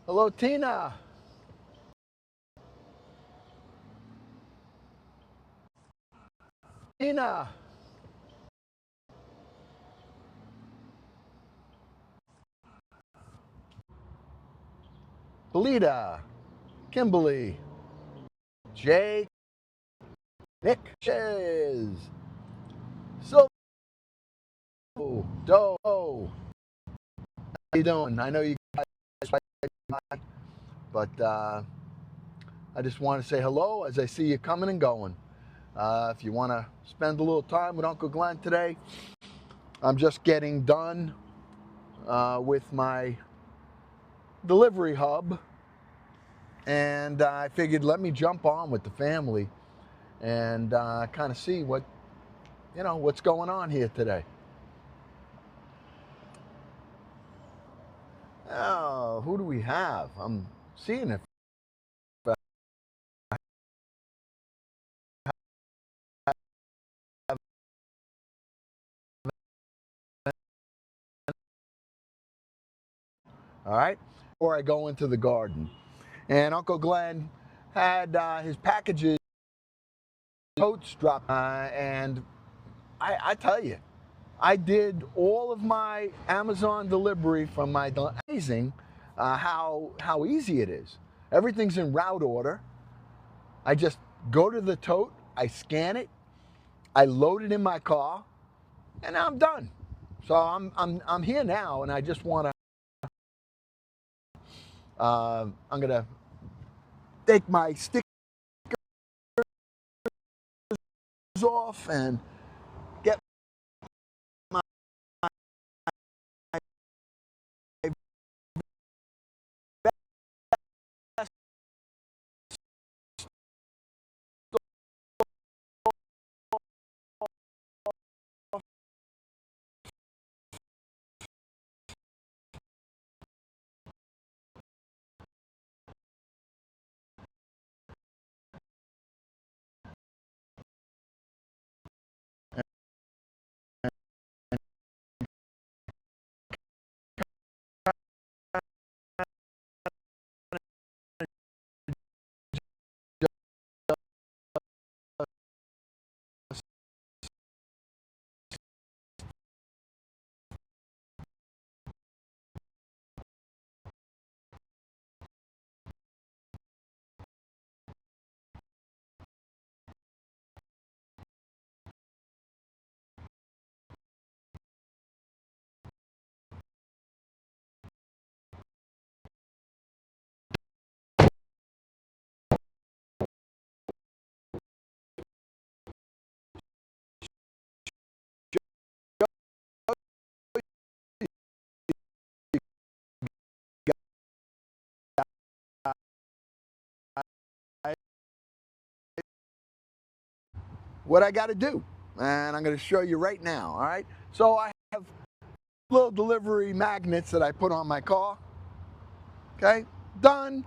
Hello, Tina. Tina. Belita. Kimberly. Jake. Nick. Shiz. So, Do. How you doing? I know you guys like, but I just want to say hello as I see you coming and going. If you want to spend a little time with Uncle Glenn today, I'm just getting done with my delivery hub, and I figured let me jump on with the family and kind of see what's going on here today. Oh, who do we have? I'm seeing if all right, before I go into the garden. And Uncle Glenn had his packages, totes dropped, and I tell you, I did all of my Amazon delivery from my amazing how easy it is. Everything's in route order. I just go to the tote, I scan it, I load it in my car, and I'm done. So I'm here now, and I just want to. I'm gonna take my stickers off and get my what I got to do, and I'm going to show you right now. All right. So I have little delivery magnets that I put on my car. Okay, done.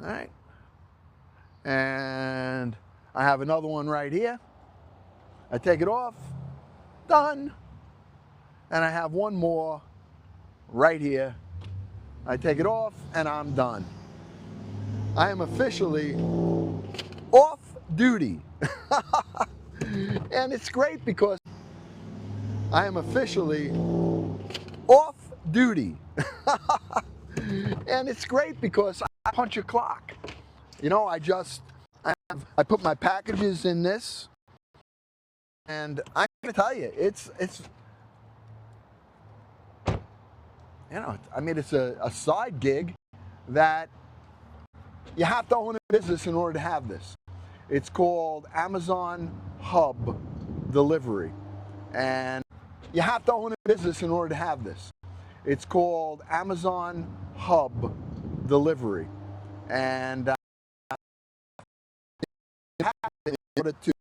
All right. And I have another one right here. I take it off, done. And I have one more right here. I take it off and I'm done. I am officially off duty. And it's great because I am officially off duty. And it's great because I punch a clock. You know, I put my packages in this, and I'm gonna tell you, it's it's a side gig that you have to own a business in order to have this. It's called Amazon Hub Delivery, and you have to own a business in order to have this. It's called Amazon Hub Delivery, and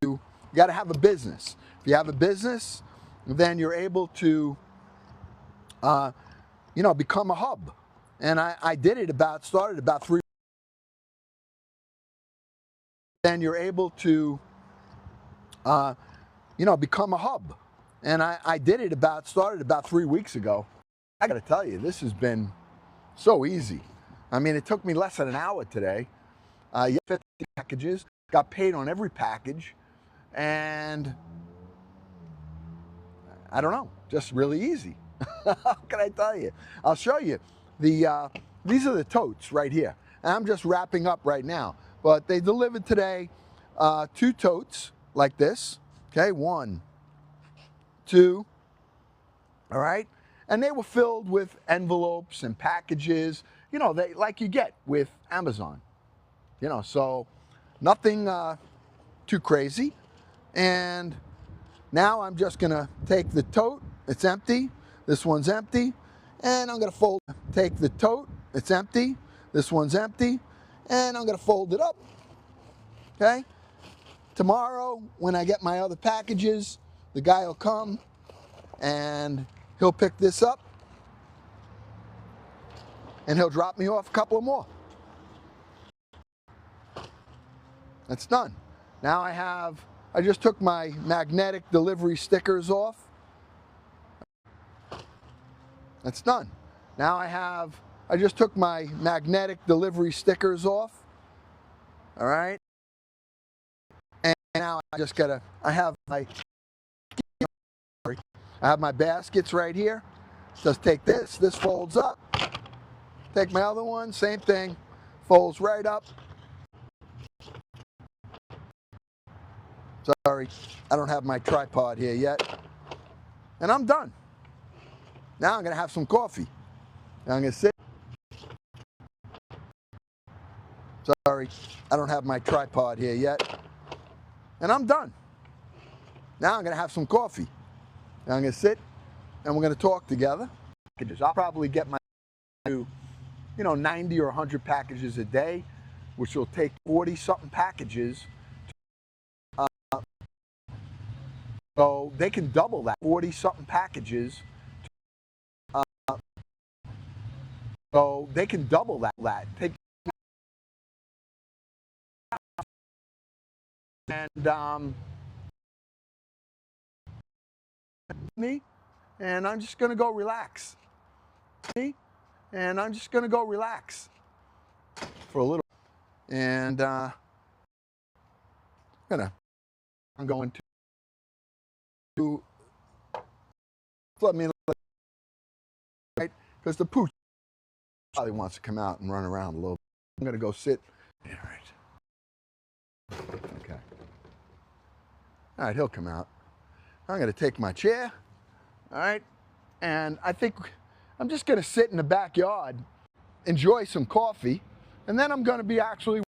you got to have a business. If you have a business, then you're able to, become a hub. And I did it started about 3. Then you're able to, become a hub. And I did it started about 3 weeks ago. I gotta tell you, this has been so easy. I mean, it took me less than an hour today. You 50 packages, got paid on every package, and I don't know, just really easy. How can I tell you? I'll show you. These are the totes right here. And I'm just wrapping up right now. But they delivered today 2 totes like this. Okay, 1, 2, all right? And they were filled with envelopes and packages, you know, they like you get with Amazon. You know, so nothing too crazy. And now I'm just gonna take the tote, it's empty, this one's empty, and I'm gonna take the tote, it's empty, this one's empty, and I'm gonna fold it up, okay? Tomorrow, when I get my other packages, the guy will come and he'll pick this up and he'll drop me off a couple of more. That's done. Now I just took my magnetic delivery stickers off. That's done. Now I just took my magnetic delivery stickers off. All right. And now I have my baskets right here. Just take this folds up. Take my other one, same thing, folds right up. Sorry, I don't have my tripod here yet. And I'm done. Now I'm gonna have some coffee. Now I'm gonna sit. Sorry, I don't have my tripod here yet. And I'm done. Now I'm gonna have some coffee. Now I'm gonna sit and we're gonna talk together. I'll probably get my 90 or 100 packages a day, which will take 40 something packages. So they can double that, 40 something packages. So they can double that. Take and me, and I'm just gonna go relax. And I'm just gonna go relax for a little. And I'm going to let me right because the pooch probably wants to come out and run around a little. I'm gonna go sit. All right. Okay. All right, he'll come out. I'm gonna take my chair. All right, and I think I'm just gonna sit in the backyard, enjoy some coffee, and then I'm gonna be actually.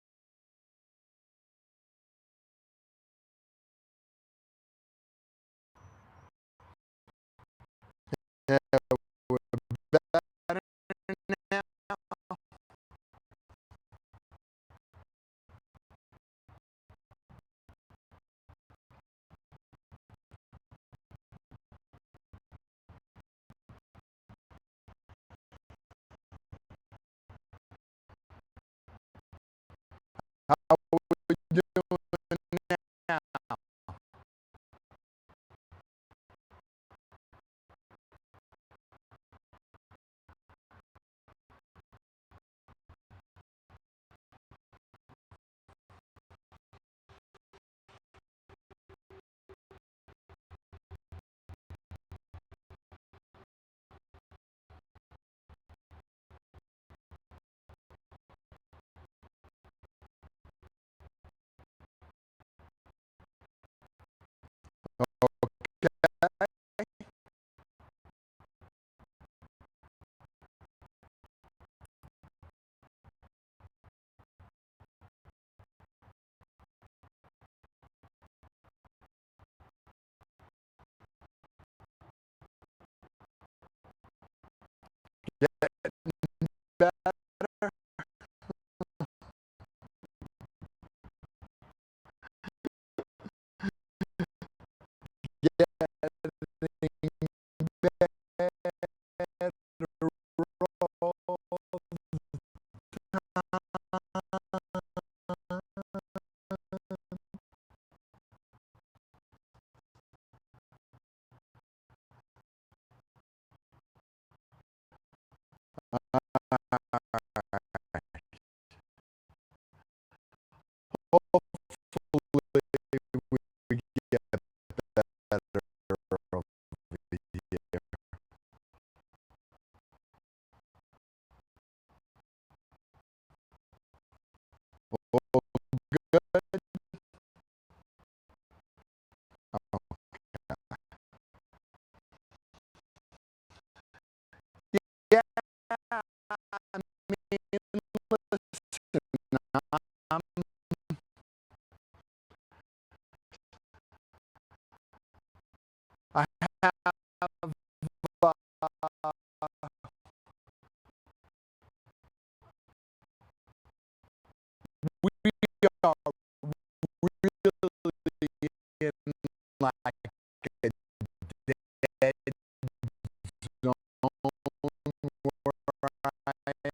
I mean, listen, I'm, I have, uh, we are really in like a dead zone where I am,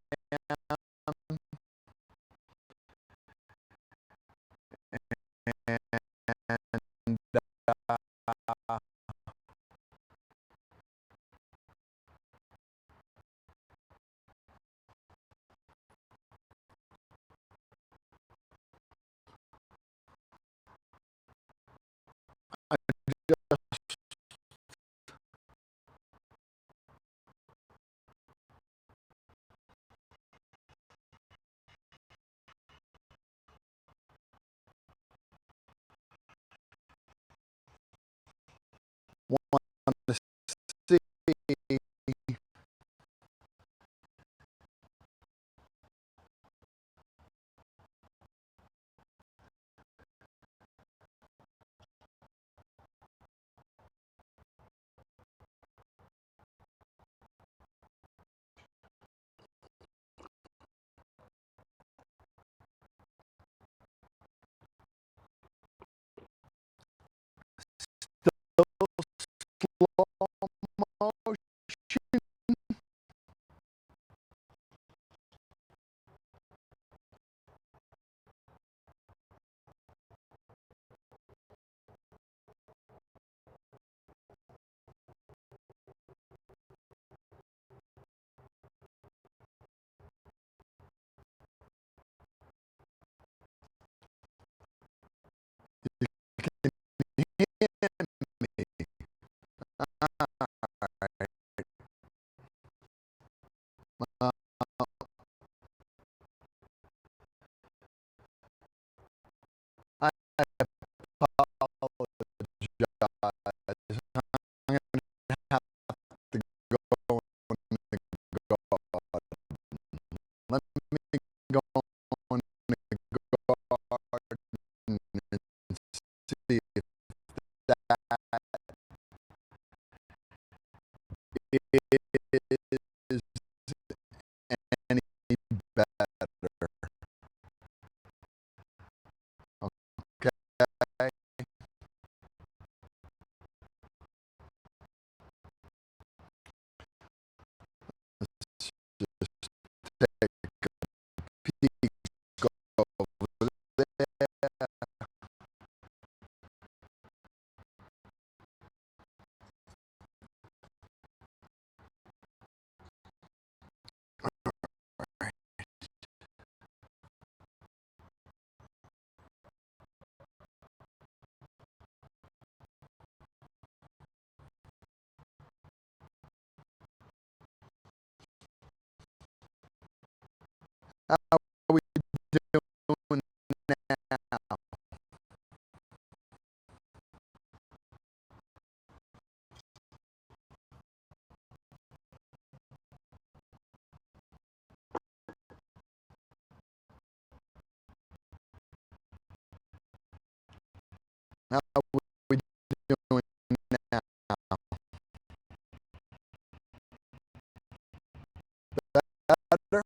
and uh, want to see. I apologize. I'm gonna have to go in the garden. Let me go in the garden and see if that is any better. Okay. Let's just take a peek over there. How are we doing now? How are we doing now? Better?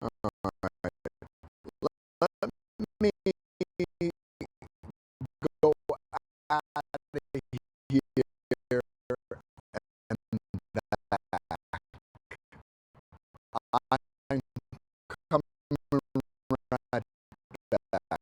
Let me go out of here and back. I'm coming right back.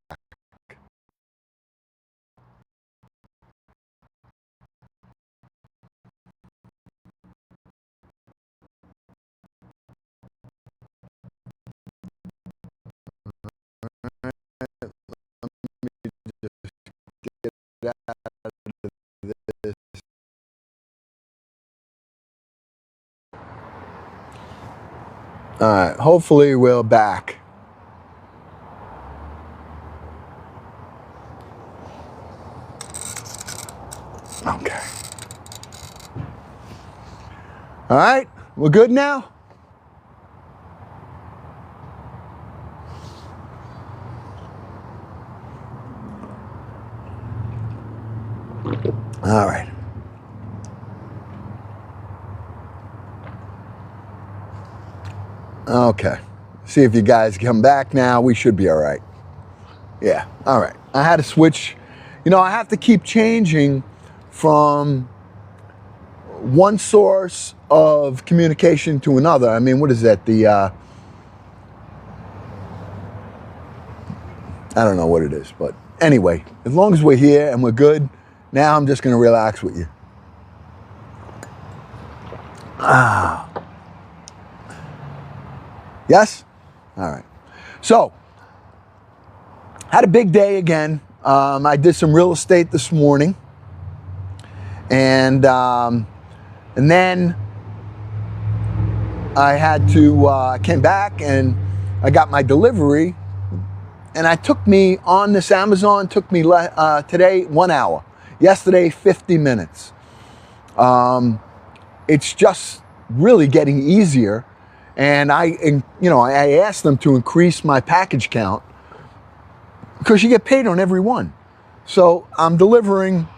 Get out of this. All right, hopefully we're back. Okay. All right, we're good now? All right. Okay. See if you guys come back now. We should be all right. Yeah. All right. I had to switch. You know, I have to keep changing from one source of communication to another. I mean, what is that? I don't know what it is, but anyway, as long as we're here and we're good, now I'm just going to relax with you. Yes? All right. So, had a big day again. I did some real estate this morning. And then I had to, I came back and I got my delivery. And it took me on this Amazon, took me today 1 hour. Yesterday, 50 minutes. It's just really getting easier. And I asked them to increase my package count because you get paid on every one. So I'm delivering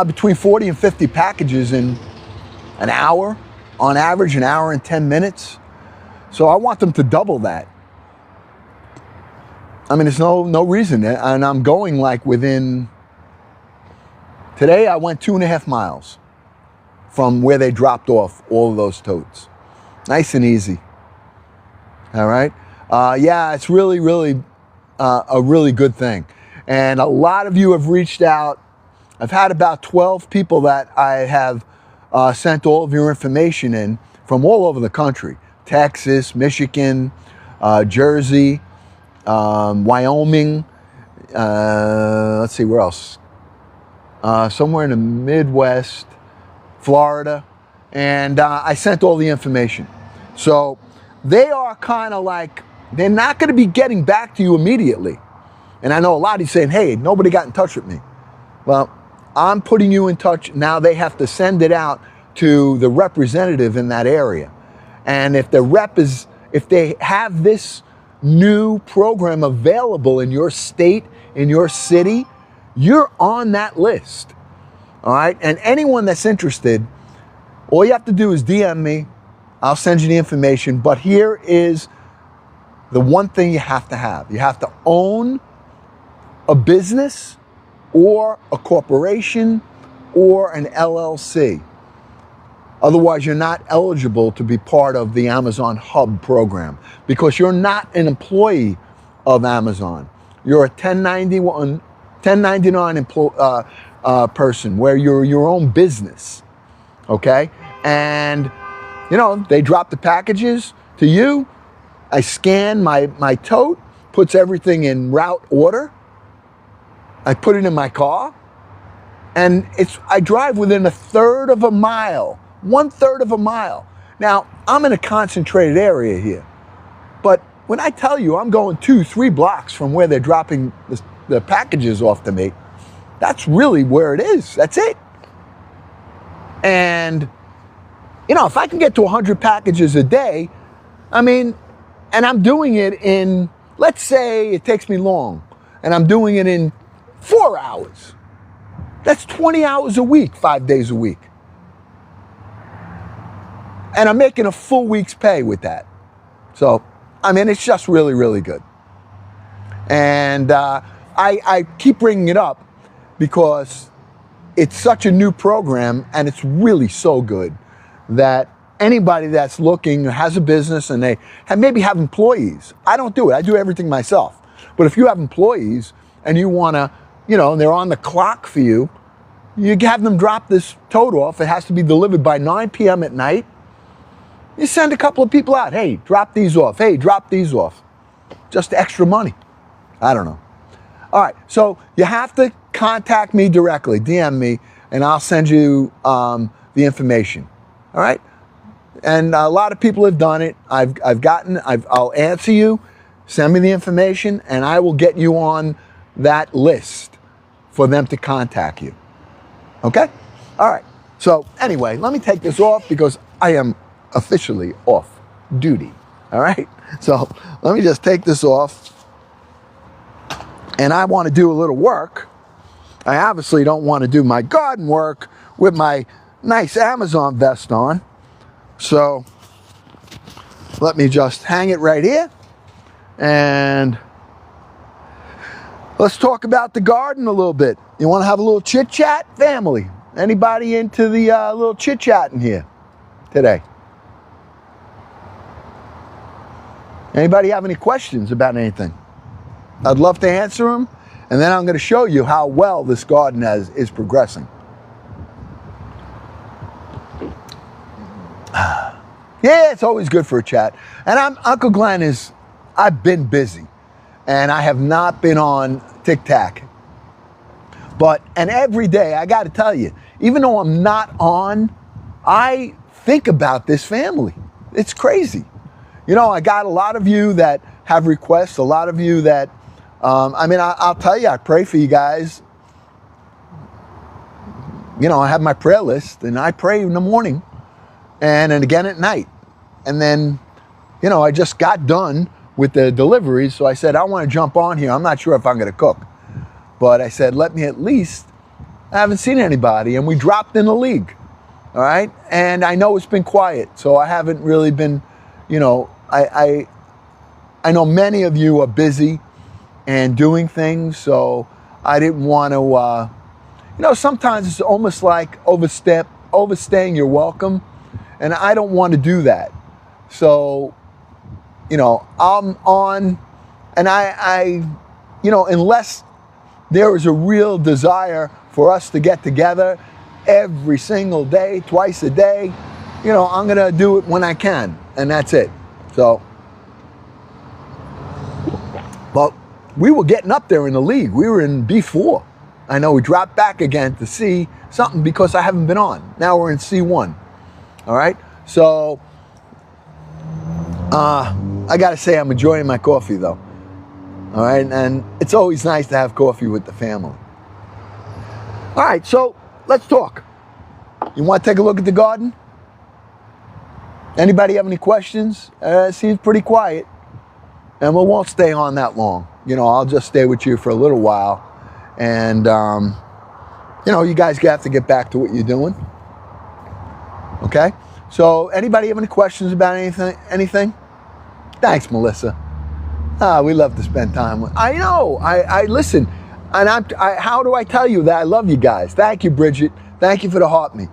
between 40 and 50 packages in an hour, on average, an hour and 10 minutes. So I want them to double that. I mean, there's no reason. And I'm going like within, today I went 2.5 miles from where they dropped off all of those totes. Nice and easy. All right. Yeah, it's really, really a really good thing. And a lot of you have reached out. I've had about 12 people that I have sent all of your information in from all over the country. Texas, Michigan, Jersey, Wyoming. Let's see, where else? Somewhere in the Midwest, Florida. And I sent all the information. So they are kind of like, they're not going to be getting back to you immediately. And I know a lot of you saying, hey, nobody got in touch with me. Well, I'm putting you in touch. Now they have to send it out to the representative in that area. And if the rep is, if they have this new program available in your state, in your city, you're on that list. All right. And anyone that's interested, all you have to do is DM me. I'll send you the information. But here is the one thing you have to have. You have to own a business or a corporation or an LLC. Otherwise, you're not eligible to be part of the Amazon Hub program because you're not an employee of Amazon. You're a 1099 person where you're your own business. Okay? And, you know, they drop the packages to you. I scan my tote, puts everything in route order. I put it in my car. And I drive within 1/3 of a mile, 1/3 of a mile. Now, I'm in a concentrated area here. But when I tell you I'm going 2-3 blocks from where they're dropping the packages off to me, that's really where it is. That's it. And, you know, if I can get to 100 packages a day, I mean, and I'm doing it in, let's say it takes me long, and I'm doing it in 4 hours. That's 20 hours a week, 5 days a week. And I'm making a full week's pay with that. So I mean, it's just really, really good. And I keep bringing it up because it's such a new program and it's really so good that anybody that's looking, has a business and they maybe have employees. I don't do it. I do everything myself. But if you have employees and you want to, you know, and they're on the clock for you, you have them drop this tote off. It has to be delivered by 9 p.m. at night. You send a couple of people out. Hey, drop these off. Hey, drop these off. Just extra money. I don't know. All right, so you have to contact me directly, DM me, and I'll send you the information. All right, and a lot of people have done it. I'll answer you. Send me the information, and I will get you on that list for them to contact you. Okay? All right. So anyway, let me take this off because I am officially off duty. All right? So let me just take this off. And I want to do a little work. I obviously don't want to do my garden work with my nice Amazon vest on. So let me just hang it right here. And let's talk about the garden a little bit. You want to have a little chit chat, family? Anybody into the little chit chat in here today? Anybody have any questions about anything? I'd love to answer them, and then I'm going to show you how well this garden is progressing. Yeah, it's always good for a chat. And Uncle Glenn I've been busy, and I have not been on TikTok. And every day, I got to tell you, even though I'm not on, I think about this family. It's crazy. You know, I got a lot of you that have requests, a lot of you that, I'll tell you, I pray for you guys. You know, I have my prayer list, and I pray in the morning and again at night. And then, you know, I just got done with the deliveries, so I said, I want to jump on here. I'm not sure if I'm going to cook. But I said, let me at least, I haven't seen anybody, and we dropped in the league, all right? And I know it's been quiet, so I haven't really been, you know, I know many of you are busy and doing things, so I didn't want to, you know, sometimes it's almost like overstaying your welcome, and I don't want to do that. So, you know, I'm on, and I you know, unless there is a real desire for us to get together every single day, twice a day, you know, I'm going to do it when I can, and that's it. So, but we were getting up there in the league. We were in B4. I know we dropped back again to C something because I haven't been on. Now we're in C1. All right? So, I got to say I'm enjoying my coffee, though. All right? And it's always nice to have coffee with the family. All right, so let's talk. You want to take a look at the garden? Anybody have any questions? It seems pretty quiet. And we won't stay on that long. You know, I'll just stay with you for a little while. And, you know, you guys have to get back to what you're doing. Okay? So, anybody have any questions about anything? Thanks, Melissa. We love to spend time with. I know. I listen. And how do I tell you that I love you guys? Thank you, Bridget. Thank you for the heart me.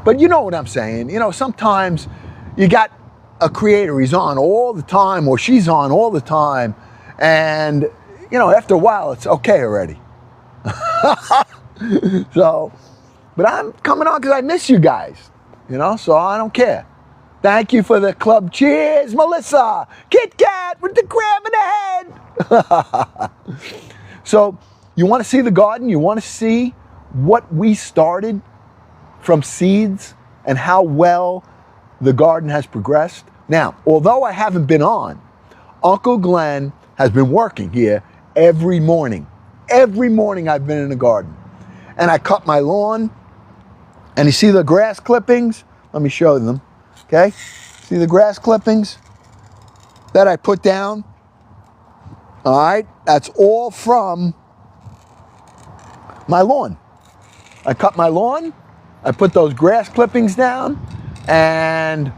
But you know what I'm saying. You know, sometimes you got a creator, he's on all the time, or she's on all the time. And, you know, after a while, it's okay already. So, but I'm coming on because I miss you guys. You know, so I don't care. Thank you for the club. Cheers, Melissa. Kit Kat with the crab in the head. So, you want to see the garden? You want to see what we started from seeds and how well the garden has progressed? Now, although I haven't been on, Uncle Glenn has been working here every morning. Every morning I've been in the garden. And I cut my lawn. And you see the grass clippings? Let me show them. Okay? See the grass clippings that I put down? All right? That's all from my lawn. I cut my lawn. I put those grass clippings down. And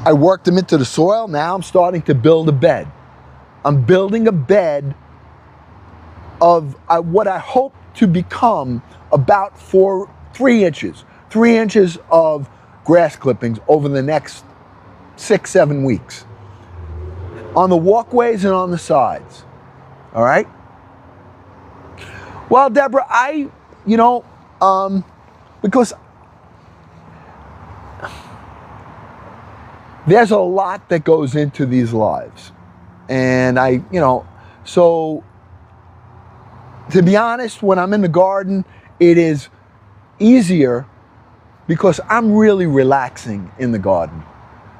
I worked them into the soil. Now I'm starting to build a bed. I'm building a bed of what I hope to become about 3 inches. 3 inches of grass clippings over the next 6-7 weeks. On the walkways and on the sides. All right? Well, Deborah, because there's a lot that goes into these lives. And so to be honest, when I'm in the garden, it is easier because I'm really relaxing in the garden.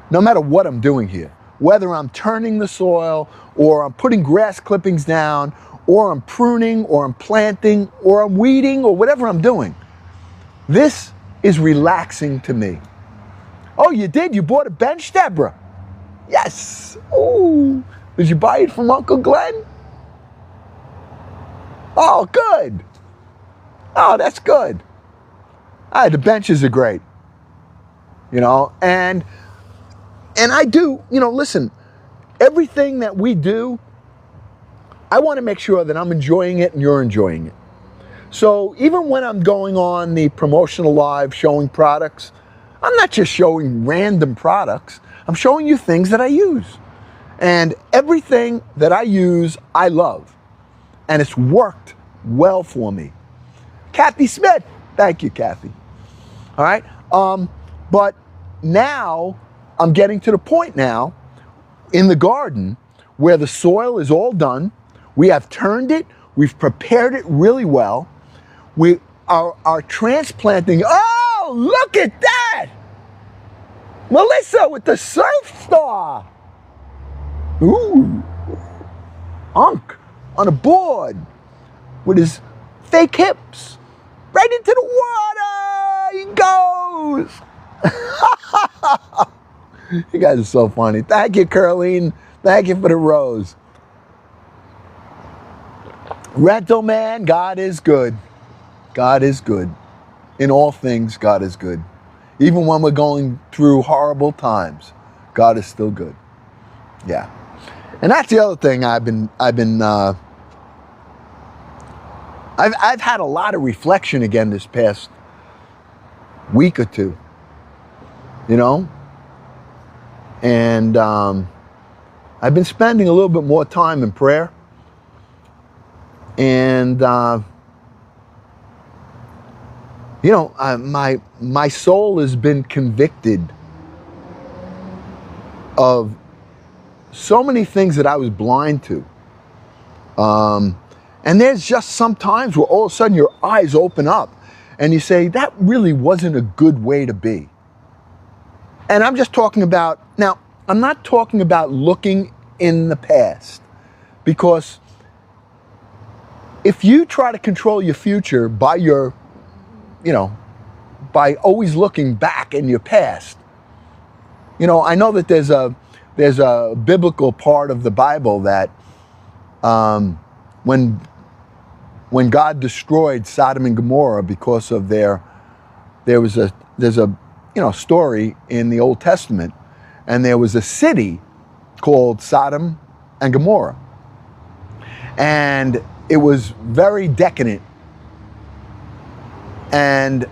No matter what I'm doing here, whether I'm turning the soil or I'm putting grass clippings down or I'm pruning or I'm planting or I'm weeding or whatever I'm doing, this is relaxing to me. Oh, you did? You bought a bench, Deborah? Yes. Ooh. Did you buy it from Uncle Glenn? Oh, good. Oh, that's good. The benches are great. And I do, listen, everything that we do, I want to make sure that I'm enjoying it and you're enjoying it. So even when I'm going on the promotional live showing products, I'm not just showing random products. I'm showing you things that I use. And everything that I use, I love. And it's worked well for me. Kathy Smith. Thank you, Kathy. All right. But now I'm getting to the point now in the garden where the soil is all done. We have turned it. We've prepared it really well. We are transplanting. Oh, look at that. Melissa with the surf star. Ooh. Unc on a board with his fake hips. Right into the water he goes. You guys are so funny. Thank you, Curleen. Thank you for the rose. Rental man, God is good. God is good. In all things, God is good. Even when we're going through horrible times, God is still good. Yeah. And that's the other thing I've had a lot of reflection again this past week or two, and I've been spending a little bit more time in prayer, and my soul has been convicted of so many things that I was blind to. And there's just some times where all of a sudden your eyes open up and you say, that really wasn't a good way to be. And I'm just talking about, now, I'm not talking about looking in the past, because if you try to control your future by by always looking back in your past, I know that there's a biblical part of the Bible that when God destroyed Sodom and Gomorrah because of there's a story in the Old Testament, and there was a city called Sodom and Gomorrah, and it was very decadent. And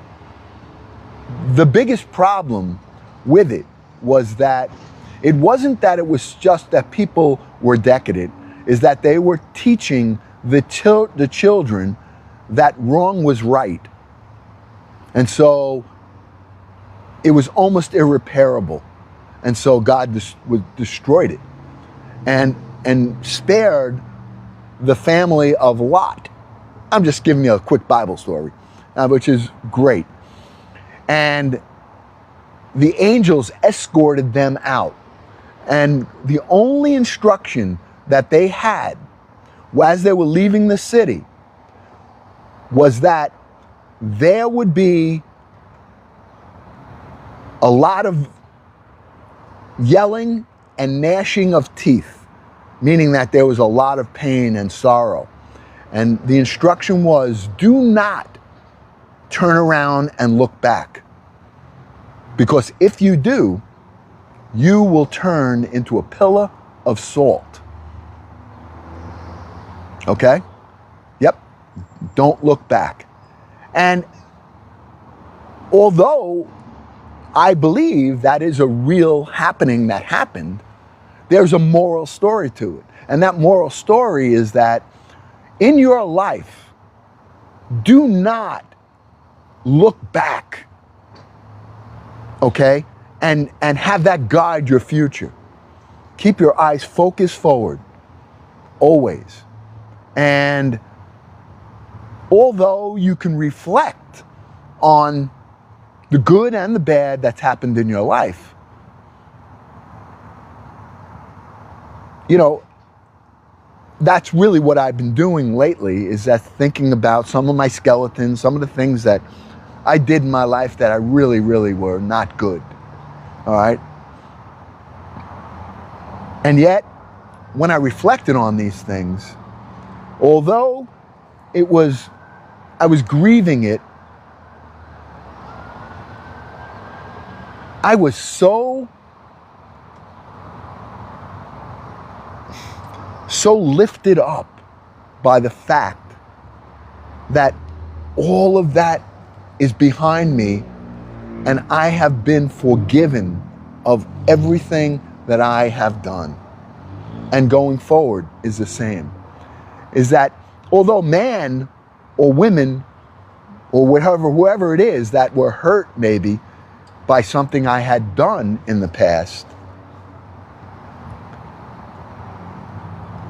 the biggest problem with it was that it wasn't that it was just that people were decadent, is that they were teaching the children that wrong was right. And so it was almost irreparable. And so God destroyed it and spared the family of Lot. I'm just giving you a quick Bible story, which is great. And the angels escorted them out. And the only instruction that they had as they were leaving the city was that there would be a lot of yelling and gnashing of teeth, meaning that there was a lot of pain and sorrow. And the instruction was, do not turn around and look back. Because if you do, you will turn into a pillar of salt. Okay? Yep. Don't look back. And although I believe that is a real happening that happened, there's a moral story to it. And that moral story is that in your life, do not look back, okay? And have that guide your future. Keep your eyes focused forward, always. And although you can reflect on the good and the bad that's happened in your life, you know, that's really what I've been doing lately, is that thinking about some of my skeletons, some of the things that I did in my life that I really, really were not good. All right? And yet, when I reflected on these things, although I was grieving it, I was so lifted up by the fact that all of that is behind me and I have been forgiven of everything that I have done. And going forward is the same. Is that although man or women or whoever it is that were hurt maybe by something I had done in the past,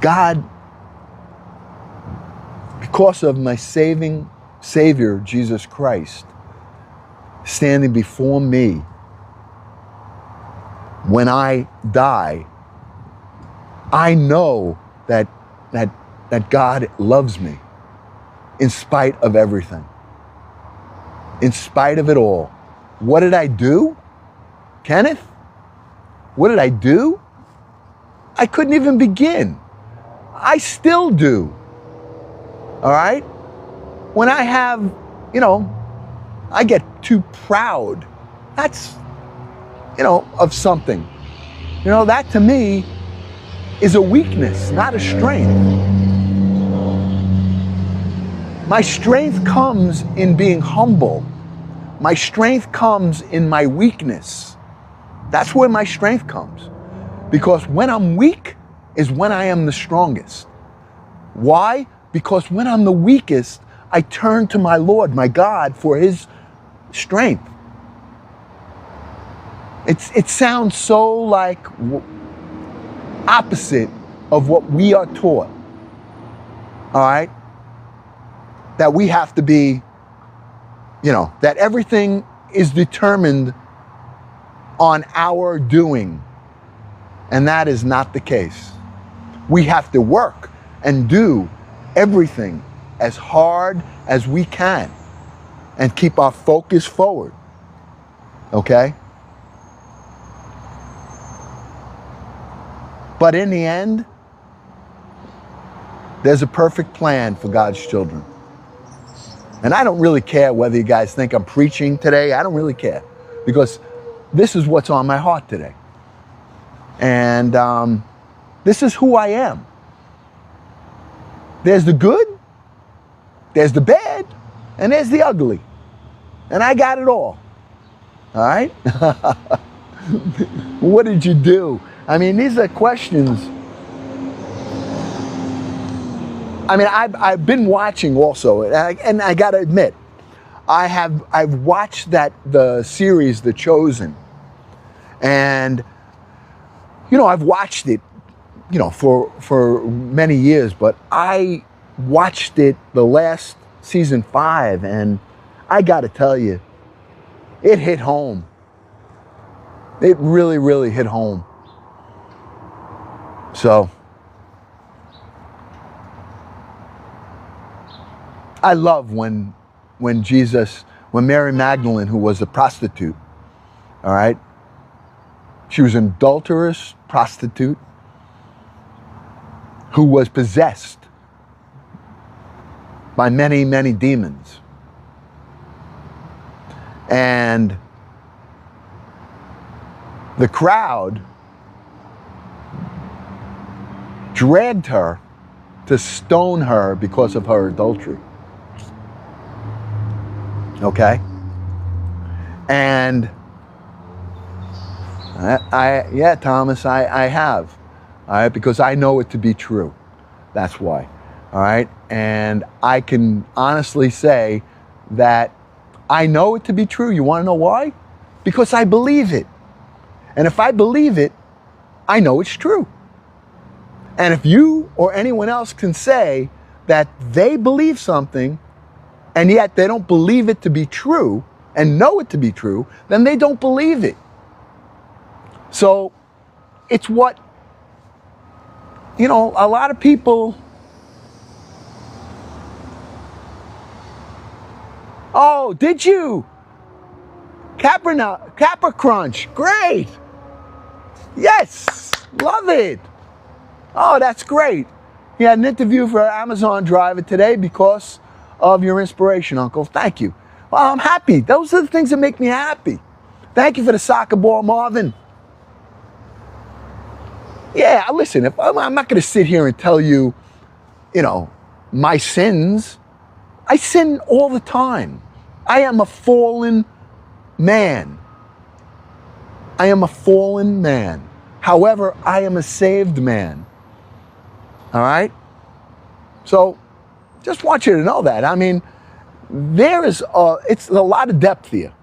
God, because of my saving Savior, Jesus Christ, standing before me when I die, I know that God loves me in spite of everything. In spite of it all. What did I do? Kenneth? What did I do? I couldn't even begin. I still do. All right? When I have, I get too proud. That's, of something. That to me is a weakness, not a strength. My strength comes in being humble. My strength comes in my weakness. That's where my strength comes. Because when I'm weak is when I am the strongest. Why? Because when I'm the weakest, I turn to my Lord, my God, for His strength. It sounds so like opposite of what we are taught. All right? That we have to be, that everything is determined on our doing. And that is not the case. We have to work and do everything as hard as we can and keep our focus forward. Okay? But in the end, there's a perfect plan for God's children. And I don't really care whether you guys think I'm preaching today. I don't really care. Because this is what's on my heart today. And this is who I am. There's the good, there's the bad, and there's the ugly. And I got it all. All right? What did you do? I mean, these are questions. I mean, I've been watching also, and I got to admit, I've watched the series, The Chosen, and I've watched it, for many years, but I watched it the last season 5, and I got to tell you, it hit home. It really, really hit home. So, I love when Mary Magdalene, who was a prostitute, all right? She was an adulterous prostitute who was possessed by many, many demons. And, The crowd dragged her to stone her because of her adultery. Okay? And yeah, Thomas, I have. All right, because I know it to be true. That's why. All right? And I can honestly say that I know it to be true. You want to know why? Because I believe it. And if I believe it, I know it's true. And if you or anyone else can say that they believe something and yet they don't believe it to be true and know it to be true, then they don't believe it. So it's what, you know, a lot of people, oh, did you? Capra Crunch, great. Yes, love it. Oh, that's great. He had an interview for Amazon driver today because of your inspiration, Uncle. Thank you. Well, I'm happy. Those are the things that make me happy. Thank you for the soccer ball, Marvin. Yeah, listen, if I'm not going to sit here and tell you, you know, my sins. I sin all the time. I am a fallen man. I am a fallen man. However, I am a saved man. All right? So, just want you to know that. I mean, it's a lot of depth here.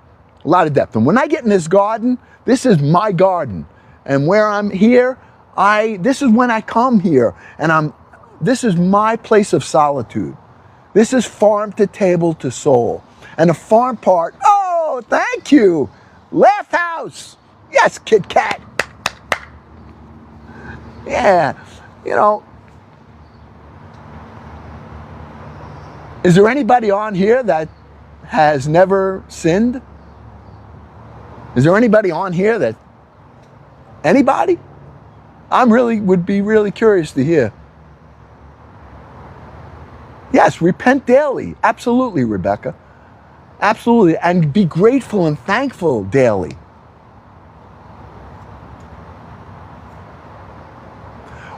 A lot of depth. And when I get in this garden, this is my garden. And where I'm here, this is when I come here. And this is my place of solitude. This is farm to table to soul. And the farm part, oh, thank you. Laugh House. Yes, Kit Kat. Yeah, you know. Is there anybody on here that has never sinned? Is there anybody on here that, anybody? Would be really curious to hear. Yes, repent daily. Absolutely, Rebecca. Absolutely. And be grateful and thankful daily.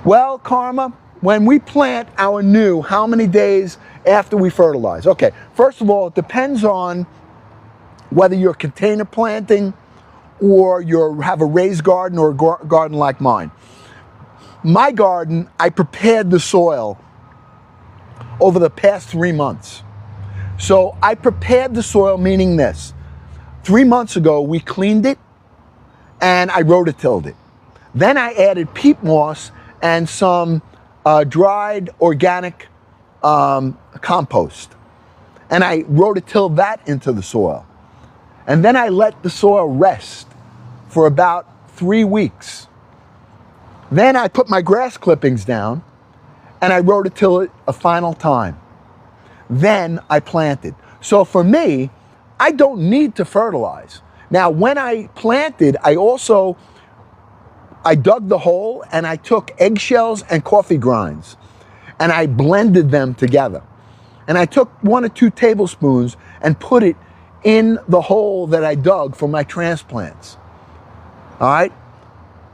Well, Karma, when we plant our new, how many days after we fertilize? Okay, first of all, it depends on whether you're container planting or you have a raised garden or a garden like mine. My garden, I prepared the soil over the past 3 months. So I prepared the soil, meaning this. 3 months ago, we cleaned it and I rototilled it. Then I added peat moss and some dried organic compost. And I rototilled that into the soil. And then I let the soil rest for about 3 weeks. Then I put my grass clippings down and I rototill it a final time. Then I planted. So for me, I don't need to fertilize. Now, when I planted, I dug the hole and I took eggshells and coffee grinds and I blended them together. And I took 1 or 2 tablespoons and put it in the hole that I dug for my transplants. All right?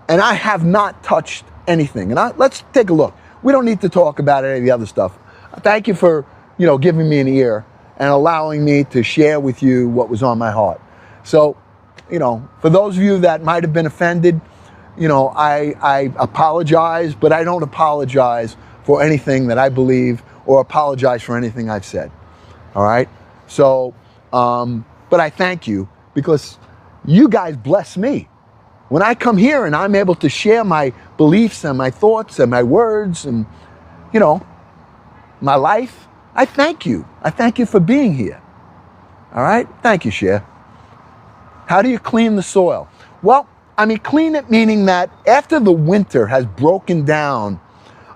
And I have not touched anything. And let's take a look. We don't need to talk about any of the other stuff. Thank you for, giving me an ear and allowing me to share with you what was on my heart. So, for those of you that might have been offended, I apologize, but I don't apologize for anything that I believe or apologize for anything I've said. All right? So, but I thank you because you guys bless me. When I come here and I'm able to share my beliefs and my thoughts and my words and, my life, I thank you. I thank you for being here. All right? Thank you, Cher. How do you clean the soil? Well, clean it meaning that after the winter has broken down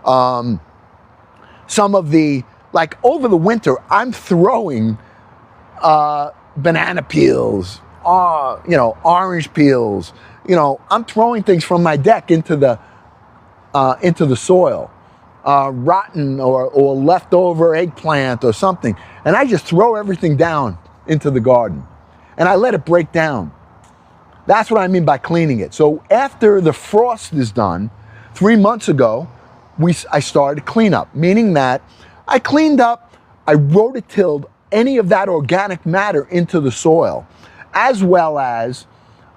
some of the, over the winter, I'm throwing banana peels, orange peels. I'm throwing things from my deck into the soil, rotten or leftover eggplant or something, and I just throw everything down into the garden, and I let it break down. That's what I mean by cleaning it. So after the frost is done, 3 months ago, I started cleanup, meaning that I cleaned up, I rototilled any of that organic matter into the soil, as well as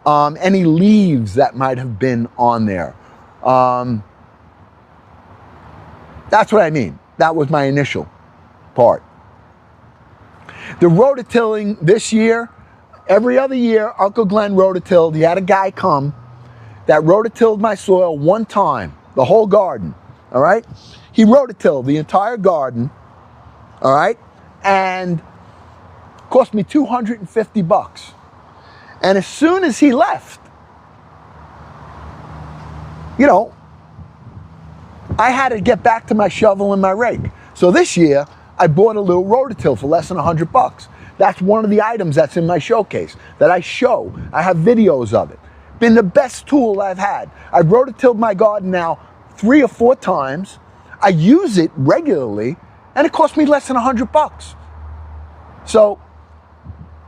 any leaves that might have been on there. That's what I mean. That was my initial part. The rototilling this year, every other year, Uncle Glenn rototilled. He had a guy come that rototilled my soil one time, the whole garden, all right? He rototilled the entire garden, all right? And cost me $250. And as soon as he left, you know, I had to get back to my shovel and my rake. So this year, I bought a little rototill for less than $100. That's one of the items that's in my showcase that I show. I have videos of it. Been the best tool I've had. I've rototilled my garden now 3 or 4 times. I use it regularly, and it cost me less than $100. So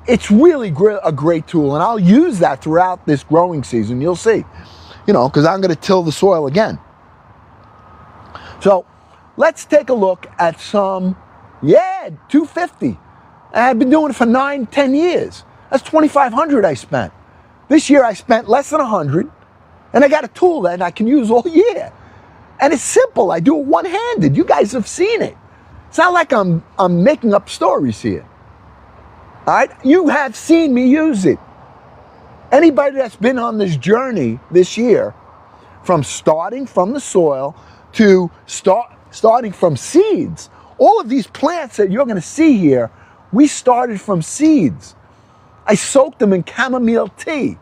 it's really a great tool, and I'll use that throughout this growing season. You'll see, you know, because I'm going to till the soil again. So let's take a look at some, $250. I've been doing it for 9-10 years. That's $2,500 I spent. This year I spent less than $100, and I got a tool that I can use all year. And it's simple. I do it one-handed. You guys have seen it. It's not like I'm making up stories here. All right? You have seen me use it. Anybody that's been on this journey this year, from starting from the soil to starting from seeds, all of these plants that you're going to see here, we started from seeds. I soaked them in chamomile tea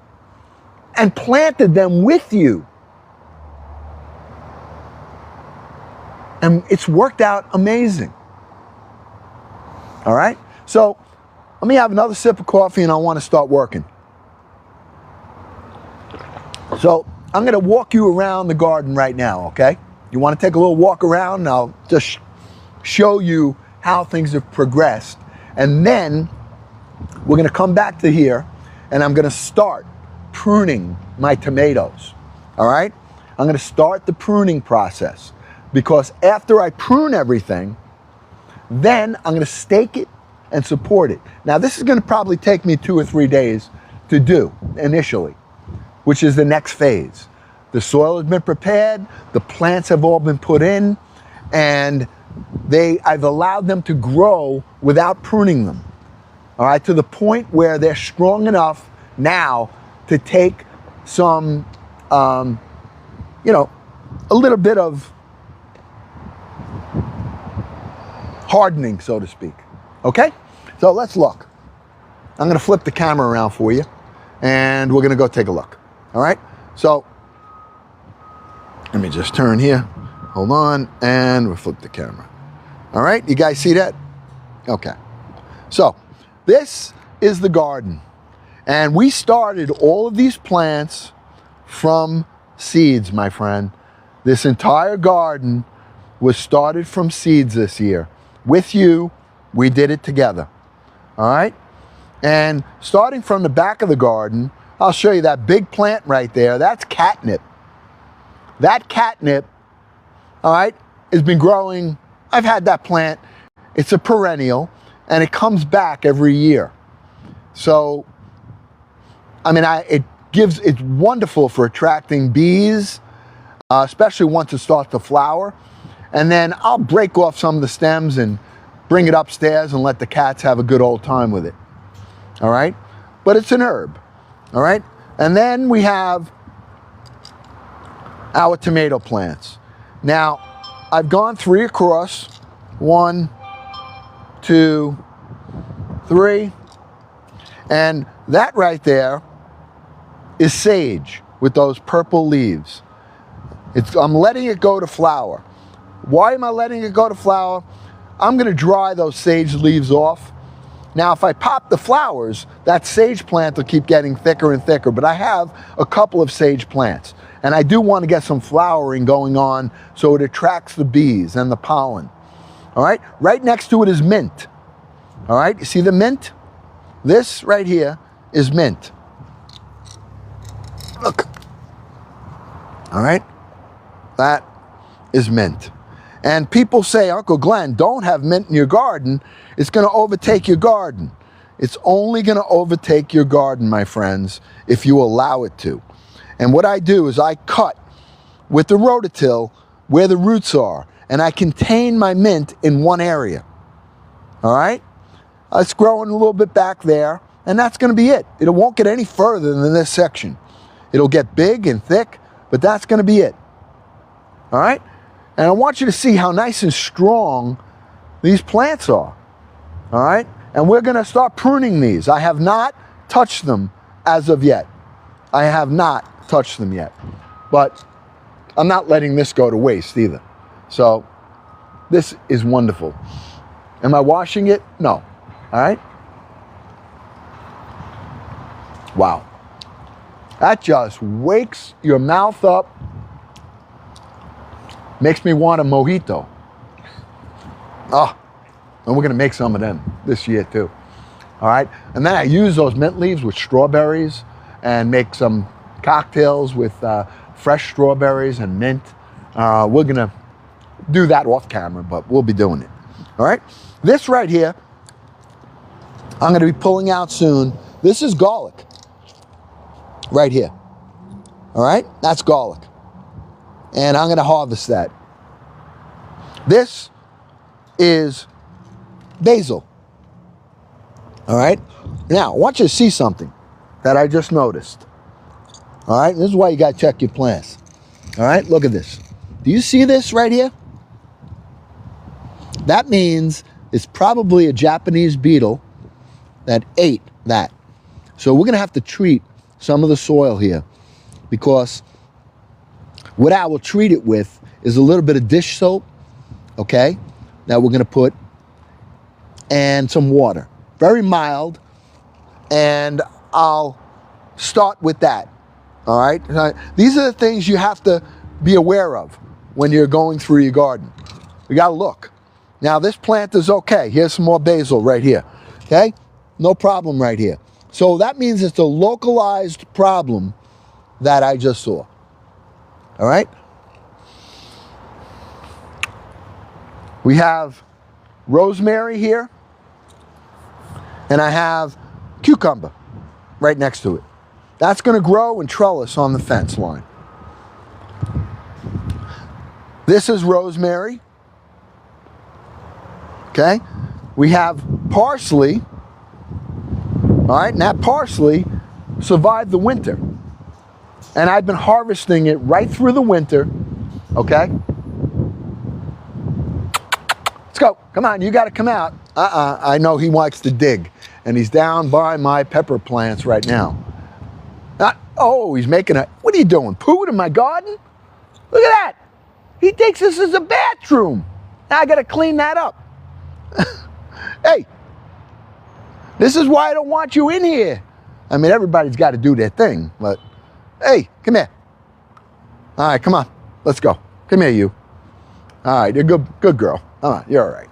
and planted them with you. And it's worked out amazing. All right? So let me have another sip of coffee and I want to start working. So I'm going to walk you around the garden right now, okay? You want to take a little walk around, and I'll just show you how things have progressed. And then we're going to come back to here, and I'm going to start pruning my tomatoes, all right? I'm going to start the pruning process, because after I prune everything, then I'm going to stake it and support it. Now, this is going to probably take me 2 or 3 days to do initially, which is the next phase. The soil has been prepared, the plants have all been put in, and I've allowed them to grow without pruning them, all right, to the point where they're strong enough now to take some, you know, a little bit of hardening, so to speak. Okay? So let's look. I'm going to flip the camera around for you, and we're going to go take a look. All right? So let me just turn here. Hold on, and we'll flip the camera. All right? You guys see that? Okay. So this is the garden, and we started all of these plants from seeds, my friend. This entire garden was started from seeds this year. With you, we did it together. All right? And starting from the back of the garden, I'll show you that big plant right there. That's catnip. That catnip, all right, has been growing. I've had that plant. It's a perennial, and it comes back every year. So, I mean, it's wonderful for attracting bees, especially once it starts to flower. And then I'll break off some of the stems and bring it upstairs and let the cats have a good old time with it. All right? But it's an herb. All right? And then we have our tomato plants. Now, I've gone 3 across. 1, 2, 3. And that right there is sage with those purple leaves. I'm letting it go to flower. Why am I letting it go to flower? I'm going to dry those sage leaves off. Now, if I pop the flowers, that sage plant will keep getting thicker and thicker, but I have a couple of sage plants, and I do want to get some flowering going on so it attracts the bees and the pollen. All right? Right next to it is mint. All right? You see the mint? This right here is mint. All right? That is mint. And people say, Uncle Glenn, don't have mint in your garden. It's going to overtake your garden. It's only going to overtake your garden, my friends, if you allow it to. And what I do is I cut with the rototill where the roots are, and I contain my mint in one area. All right? It's growing a little bit back there, and that's going to be it. It won't get any further than this section. It'll get big and thick, but that's going to be it. All right? And I want you to see how nice and strong these plants are. All right? And we're going to start pruning these. I have not touched them as of yet. I have not touched them yet. But I'm not letting this go to waste either. So this is wonderful. Am I washing it? No. All right? Wow. That just wakes your mouth up. Makes me want a mojito. Oh, and we're going to make some of them this year too. All right? And then I use those mint leaves with strawberries and make some cocktails with fresh strawberries and mint. We're going to do that off camera, but we'll be doing it. All right? This right here, I'm going to be pulling out soon. This is garlic. Right here. All right? That's garlic. And I'm going to harvest that. This is basil. All right? Now, I want you to see something that I just noticed. All right? This is why you got to check your plants. All right? Look at this. Do you see this right here? That means it's probably a Japanese beetle that ate that. So we're going to have to treat some of the soil here, because what I will treat it with is a little bit of dish soap, okay, that we're going to put, and some water. Very mild, and I'll start with that, all right? These are the things you have to be aware of when you're going through your garden. You got to look. Now, this plant is okay. Here's some more basil right here, okay? No problem right here. So that means it's a localized problem that I just saw. All right? We have rosemary here, and I have cucumber right next to it. That's going to grow and trellis on the fence line. This is rosemary. Okay? We have parsley. All right, and that parsley survived the winter. And I've been harvesting it right through the winter, okay? Let's go. Come on, you got to come out. I know he likes to dig, and he's down by my pepper plants right now. Oh, he's making a, what are you doing, pooing in my garden? Look at that. He thinks this is a bathroom. Now I got to clean that up. Hey. This is why I don't want you in here. I mean, everybody's got to do their thing, but hey, come here. All right, come on. Let's go. Come here, you. All right, you're good girl. Come on, you're all right.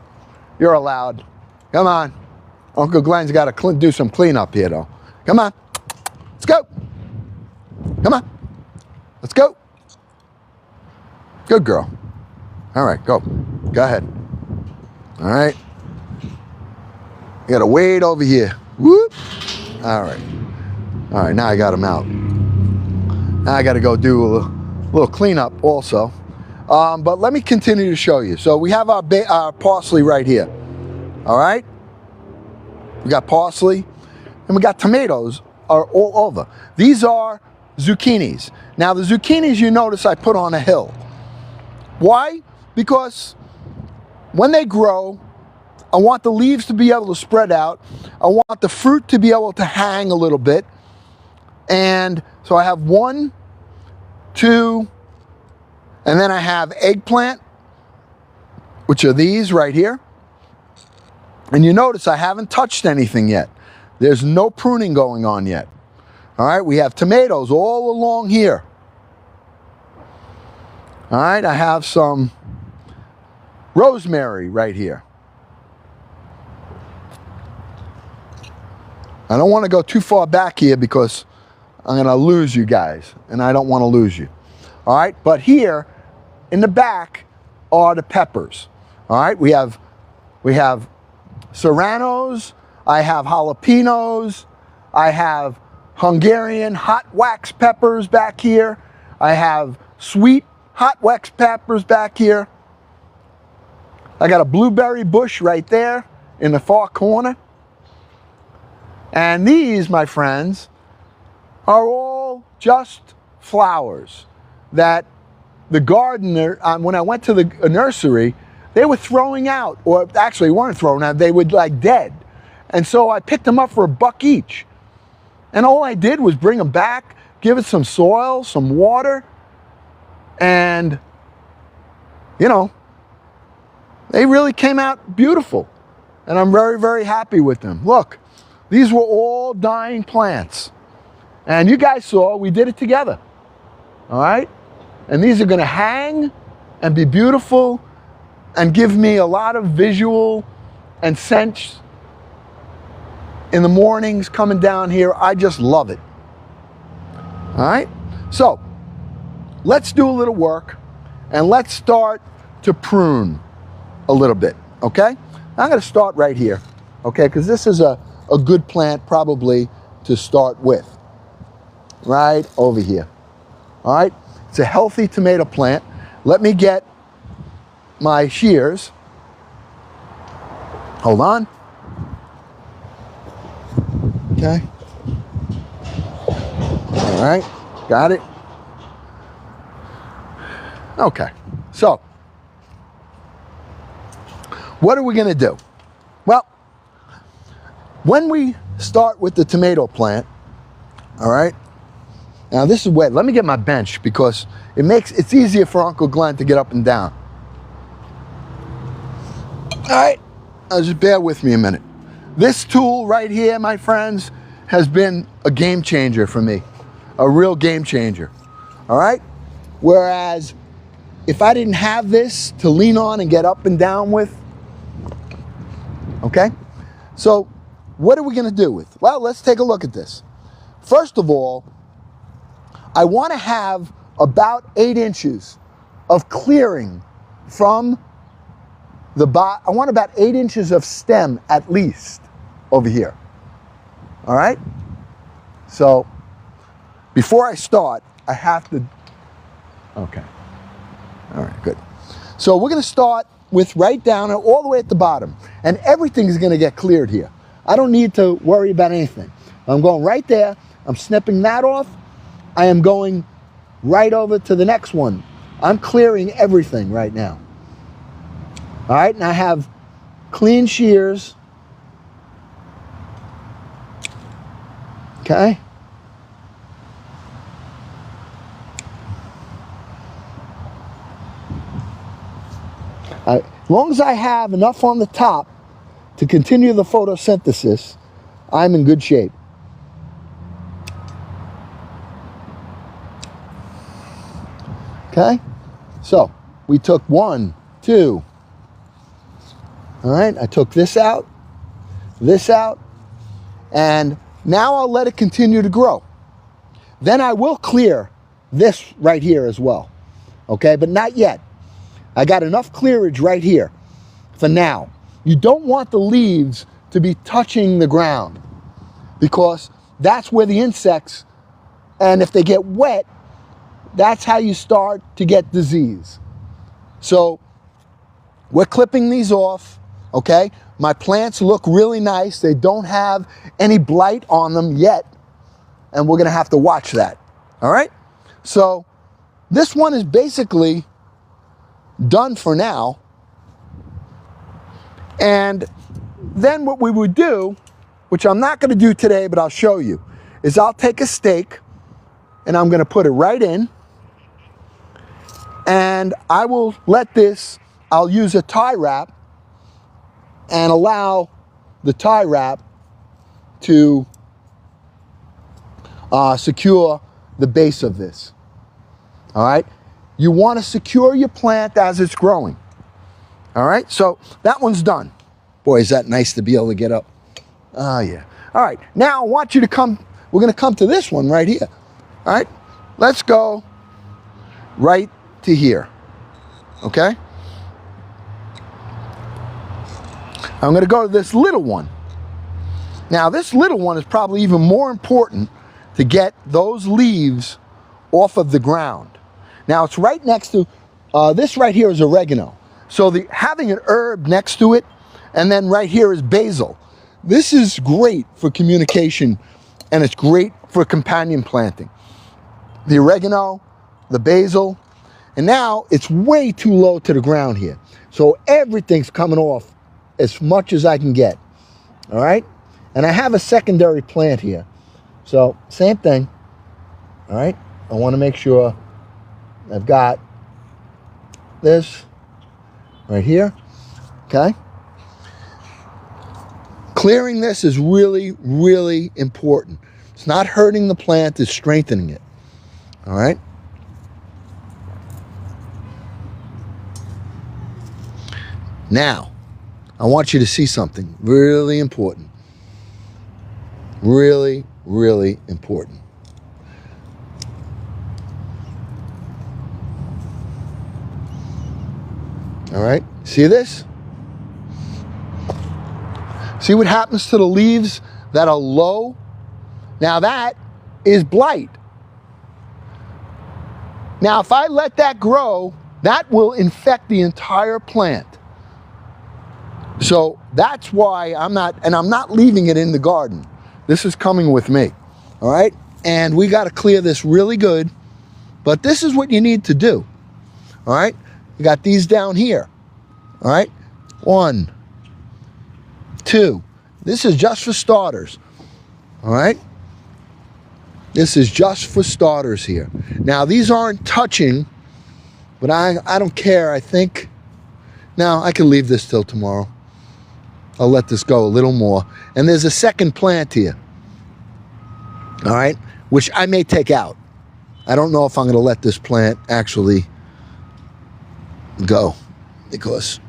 You're allowed. Come on. Uncle Glenn's got to do some cleanup here, though. Come on. Let's go. Come on. Let's go. Good girl. All right, go. Go ahead. All right. I gotta wait over here. Whoop. All right. All right, now I got them out. Now I gotta go do a little cleanup also. But let me continue to show you. So we have our parsley right here. All right? We got parsley, and we got tomatoes are all over. These are zucchinis. Now the zucchinis, you notice I put on a hill. Why? Because when they grow, I want the leaves to be able to spread out. I want the fruit to be able to hang a little bit. And so I have 1, 2, and then I have eggplant, which are these right here. And you notice I haven't touched anything yet. There's no pruning going on yet. All right, we have tomatoes all along here. All right, I have some rosemary right here. I don't want to go too far back here because I'm going to lose you guys, and I don't want to lose you. All right, but here in the back are the peppers. All right, we have serranos, I have jalapenos, I have Hungarian hot wax peppers back here, I have sweet hot wax peppers back here. I got a blueberry bush right there in the far corner. And these, my friends, are all just flowers that the gardener, when I went to the nursery, they were throwing out, or actually weren't throwing out, they were like dead. And so I picked them up for $1 each. And all I did was bring them back, give it some soil, some water, and, you know, they really came out beautiful. And I'm very, very happy with them. Look, these were all dying plants. And you guys saw, we did it together. All right? And these are going to hang and be beautiful and give me a lot of visual and sense in the mornings coming down here. I just love it. All right? So, let's do a little work and let's start to prune a little bit, okay? I'm going to start right here, okay? Because this is a good plant probably to start with. Right over here. All right? It's a healthy tomato plant. Let me get my shears. Hold on. Okay. All right. Got it. Okay. So, what are we going to do? Well, when we start with the tomato plant, all right? Now this is wet. Let me get my bench because it's easier for Uncle Glenn to get up and down. All right, just bear with me a minute. This tool right here, my friends, has been a game changer for me. A real game changer, all right? Whereas if I didn't have this to lean on and get up and down with, okay? So what are we gonna do with? Well, let's take a look at this. First of all, I want to have about 8 inches of clearing from the bottom. I want about 8 inches of stem at least over here. All right? So before I start, I have to, okay. All right, good. So we're going to start with right down and all the way at the bottom. And everything is going to get cleared here. I don't need to worry about anything. I'm going right there. I'm snipping that off. I am going right over to the next one. I'm clearing everything right now. All right, and I have clean shears. Okay. As long as I have enough on the top to continue the photosynthesis, I'm in good shape. Okay, so we took 1, 2. All right, I took this out, and now I'll let it continue to grow. Then I will clear this right here as well, okay, but not yet. I got enough clearage right here for now. You don't want the leaves to be touching the ground because that's where the insects, and if they get wet, that's how you start to get disease. So we're clipping these off, okay? My plants look really nice. They don't have any blight on them yet, and we're gonna have to watch that, all right? So this one is basically done for now. And then what we would do, which I'm not gonna do today, but I'll show you, is I'll take a stake and I'm gonna put it right in, and I will let this, I'll use a tie wrap and allow the tie wrap to secure the base of this. All right? You want to secure your plant as it's growing. All right? So that one's done. Boy, is that nice to be able to get up. Oh, yeah. All right. Now I want you to come, we're going to come to this one right here. All right? Let's go right to here, okay? I'm gonna go to this little one. Now this little one is probably even more important to get those leaves off of the ground. Now it's right next to, this right here is oregano. So having an herb next to it, and then right here is basil. This is great for communication, and it's great for companion planting. The oregano, the basil, and now it's way too low to the ground here. So everything's coming off as much as I can get, all right? And I have a secondary plant here. So same thing, all right? I wanna make sure I've got this right here, okay? Clearing this is really, really important. It's not hurting the plant, it's strengthening it, all right? Now, I want you to see something really important. Really, really important. All right, see this? See what happens to the leaves that are low? Now that is blight. Now if I let that grow, that will infect the entire plant. So that's why I'm not leaving it in the garden. This is coming with me, all right? And we gotta clear this really good, but this is what you need to do, all right? You got these down here, all right? 1, 2. This is just for starters, all right? This is just for starters here. Now these aren't touching, but I don't care, I think. Now I can leave this till tomorrow. I'll let this go a little more. And there's a second plant here, all right, which I may take out. I don't know if I'm gonna let this plant actually go because,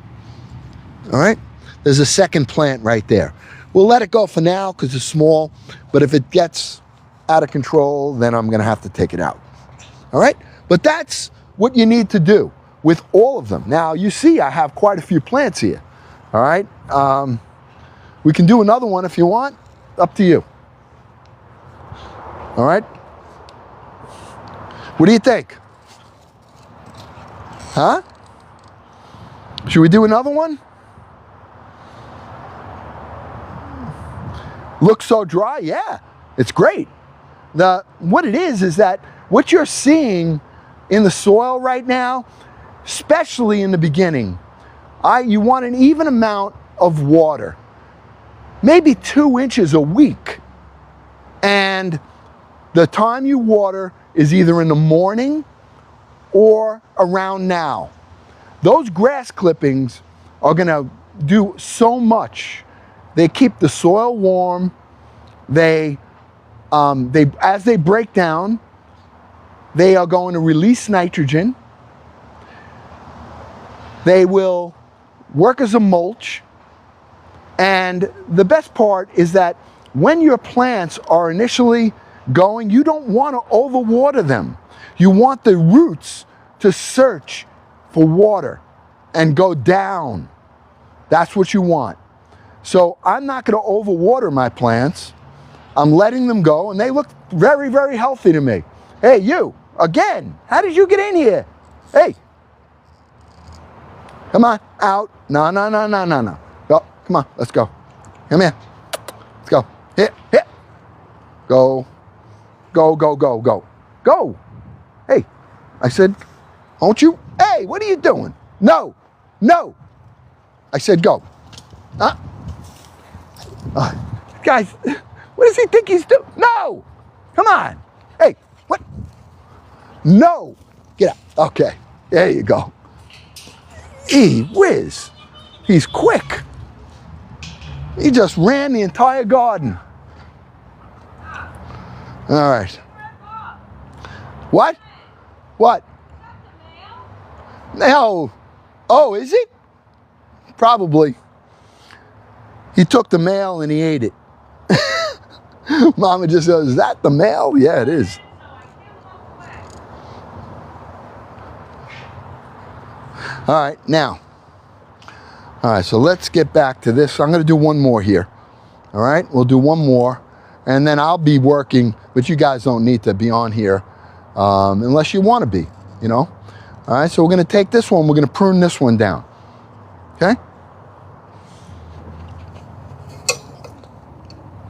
all right, there's a second plant right there. We'll let it go for now because it's small, but if it gets out of control, then I'm gonna have to take it out, all right? But that's what you need to do with all of them. Now, you see I have quite a few plants here, all right? We can do another one if you want, up to you. All right? What do you think? Huh? Should we do another one? Looks so dry, yeah, it's great. What it is that what you're seeing in the soil right now, especially in the beginning, you want an even amount of water, maybe 2 inches a week. And the time you water is either in the morning or around now. Those grass clippings are gonna do so much. They keep the soil warm. As they break down, they are going to release nitrogen. They will work as a mulch. And the best part is that when your plants are initially going, you don't want to overwater them. You want the roots to search for water and go down. That's what you want. So I'm not going to overwater my plants. I'm letting them go, and they look very, very healthy to me. Hey, you, again, how did you get in here? Hey, come on, out. No. Go, come on, let's go. Come here. Let's go. Here. Go. Go. Hey, I said, won't you? Hey, what are you doing? No. I said go. Guys, what does he think he's doing? No! Come on. Hey, what? No. Get out. Okay. There you go. Whiz. He's quick. He just ran the entire garden. All right. What? No. Oh, is it? Probably. He took the mail and he ate it. Mama just says, is that the mail? Yeah, it is. All right, now. All right, so let's get back to this. I'm going to do one more here. All right, we'll do one more, and then I'll be working, but you guys don't need to be on here unless you want to be, you know. All right, so we're going to take this one, we're going to prune this one down. Okay?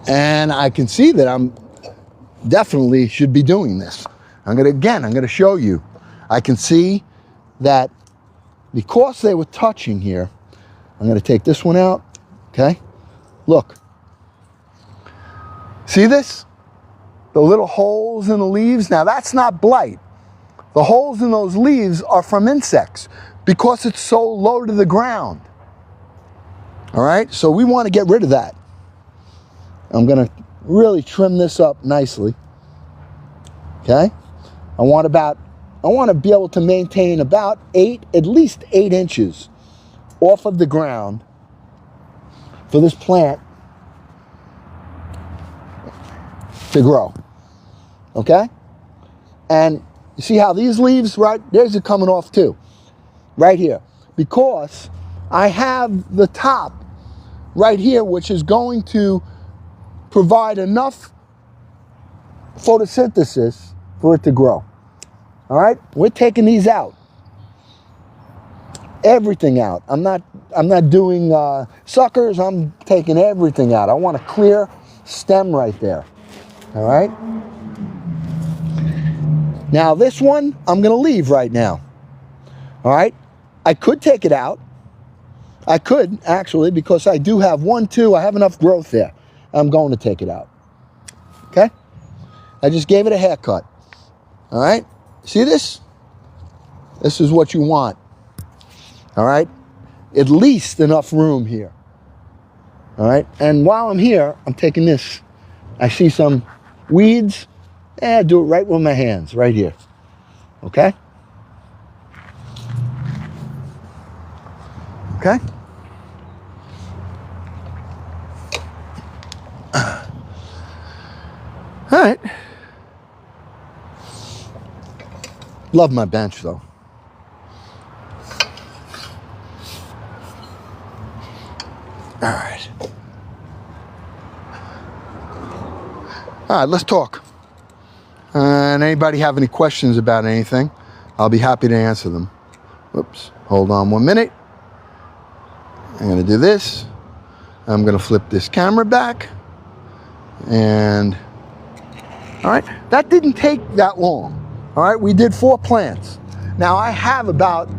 And I can see that I'm definitely should be doing this. I'm going to show you. I can see that because they were touching here, I'm going to take this one out. Okay? Look. See this? The little holes in the leaves? Now that's not blight. The holes in those leaves are from insects because it's so low to the ground. All right? So we want to get rid of that. I'm going to really trim this up nicely. Okay? I want to be able to maintain about at least 8 inches off of the ground for this plant to grow. Okay? And you see how these leaves, right, theirs are coming off too. Right here. Because I have the top right here, which is going to provide enough photosynthesis for it to grow. All right? We're taking these out. Everything out. I'm not doing suckers. I'm taking everything out. I want a clear stem right there. All right? Now this one, I'm going to leave right now. All right? I could take it out. I could, actually, because I do have 1, 2, I have enough growth there. I'm going to take it out. Okay? I just gave it a haircut. All right? See this? This is what you want. All right? At least enough room here. All right? And while I'm here, I'm taking this. I see some weeds. Do it right with my hands, right here. Okay? Okay? All right. Love my bench, though. All right. All right, let's talk. And anybody have any questions about anything, I'll be happy to answer them. Whoops. Hold on 1 minute. I'm going to do this. I'm going to flip this camera back. And, all right, that didn't take that long. All right, we did 4 plants. Now I have about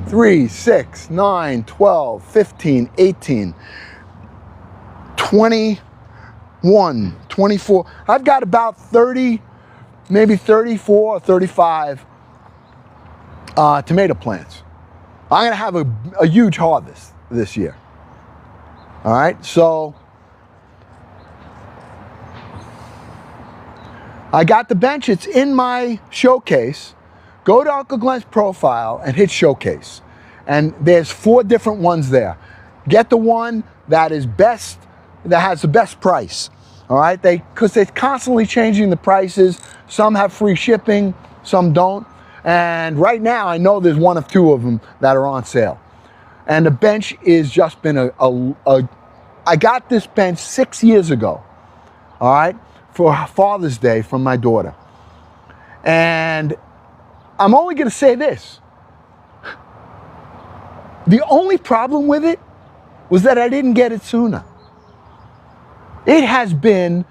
3, 6, 9, 12, 15, 18, 21, 24. I've got about 30, maybe 34 or 35 tomato plants. I'm going to have a huge harvest this year. All right, so I got the bench. It's in my showcase. Go to Uncle Glenn's profile and hit showcase. And there's 4 different ones there. Get the one that is best, that has the best price. All right, because they're constantly changing the prices. Some have free shipping, some don't. And right now, I know there's 1 or 2 of them that are on sale. And the bench is just been I got this bench 6 years ago, all right, for Father's Day from my daughter. And I'm only going to say this. The only problem with it was that I didn't get it sooner. It has been,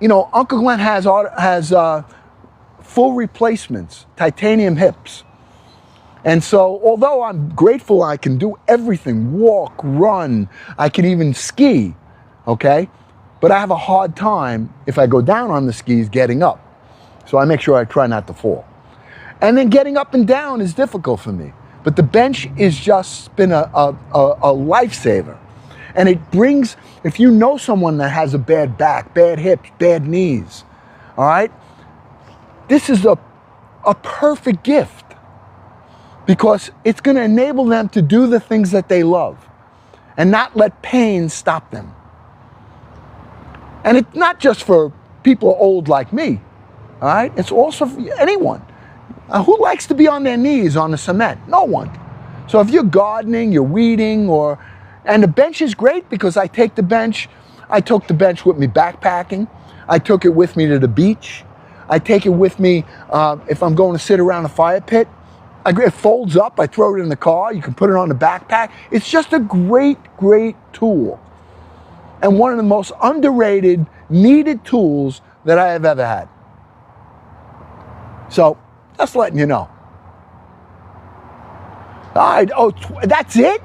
Uncle Glenn has full replacements, titanium hips. And so, although I'm grateful I can do everything, walk, run, I can even ski, okay? But I have a hard time, if I go down on the skis, getting up. So I make sure I try not to fall. And then getting up and down is difficult for me. But the bench is just been a lifesaver. And it brings, if you know someone that has a bad back, bad hips, bad knees, all right? This is a perfect gift because it's going to enable them to do the things that they love and not let pain stop them. And it's not just for people old like me, all right? It's also for anyone. Who likes to be on their knees on the cement? No one. So if you're gardening, you're weeding, and the bench is great because I took the bench with me backpacking. I took it with me to the beach. I take it with me if I'm going to sit around a fire pit. It folds up, I throw it in the car, you can put it on the backpack. It's just a great, great tool. And one of the most underrated, needed tools that I have ever had. So, just letting you know. All right, that's it?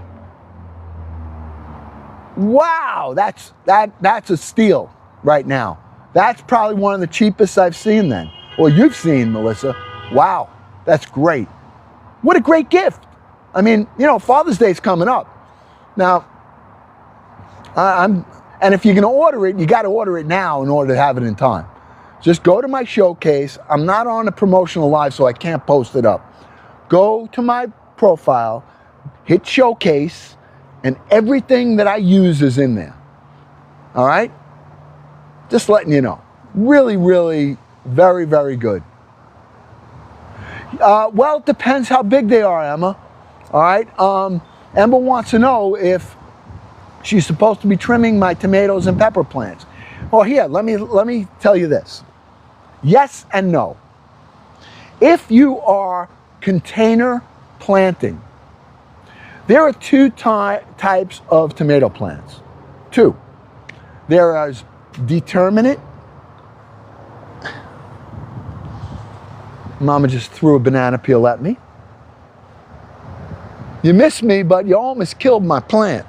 Wow, that's a steal right now. That's probably one of the cheapest I've seen then. Or you've seen, Melissa. Wow, that's great. What a great gift. I mean, Father's Day's coming up. Now, and if you're going to order it, you got to order it now in order to have it in time. Just go to my showcase. I'm not on a promotional live, so I can't post it up. Go to my profile, hit showcase, and everything that I use is in there. All right? Just letting you know. Really, really, very, very good. Well, it depends how big they are, Emma. All right? Emma wants to know if she's supposed to be trimming my tomatoes and pepper plants. Well, here, let me tell you this. Yes and no. If you are container planting, there are two types of tomato plants. Two. There is determinate. Mama just threw a banana peel at me. You missed me, but you almost killed my plant.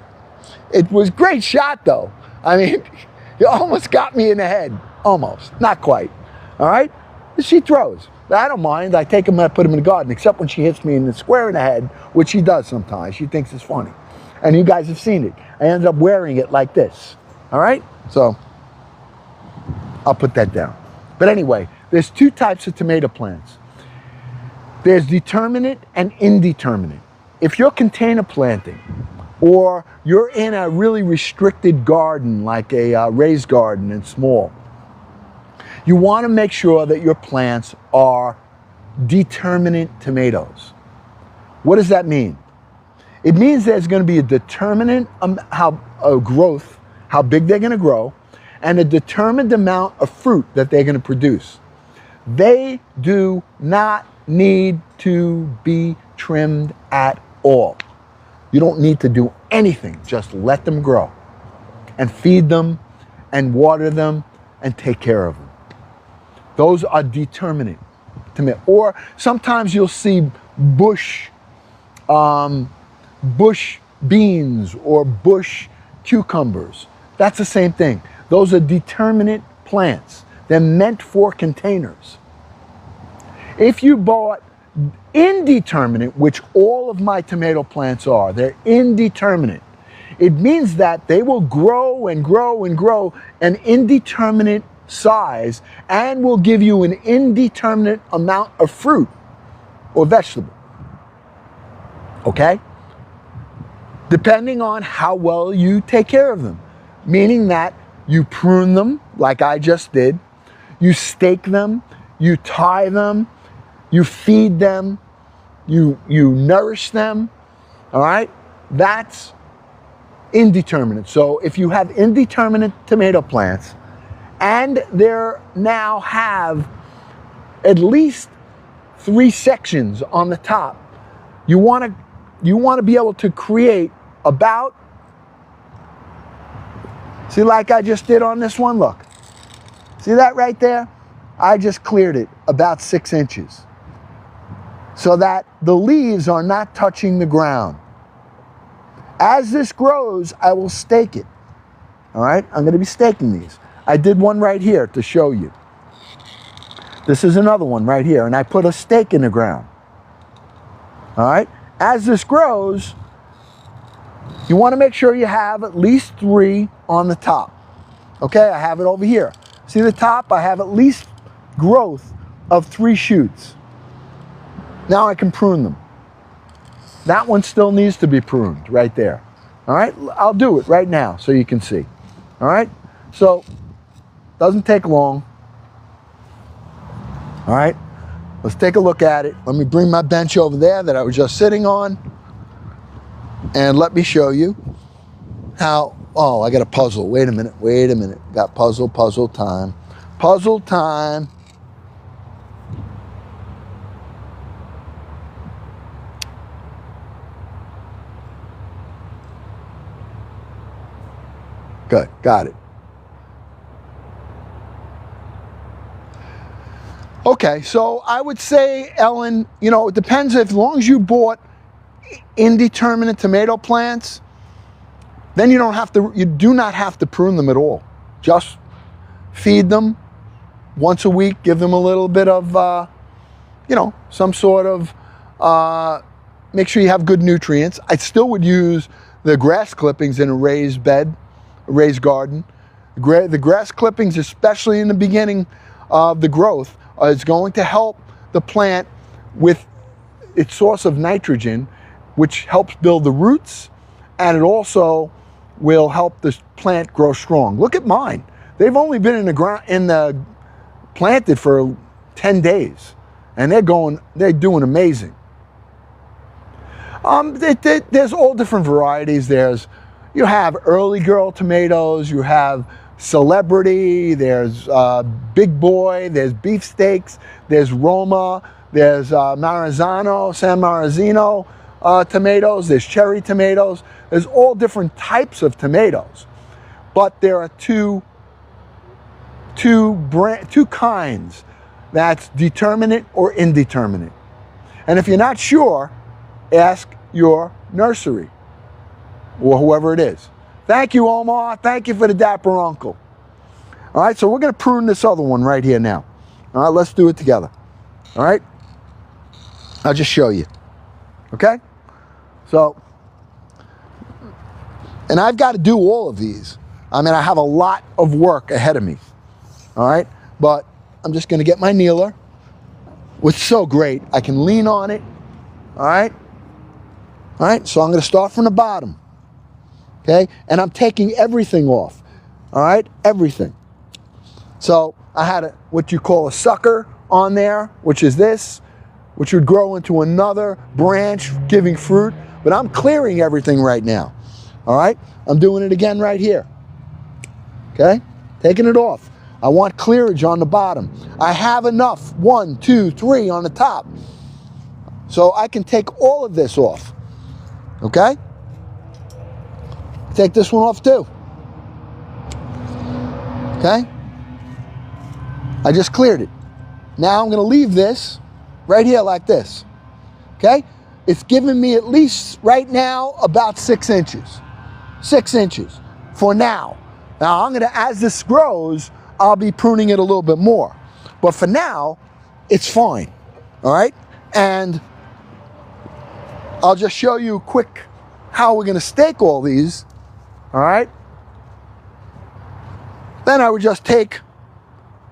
It was a great shot, though. I mean, you almost got me in the head. Almost. Not quite. All right? She throws. I don't mind. I take them and I put them in the garden, except when she hits me in the square in the head, which she does sometimes. She thinks it's funny. And you guys have seen it. I ended up wearing it like this. All right? So, I'll put that down. But anyway, there's two types of tomato plants. There's determinate and indeterminate. If you're container planting, or you're in a really restricted garden, like a raised garden and small, you want to make sure that your plants are determinate tomatoes. What does that mean? It means there's going to be a determinate growth, how big they're going to grow, and a determined amount of fruit that they're going to produce. They do not need to be trimmed at all. You don't need to do anything. Just let them grow and feed them and water them and take care of them. Those are determinate. Or sometimes you'll see bush beans or bush cucumbers. That's the same thing. Those are determinate plants. They're meant for containers. If you bought indeterminate, which all of my tomato plants are, they're indeterminate. It means that they will grow and grow and grow an indeterminate size and will give you an indeterminate amount of fruit or vegetable. Okay? Depending on how well you take care of them. Meaning that you prune them, like I just did. You stake them. You tie them. You feed them. You nourish them. All right? That's indeterminate. So if you have indeterminate tomato plants and they now have at least 3 sections on the top, you want to be able to create about, see, like I just did on this one, look. See that right there? I just cleared it about 6 inches so that the leaves are not touching the ground. As this grows, I will stake it. All right? I'm going to be staking these. I did one right here to show you. This is another one right here, and I put a stake in the ground. All right? As this grows, you want to make sure you have at least 3 on the top. Okay, I have it over here. See the top? I have at least growth of 3 shoots. Now I can prune them. That one still needs to be pruned right there. All right, I'll do it right now so you can see. All right, so doesn't take long. All right, Let's take a look at it. Let me bring my bench over there that I was just sitting on. And let me show you how, oh, I got a puzzle. Wait a minute. Got puzzle time. Puzzle time. Good, got it. Okay, so I would say, Ellen, you know, it depends. As long as you bought indeterminate tomato plants, then you do not have to prune them at all. Just feed them once a week, give them a little bit of, you know, some sort of, make sure you have good nutrients. I still would use the grass clippings in a raised bed, a raised garden. The grass clippings, especially in the beginning of the growth, is going to help the plant with its source of nitrogen, which helps build the roots, and it also will help the plant grow strong. Look at mine. They've only been in the planted for 10 days, and they're doing amazing. There's all different varieties. You have early girl tomatoes, you have celebrity, there's big boy, there's beefsteaks, there's Roma, there's San Marzano tomatoes, there's cherry tomatoes. There's all different types of tomatoes, but there are two kinds. That's determinate or indeterminate. And if you're not sure, ask your nursery or whoever it is. Thank you, Omar. Thank you for the dapper uncle. All right, so we're going to prune this other one right here now. All right, let's do it together. All right? I'll just show you. Okay? So, and I've got to do all of these. I mean, I have a lot of work ahead of me. All right? But I'm just going to get my kneeler, which is so great. I can lean on it. All right? All right, so I'm going to start from the bottom. Okay? And I'm taking everything off. All right? Everything. So I had what you call a sucker on there, which is this, which would grow into another branch giving fruit. But I'm clearing everything right now. All right? I'm doing it again right here. Okay? Taking it off. I want clearage on the bottom. I have enough, 1, 2, 3 on the top. So I can take all of this off. Okay? Take this one off too. Okay? I just cleared it. Now I'm going to leave this right here like this. Okay? It's giving me at least right now about 6 inches. 6 inches for now. Now I'm going to, as this grows, I'll be pruning it a little bit more. But for now, it's fine. All right? And I'll just show you quick how we're going to stake all these. All right? Then I would just take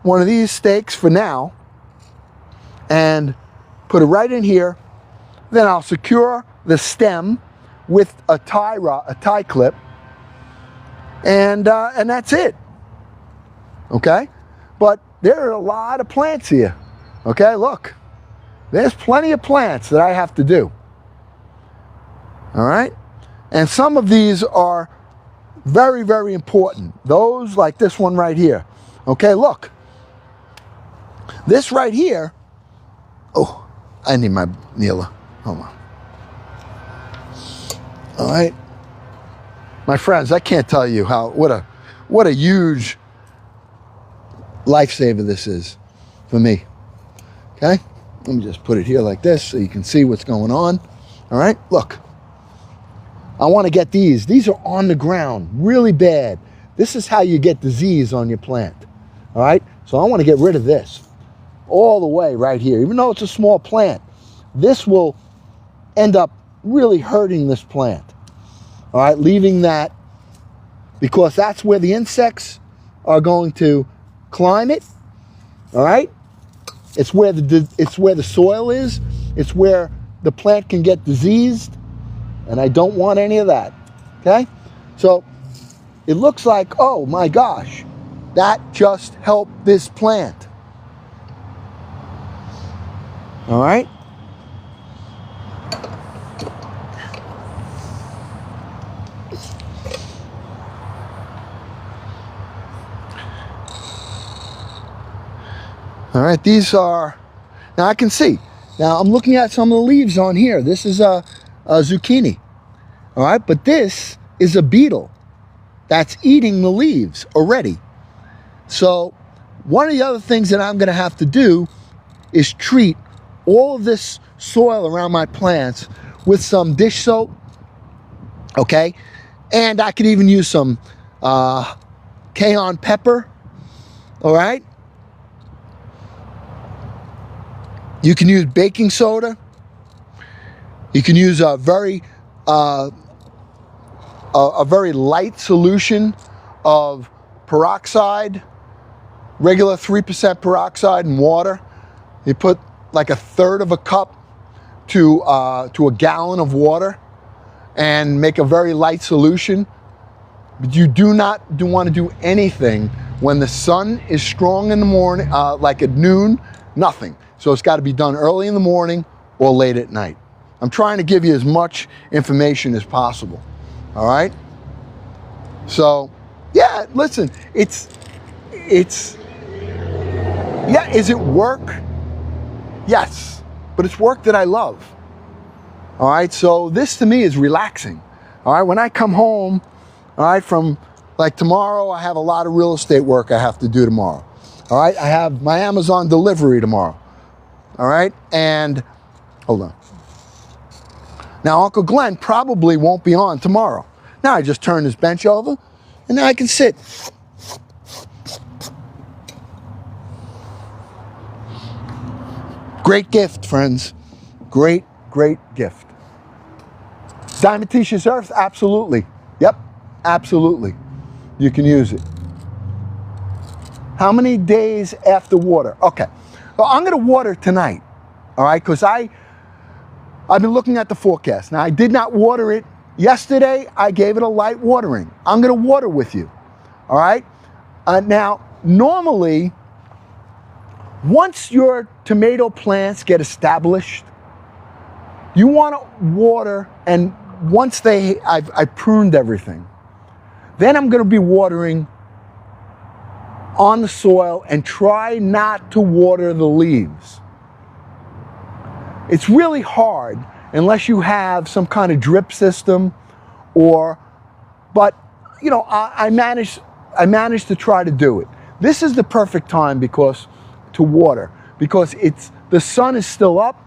one of these stakes for now and put it right in here. Then I'll secure the stem with a tie clip, and that's it. Okay? But there are a lot of plants here. Okay, look. There's plenty of plants that I have to do. All right? And some of these are very, very important. Those, like this one right here. Okay, look. This right here, oh, I need my kneeler. Hold on. All right. My friends, I can't tell you what a huge lifesaver this is for me. Okay? Let me just put it here like this so you can see what's going on. All right? Look. I want to get these. These are on the ground, really bad. This is how you get disease on your plant. All right? So I want to get rid of this all the way right here. Even though it's a small plant, this will end up really hurting this plant. All right? Leaving that, because that's where the insects are going to climb it. All right? It's where the soil is. It's where the plant can get diseased. And I don't want any of that. Okay? So it looks like, oh my gosh, that just helped this plant. All right. All right, these are, now I can see. Now I'm looking at some of the leaves on here. This is a zucchini, all right? But this is a beetle that's eating the leaves already. So one of the other things that I'm gonna have to do is treat all of this soil around my plants with some dish soap, okay? And I could even use some cayenne pepper, all right? You can use baking soda. You can use a very light solution of peroxide, regular 3% peroxide and water. You put like 1/3 of a cup to a gallon of water and make a very light solution. But you do not want to do anything when the sun is strong in the morning, like at noon, nothing. So it's got to be done early in the morning or late at night. I'm trying to give you as much information as possible. All right? So, yeah, listen, it's, yeah, is it work? Yes, but it's work that I love. All right, so this to me is relaxing. All right, when I come home, all right, from like tomorrow, I have a lot of real estate work I have to do tomorrow. All right, I have my Amazon delivery tomorrow. All right, and hold on. Now, Uncle Glenn probably won't be on tomorrow. Now I just turn this bench over, and now I can sit. Great gift, friends. Great, great gift. Diatomaceous earth, absolutely. Yep, absolutely. You can use it. How many days after water? Okay. Well, I'm going to water tonight, all right, because I've been looking at the forecast. Now, I did not water it yesterday. I gave it a light watering. I'm going to water with you, all right? Now, normally, once your tomato plants get established, you want to water, and once I've pruned everything, then I'm going to be watering on the soil and try not to water the leaves. It's really hard unless you have some kind of drip system but you know, I managed to try to do it. This is the perfect time to water because the sun is still up.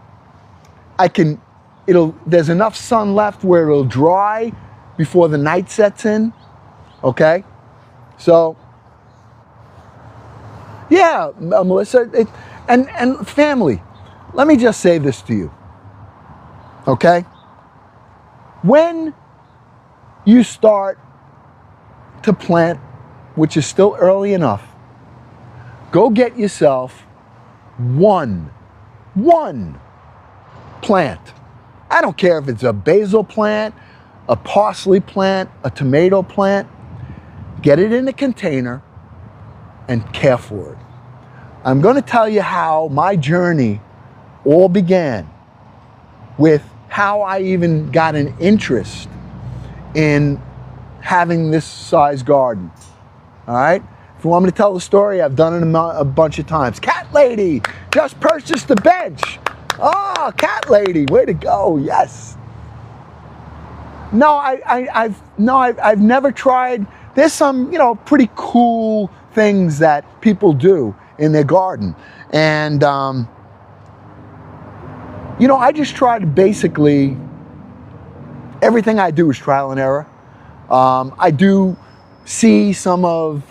There's enough sun left where it'll dry before the night sets in, okay? So, yeah, Melissa, and family, let me just say this to you, okay? When you start to plant, which is still early enough, go get yourself one plant. I don't care if it's a basil plant, a parsley plant, a tomato plant. Get it in a container and care for it. I'm going to tell you how my journey all began with how I even got an interest in having this size garden. All right? If you want me to tell the story, I've done it a bunch of times. Cat Lady just purchased a bench. Oh, Cat Lady, way to go! Yes. No, I've never tried. There's some, pretty cool things that people do in their garden, and I just try to basically everything I do is trial and error. I do see some of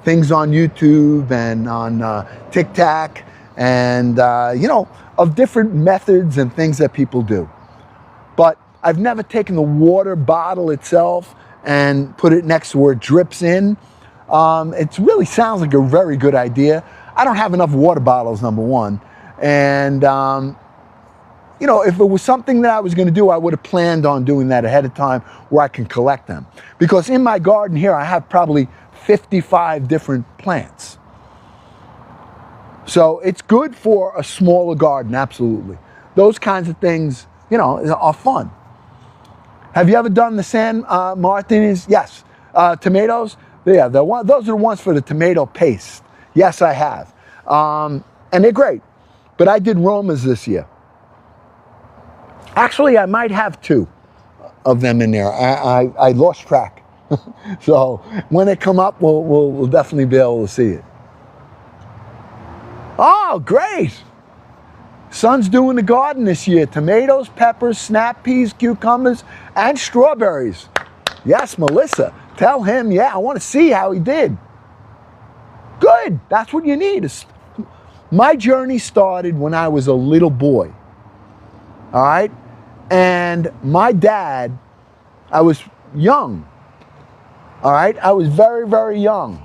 things on YouTube and on TikTok, and of different methods and things that people do. But I've never taken the water bottle itself and put it next to where it drips in. It really sounds like a very good idea. I don't have enough water bottles, number one. And, if it was something that I was going to do, I would have planned on doing that ahead of time where I can collect them. Because in my garden here, I have probably 55 different plants. So it's good for a smaller garden, absolutely. Those kinds of things, you know, are fun. Have you ever done the San Martins? Yes. Tomatoes? Yeah, those are the ones for the tomato paste. Yes, I have. And they're great. But I did Romas this year. Actually, I might have 2 of them in there. I lost track. So when they come up, we'll definitely be able to see it. Oh, great. Son's doing the garden this year. Tomatoes, peppers, snap peas, cucumbers, and strawberries. Yes, Melissa. Tell him, yeah, I want to see how he did. Good. That's what you need. My journey started when I was a little boy. All right? And my dad, I was young. All right? I was very, very young.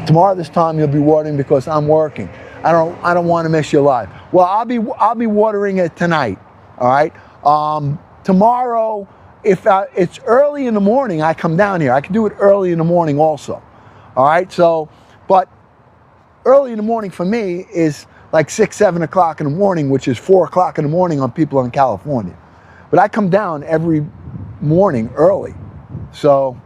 Tomorrow this time you'll be watering because I'm working. I don't want to miss your live. Well, I'll be watering it tonight. All right. Tomorrow, if it's early in the morning, I come down here. I can do it early in the morning also. All right. So, but early in the morning for me is like 6, 7 o'clock in the morning, which is 4 o'clock in the morning on people in California. But I come down every morning early, so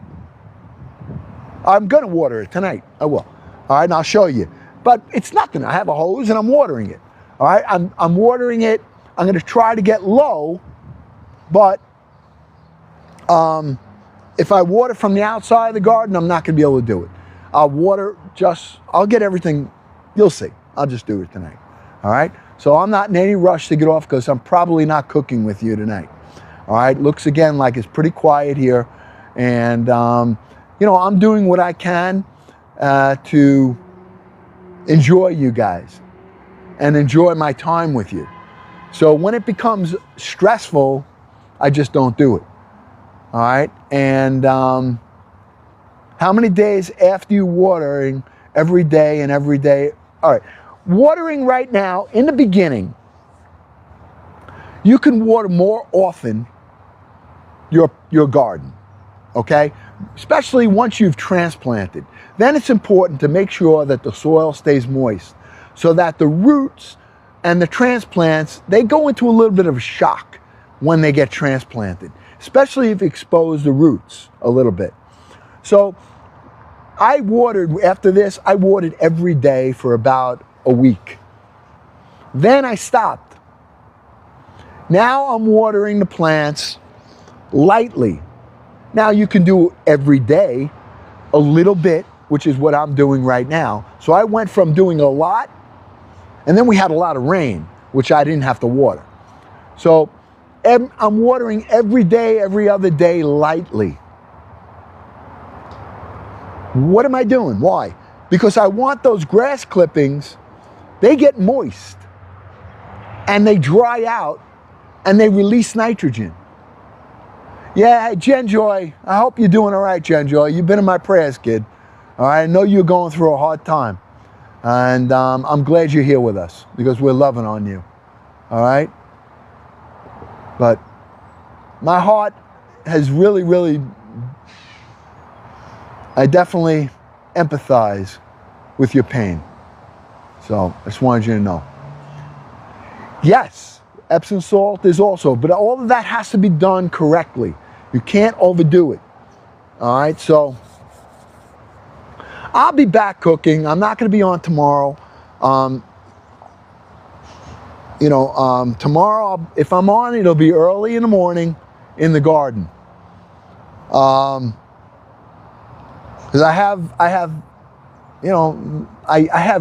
I'm gonna water it tonight. I will. All right, and I'll show you. But it's nothing. I have a hose and I'm watering it. All right, I'm watering it. I'm going to try to get low, but if I water from the outside of the garden, I'm not going to be able to do it. I'll get everything. You'll see. I'll just do it tonight. All right. So I'm not in any rush to get off because I'm probably not cooking with you tonight. All right. Looks again like it's pretty quiet here, and you know, I'm doing what I can to enjoy you guys and enjoy my time with you. So when it becomes stressful, I just don't do it. All right. And how many days after you watering every day and every day? All right. Watering right now, in the beginning, you can water more often your garden. Okay. Especially once you've transplanted. Then it's important to make sure that the soil stays moist so that the roots and the transplants, they go into a little bit of a shock when they get transplanted, especially if you expose the roots a little bit. So after this, I watered every day for about a week. Then I stopped. Now I'm watering the plants lightly. Now you can do every day a little bit, which is what I'm doing right now. So I went from doing a lot, and then we had a lot of rain, which I didn't have to water. So I'm watering every day, every other day lightly. What am I doing? Why? Because I want those grass clippings, they get moist, and they dry out, and they release nitrogen. Yeah, Jen Joy, I hope you're doing all right, Jen Joy. You've been in my prayers, kid. All right, I know you're going through a hard time. And I'm glad you're here with us because we're loving on you. All right? But my heart has really, I definitely empathize with your pain. So I just wanted you to know. Yes, Epsom salt is also, but all of that has to be done correctly. You can't overdo it. All right, so I'll be back cooking. I'm not going to be on tomorrow. Tomorrow, if I'm on, it'll be early in the morning in the garden. Because I have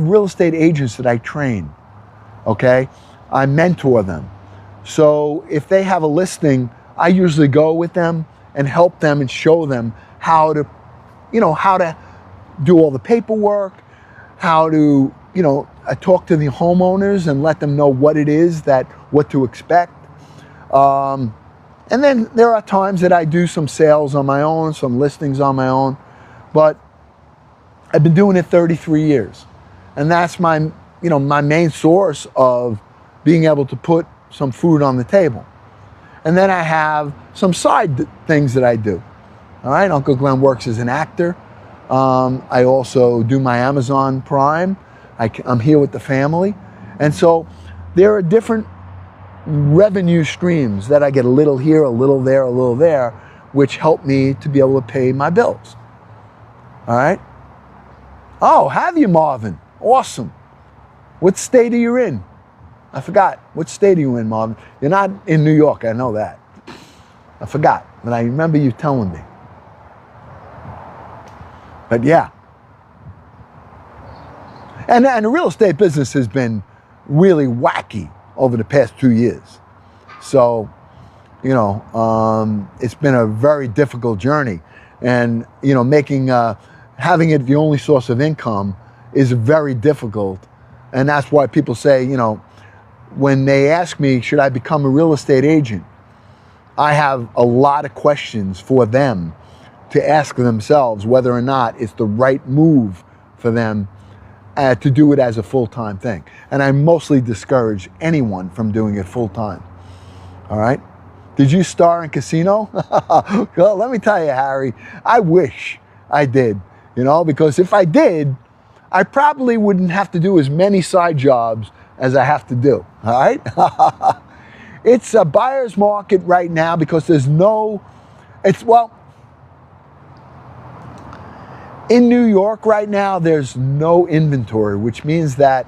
real estate agents that I train. Okay, I mentor them. So if they have a listing, I usually go with them and help them and show them how to do all the paperwork, how to, I talk to the homeowners and let them know what it is what to expect. And then there are times that I do some sales on my own, some listings on my own, but I've been doing it 33 years. And that's my main source of being able to put some food on the table. And then I have some side things that I do. All right, Uncle Glenn works as an actor. I also do my Amazon Prime. I'm here with the family. And so there are different revenue streams that I get, a little here, a little there, which help me to be able to pay my bills. All right? Oh, have you, Marvin? Awesome. What state are you in? I forgot. What state are you in, Marvin? You're not in New York, I know that. I forgot, but I remember you telling me. But yeah. And the real estate business has been really wacky over the past 2 years. So, you know, it's been a very difficult journey. And, you know, having it the only source of income is very difficult. And that's why people say, you know, when they ask me, should I become a real estate agent? I have a lot of questions for them to ask themselves whether or not it's the right move for them to do it as a full-time thing. And I mostly discourage anyone from doing it full-time. All right? Did you star in Casino? Well, let me tell you, Harry, I wish I did, you know, because if I did, I probably wouldn't have to do as many side jobs as I have to do, all right? It's a buyer's market right now because in New York right now, there's no inventory, which means that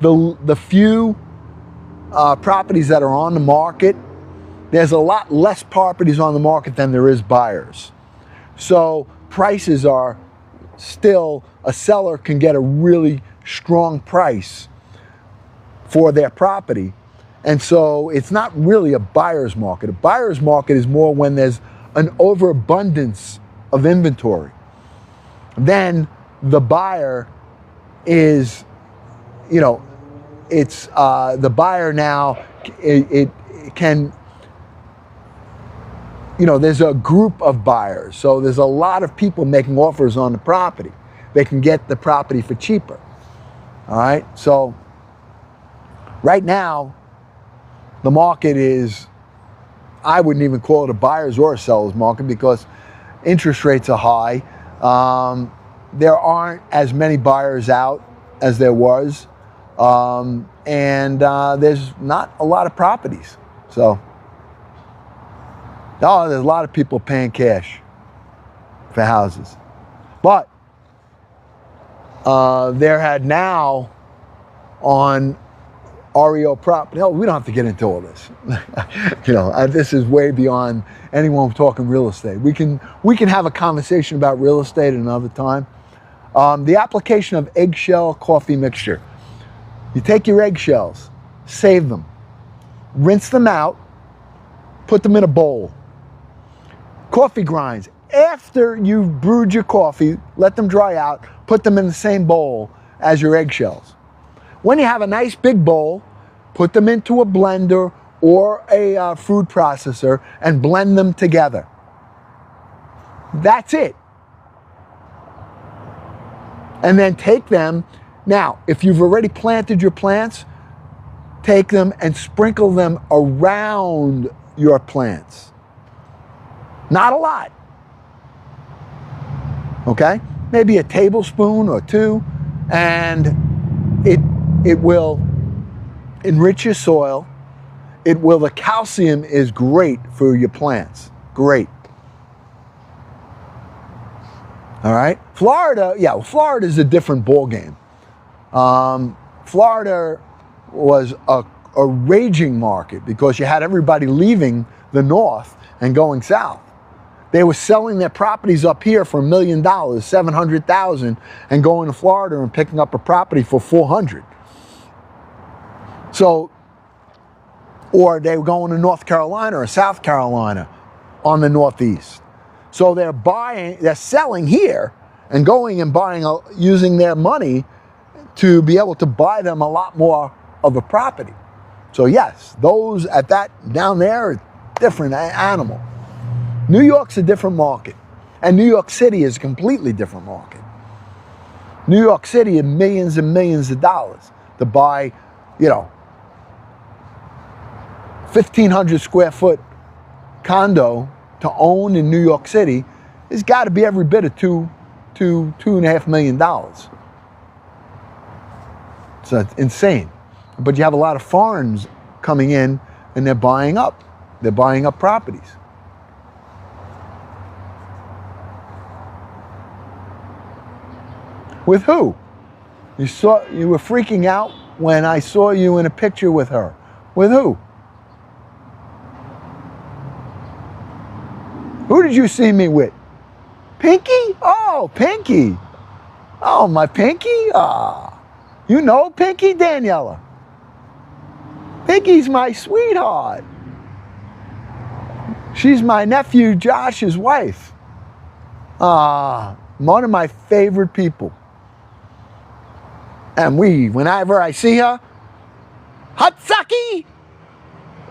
the few properties that are on the market, there's a lot less properties on the market than there is buyers. So prices are still, a seller can get a really strong price for their property. And so it's not really a buyer's market. A buyer's market is more when there's an overabundance of inventory. Then the buyer is, you know, it's the buyer now, it can, you know, there's a group of buyers. So there's a lot of people making offers on the property. They can get the property for cheaper. All right. So right now, the market is, I wouldn't even call it a buyer's or a seller's market because interest rates are high. There aren't as many buyers out as there was. And there's not a lot of properties. So, there's a lot of people paying cash for houses. But there had now on REO property. No, we don't have to get into all this. You know, this is way beyond anyone talking real estate. We can have a conversation about real estate another time. The application of eggshell coffee mixture. You take your eggshells, save them, rinse them out, put them in a bowl. Coffee grinds. After you've brewed your coffee, let them dry out, put them in the same bowl as your eggshells. When you have a nice big bowl, put them into a blender or a food processor and blend them together. That's it. And then take them. Now, if you've already planted your plants, take them and sprinkle them around your plants. Not a lot. Okay? Maybe a tablespoon or two, and it will enrich your soil. The calcium is great for your plants. Great. All right? Florida is a different ballgame. Florida was a raging market because you had everybody leaving the north and going south. They were selling their properties up here for $1 million, $700,000, and going to Florida and picking up a property for $400,000. So, or they were going to North Carolina or South Carolina on the Northeast. So they're selling here and going and buying, using their money to be able to buy them a lot more of a property. So yes, those at that down there are different animal. New York's a different market, and New York City is a completely different market. New York City is millions and millions of dollars to buy, 1,500 square foot condo to own in New York City has got to be every bit of $2.5 million. So it's insane. But you have a lot of foreigners coming in and they're buying up. They're buying up properties. With who? You were freaking out when I saw you in a picture with her. With who? Who did you see me with? Pinky? Oh, Pinky. Oh, my Pinky? Ah. You know Pinky, Daniela? Pinky's my sweetheart. She's my nephew Josh's wife. One of my favorite people. And whenever I see her, hot sake.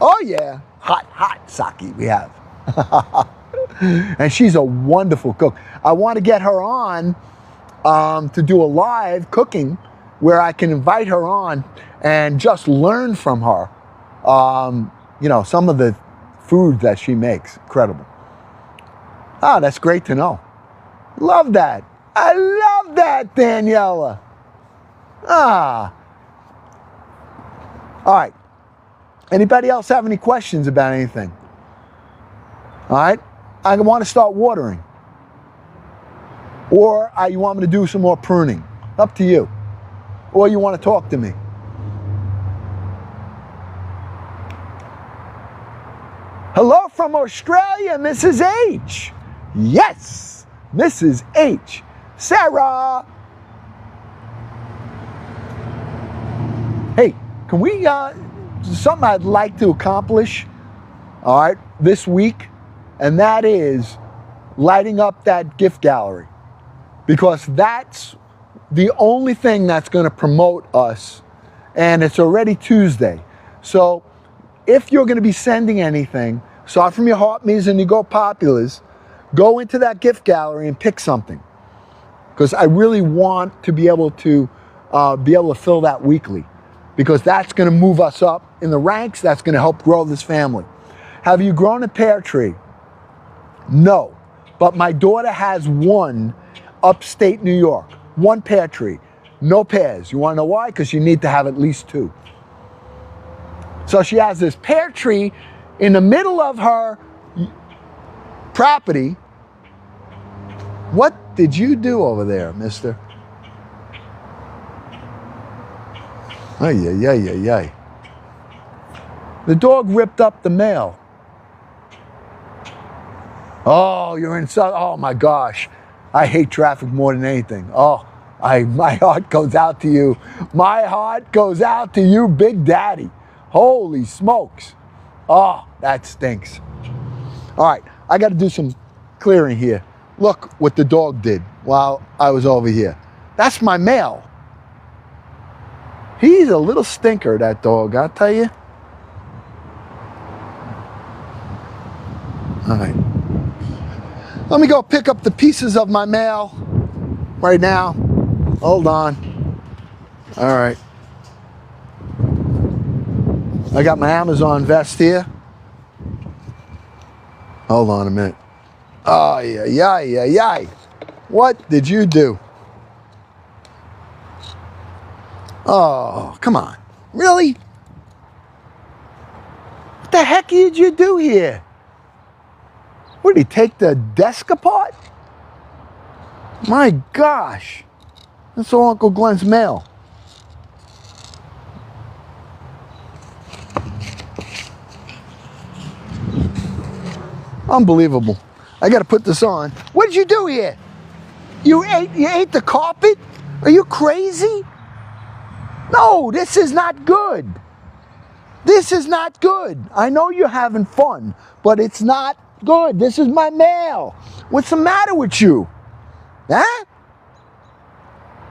Oh yeah, hot sake we have. And she's a wonderful cook. I want to get her on to do a live cooking where I can invite her on and just learn from her. Some of the food that she makes. Incredible. That's great to know. Love that. I love that, Daniela. All right. Anybody else have any questions about anything? All right. I want to start watering. Or you want me to do some more pruning. Up to you. Or you want to talk to me. Hello from Australia, Mrs. H. Yes, Mrs. H. Sarah. Hey, can we, something I'd like to accomplish, all right, this week, and that is lighting up that gift gallery. Because that's the only thing that's going to promote us, and it's already Tuesday. So if you're going to be sending anything, start from your Heart Me's and you go Populars, go into that gift gallery and pick something. Because I really want to be able to fill that weekly. Because that's going to move us up in the ranks. That's going to help grow this family. Have you grown a pear tree? No. But my daughter has one upstate New York. One pear tree. No pears. You want to know why? Because you need to have at least 2. So she has this pear tree in the middle of her property. What did you do over there, mister? Ay, ay, ay, ay, ay. The dog ripped up the mail. Oh, you're in South. Oh my gosh. I hate traffic more than anything. Oh, my heart goes out to you. My heart goes out to you, Big Daddy. Holy smokes. Oh, that stinks. All right, I got to do some clearing here. Look what the dog did while I was over here. That's my mail. He's a little stinker, that dog, I'll tell you. All right. Let me go pick up the pieces of my mail right now. Hold on. All right. I got my Amazon vest here. Hold on a minute. Oh, yeah, yeah, yeah, yeah. What did you do? Oh, come on. Really? What the heck did you do here? What, did he take the desk apart? My gosh. That's all Uncle Glenn's mail. Unbelievable. I got to put this on. What did you do here? You ate the carpet? Are you crazy? No, this is not good. This is not good. I know you're having fun, but it's not good. This is my mail. What's the matter with you? Huh?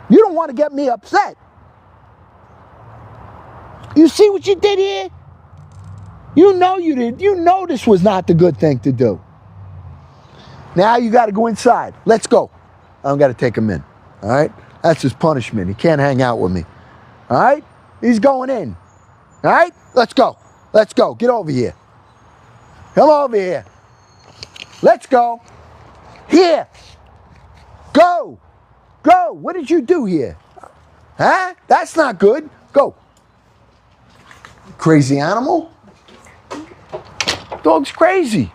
You don't want to get me upset. You see what you did here? You know you did. You know this was not the good thing to do. Now you got to go inside. Let's go. I don't got to take him in. All right? That's his punishment. He can't hang out with me. All right? He's going in. All right? Let's go. Let's go. Get over here. Come over here. Let's go. Here. Go. Go. What did you do here? Huh? That's not good. Go. Crazy animal. Dog's crazy.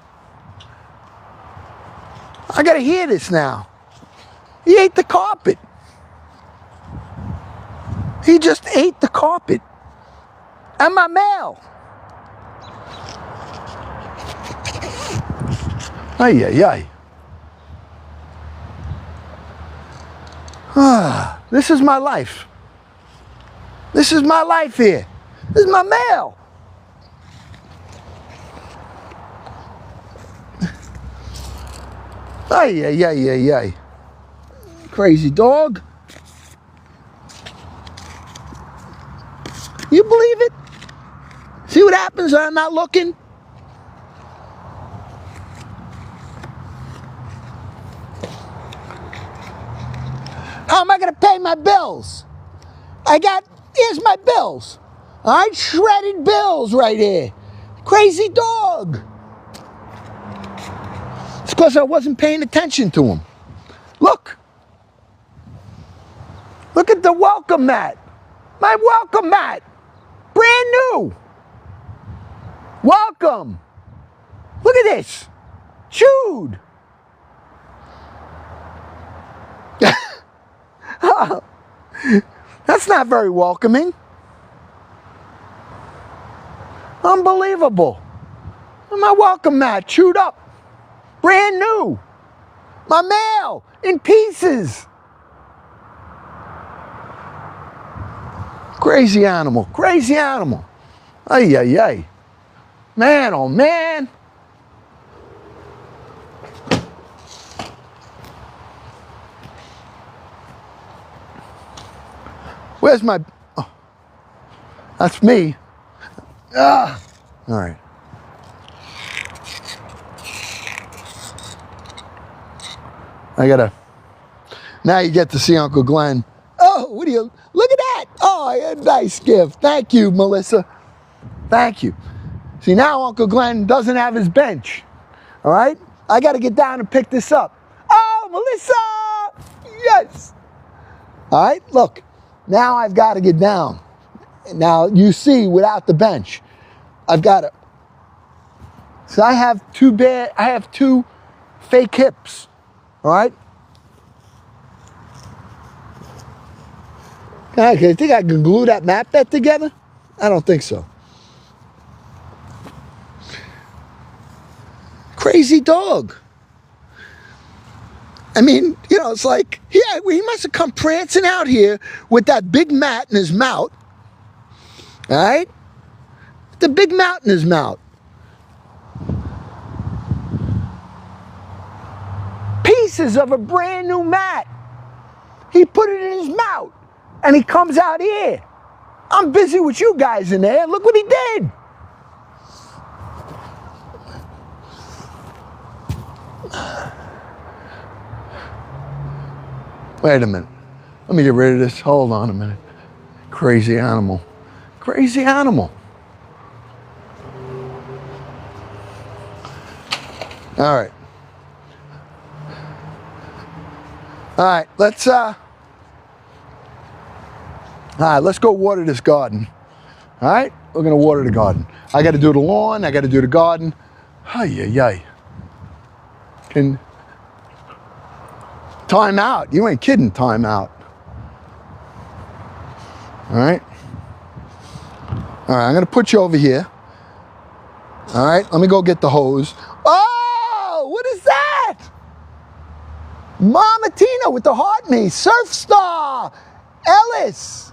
I gotta hear this now. He ate the carpet. He just ate the carpet. And my mail. Ay, ay, ay. This is my life. This is my life here. This is my mail. Ay, ay, ay, ay, ay. Crazy dog. You believe it? See what happens when I'm not looking? How am I going to pay my bills? Here's my bills. All right, shredded bills right here. Crazy dog. It's because I wasn't paying attention to him. Look. Look at the welcome mat. My welcome mat. Brand new. Welcome. Look at this. Chewed. That's not very welcoming. Unbelievable. My welcome mat chewed up. Brand new. My mail in pieces. Crazy animal. Crazy animal. Ay, ay, ay. Man, oh man. Where's my... Oh, that's me. Ah. All right. I gotta... Now you get to see Uncle Glenn. Oh, what do you... Look at that. Oh, a nice gift. Thank you, Melissa. Thank you. See, now Uncle Glenn doesn't have his bench. All right? I got to get down and pick this up. Oh, Melissa! Yes! All right, look. Now I've got to get down. Now, you see, without the bench, I've got to... So I have two fake hips. All right? Okay, you think I can glue that mat bed together? I don't think so. Crazy dog. I mean, you know, it's like, yeah, he must have come prancing out here with that big mat in his mouth. All right? The big mat in his mouth. Pieces of a brand new mat. He put it in his mouth. And he comes out here. I'm busy with you guys in there. Look what he did. Wait a minute. Let me get rid of this. Hold on a minute. Crazy animal. Crazy animal. All right. All right, let's go water this garden. All right, we're gonna water the garden. I got to do the lawn. I got to do the garden. Ay, ay, ay. Can time out? You ain't kidding. Time out. All right. All right. I'm gonna put you over here. All right. Let me go get the hose. Oh, what is that? Mama Tina with the heart me. Surf Star. Ellis.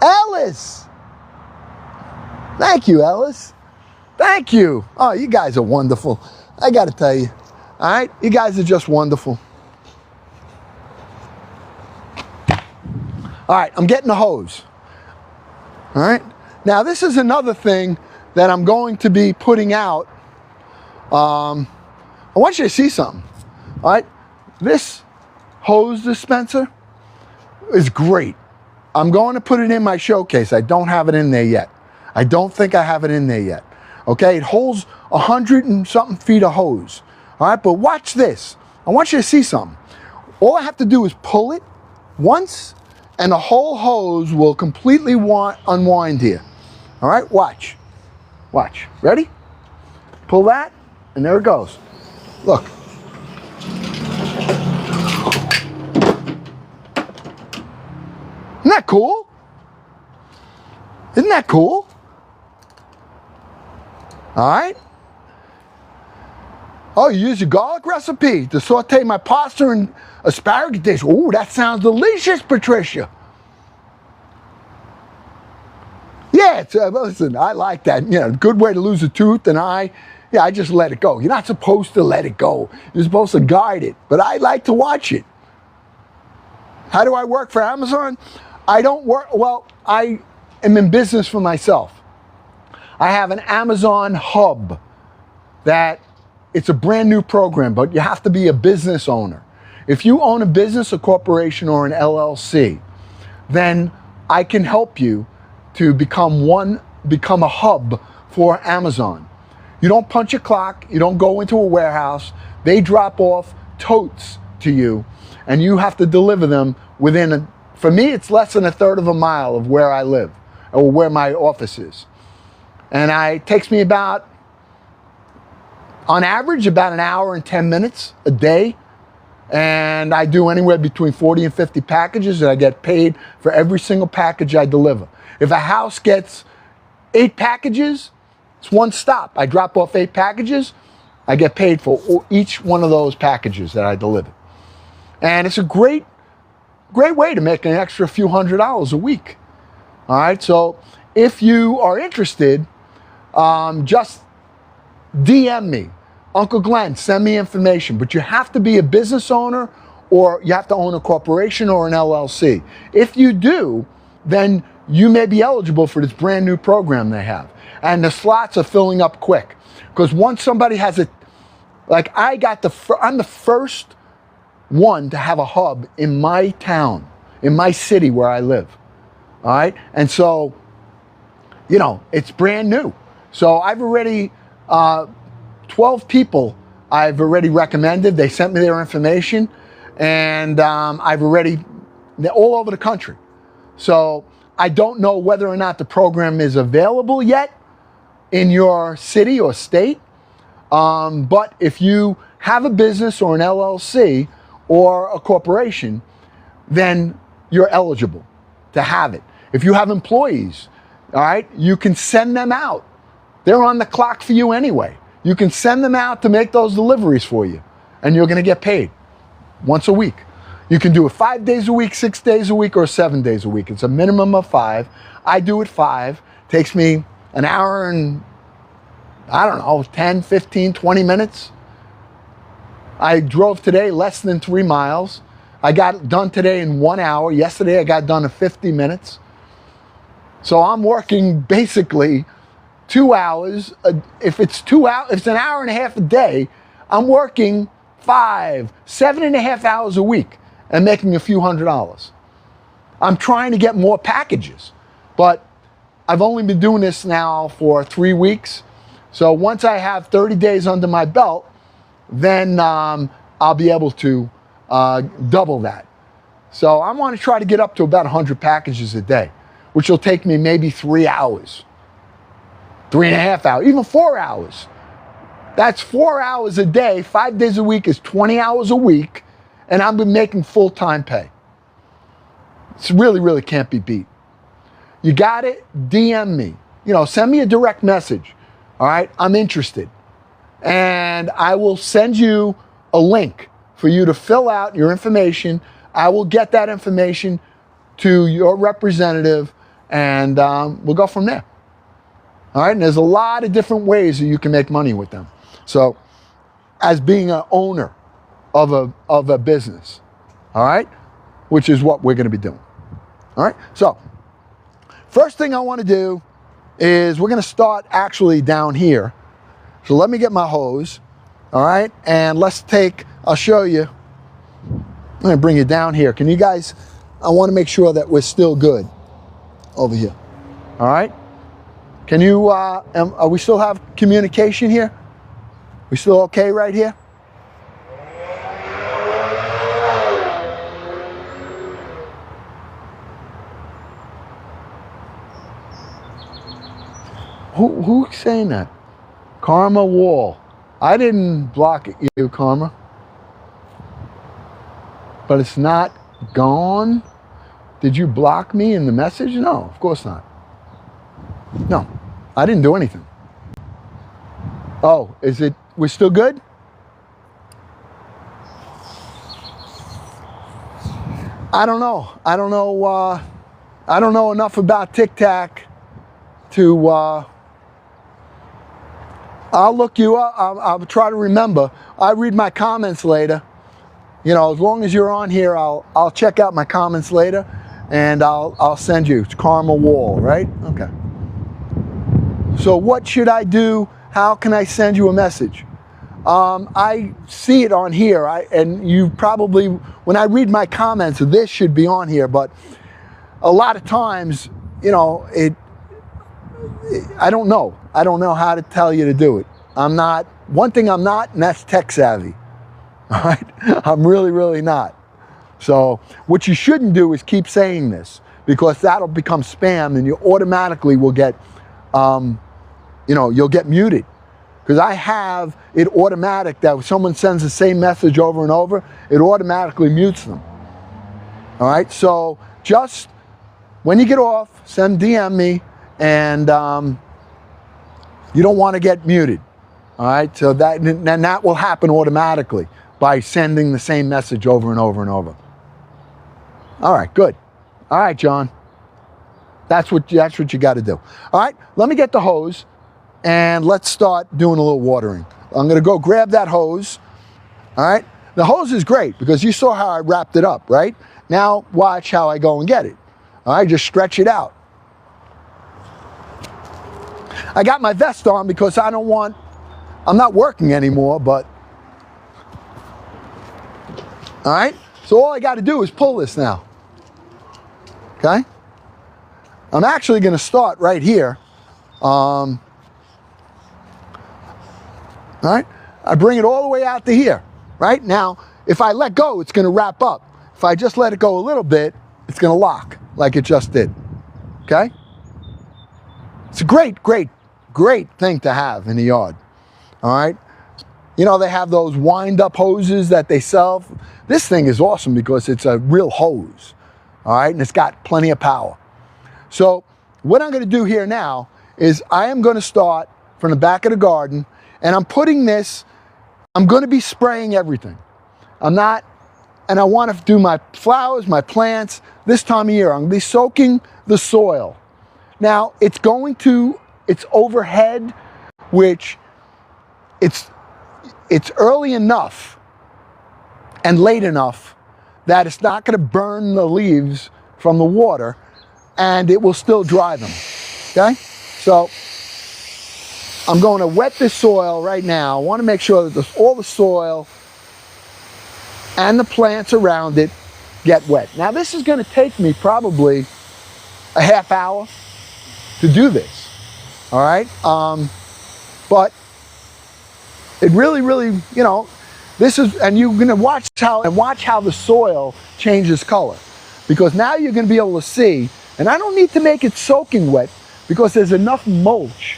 Ellis. Thank you, Ellis. Thank you. Oh, you guys are wonderful. I got to tell you. All right? You guys are just wonderful. All right, I'm getting the hose. All right? Now, this is another thing that I'm going to be putting out. I want you to see something. All right? This hose dispenser is great. I'm going to put it in my showcase. I don't have it in there yet. I don't think I have it in there yet. Okay, it holds 100 and something feet of hose. All right, but watch this. I want you to see something. All I have to do is pull it once, and the whole hose will completely unwind here. All right, watch. Watch. Ready? Pull that, and there it goes. Look. Isn't that cool? Isn't that cool? All right. Oh, you use your garlic recipe to saute my pasta and asparagus dish. Ooh, that sounds delicious, Patricia. Yeah, listen, I like that. You know, good way to lose a tooth, and I just let it go. You're not supposed to let it go. You're supposed to guide it, but I like to watch it. How do I work for Amazon? I don't work, well, I am in business for myself. I have an Amazon hub that it's a brand new program, but you have to be a business owner. If you own a business, a corporation, or an LLC, then I can help you to become a hub for Amazon. You don't punch a clock, you don't go into a warehouse, they drop off totes to you, and you have to deliver them within, for me, it's less than 1/3 of a mile of where I live, or where my office is. And it takes me about, on average, about 1 hour and 10 minutes a day. And I do anywhere between 40 and 50 packages, and I get paid for every single package I deliver. If a house gets 8 packages, it's one stop. I drop off 8 packages, I get paid for each one of those packages that I deliver. And it's a great way to make an extra few $100s a week. All right, so if you are interested, just DM me, Uncle Glenn, send me information. But you have to be a business owner, or you have to own a corporation or an LLC. If you do, then you may be eligible for this brand new program they have. And the slots are filling up quick. Because once somebody has it, like I'm the first one to have a hub in my town, in my city where I live. All right, and so, you know, it's brand new. So I've already, 12 people I've already recommended. They sent me their information, and they're all over the country. So I don't know whether or not the program is available yet in your city or state. But if you have a business or an LLC or a corporation, then you're eligible to have it. If you have employees, all right, you can send them out. They're on the clock for you anyway. You can send them out to make those deliveries for you, and you're going to get paid once a week. You can do it 5 days a week, 6 days a week, or 7 days a week. It's a minimum of 5. I do it 5. Takes me an hour and, I don't know, 10, 15, 20 minutes. I drove today less than 3 miles. I got done today in 1 hour. Yesterday I got done in 50 minutes. So I'm working basically 2 hours. If it's 2 hours, if it's an hour and a half a day, I'm working 5, 7.5 hours a week and making a few $100s. I'm trying to get more packages, but I've only been doing this now for 3 weeks. So once I have 30 days under my belt, then I'll be able to double that. So I want to try to get up to about 100 packages a day, which will take me maybe 3 hours, 3.5 hours, even 4 hours. That's 4 hours a day. 5 days a week is 20 hours a week, and I've been making full-time pay. It's really, really can't be beat. You got it? DM me. You know, send me a direct message. All right? I'm interested. And I will send you a link for you to fill out your information. I will get that information to your representative, and we'll go from there. All right? And there's a lot of different ways that you can make money with them. So, as being an owner of a business, all right, which is what we're going to be doing. All right. So, first thing I want to do is we're going to start actually down here. So let me get my hose. All right, and I'll show you. I'm going to bring you down here. Can you guys? I want to make sure that we're still good over here. All right. Can you? Are we still have communication here? We still okay right here? Who's saying that? Karma Wall. I didn't block you, Karma. But it's not gone. Did you block me in the message? No, of course not. No, I didn't do anything. Oh, we're still good? I don't know. I don't know enough about TikTok to, I'll look you up. I'll try to remember. I read my comments later. You know, as long as you're on here, I'll check out my comments later, and I'll send you. It's Karma Wall, right? Okay. So what should I do? How can I send you a message? I see it on here, and you probably, when I read my comments, this should be on here, but a lot of times, you know, I don't know. I don't know how to tell you to do it. One thing I'm not, and that's tech savvy. All right? I'm really, really not. So what you shouldn't do is keep saying this, because that'll become spam and you automatically will get, you'll get muted. Because I have it automatic that if someone sends the same message over and over, it automatically mutes them. All right? So just when you get off, DM me, and you don't want to get muted. All right? So that will happen automatically by sending the same message over and over and over. All right, good. All right, John. That's what you got to do. All right, let me get the hose and let's start doing a little watering. I'm going to go grab that hose. All right, the hose is great because you saw how I wrapped it up, right? Now watch how I go and get it. All right, just stretch it out. I got my vest on because I'm not working anymore, but all right, so all I got to do is pull this now. Okay, I'm actually going to start right here. All right, I bring it all the way out to here. Right now, if I let go, it's going to wrap up. If I just let it go a little bit, it's going to lock like it just did. Okay, it's a great thing to have in the yard. All right, you know, they have those wind-up hoses that they sell. This thing is awesome because it's a real hose, all right? And it's got plenty of power. So what I'm gonna do here now is I am gonna start from the back of the garden, and I'm gonna be spraying everything. And I wanna do my flowers, my plants, this time of year. I'm gonna be soaking the soil. Now, it's overhead, which it's early enough and late enough that it's not going to burn the leaves from the water, and it will still dry them. Okay, so I'm going to wet this soil right now. I want to make sure that all the soil and the plants around it get wet. Now this is going to take me probably a half hour to do this. All right, but it really, you know, this is, and you're going to watch how the soil changes color, because now you're going to be able to see. And I don't need to make it soaking wet because there's enough mulch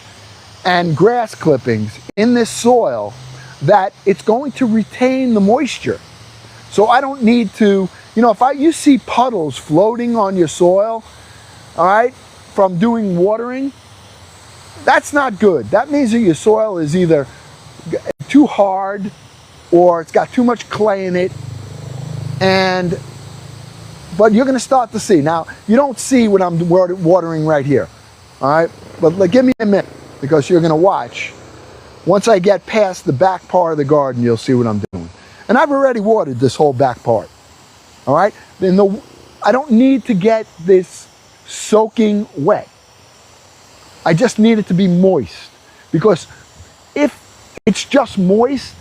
and grass clippings in this soil that it's going to retain the moisture. So I don't need to, you know, you see puddles floating on your soil, all right, from doing watering, that's not good. That means that your soil is either too hard or it's got too much clay in it, but you're going to start to see. Now, you don't see what I'm watering right here, all right? But give me a minute, because you're going to watch. Once I get past the back part of the garden, you'll see what I'm doing. And I've already watered this whole back part, all right? I don't need to get this soaking wet. I just need it to be moist, because if it's just moist,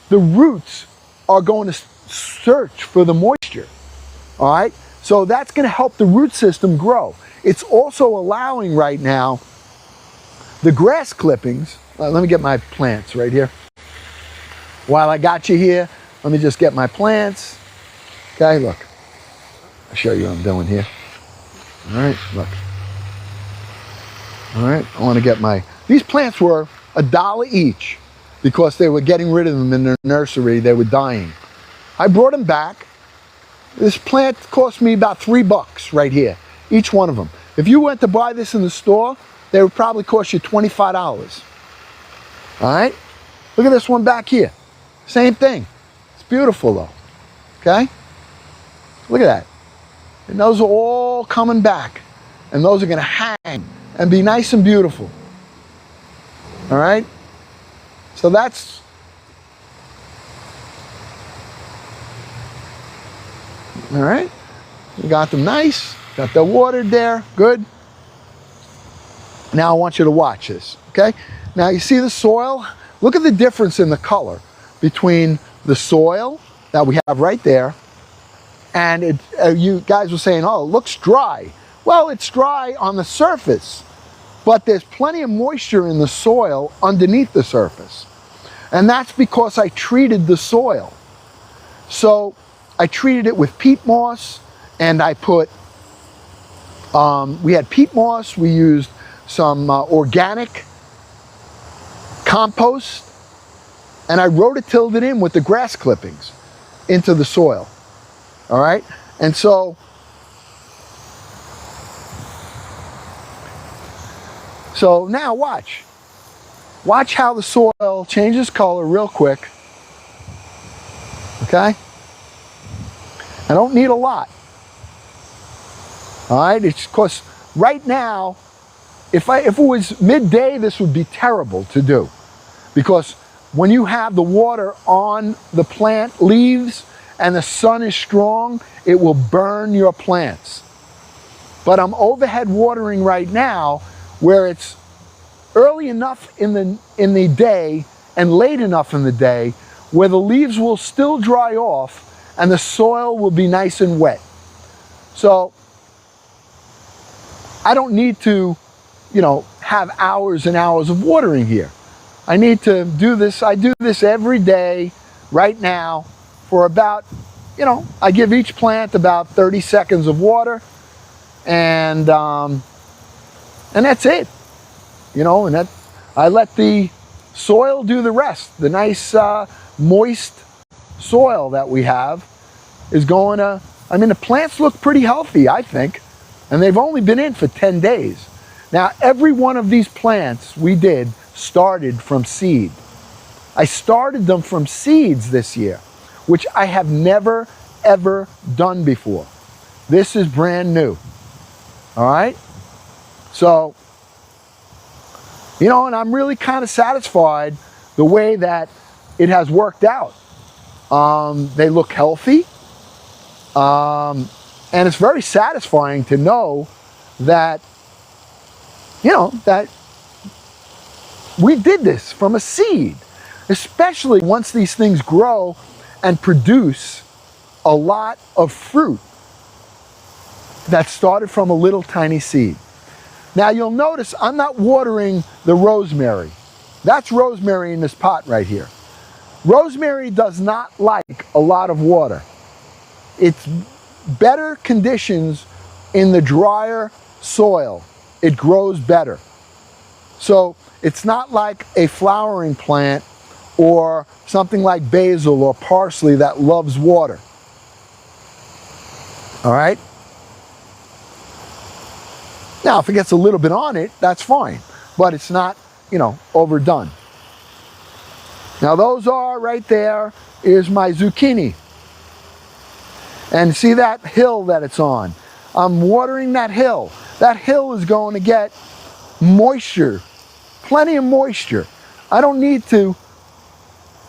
the roots are going to search for the moisture, all right? So that's going to help the root system grow. It's also allowing right now the grass clippings. Let me get my plants right here. While I got you here, let me just get my plants. Okay, look. I'll show you what I'm doing here. All right, look. All right, I want to get my These plants were $1 each because they were getting rid of them in their nursery. They were dying. I brought them back. This plant cost me about $3 right here, each one of them. If you went to buy this in the store, they would probably cost you $25. All right? Look at this one back here. Same thing. It's beautiful though. Okay? Look at that. And those are all coming back. And those are going to hang and be nice and beautiful. All right? So that's... All right? We got them nice. Got them watered there. Good. Now I want you to watch this. Okay? Now you see the soil? Look at the difference in the color between the soil that we have right there, and you guys were saying, oh, it looks dry. Well, it's dry on the surface, but there's plenty of moisture in the soil underneath the surface. And that's because I treated the soil. So I treated it with peat moss, and I put, we had peat moss, we used some organic compost, and I rototilled it in with the grass clippings into the soil. All right? And so now watch. Watch how the soil changes color real quick. Okay? I don't need a lot. All right? It's because right now, if it was midday, this would be terrible to do. Because when you have the water on the plant leaves and the sun is strong, it will burn your plants. But I'm overhead watering right now where it's early enough in the day and late enough in the day where the leaves will still dry off and the soil will be nice and wet. So I don't need to, have hours and hours of watering here. I need to do this. I do this every day right now for about, I give each plant about 30 seconds of water, and that's it. And I let the soil do the rest. The nice moist soil that we have is going to, the plants look pretty healthy, I think, and they've only been in for 10 days. Now, every one of these plants we did started from seed. I started them from seeds this year, which I have never, ever done before. This is brand new. All right? So, and I'm really kind of satisfied the way that it has worked out. They look healthy. And it's very satisfying to know that, that we did this from a seed, especially once these things grow and produce a lot of fruit that started from a little tiny seed. Now you'll notice I'm not watering the rosemary. That's rosemary in this pot right here. Rosemary does not like a lot of water. It's better conditions in the drier soil. It grows better. So it's not like a flowering plant or something like basil or parsley that loves water. All right? Now, if it gets a little bit on it, that's fine. But it's not, overdone. Now, those are right there is my zucchini. And see that hill that it's on? I'm watering that hill. That hill is going to get moisture, plenty of moisture. I don't need to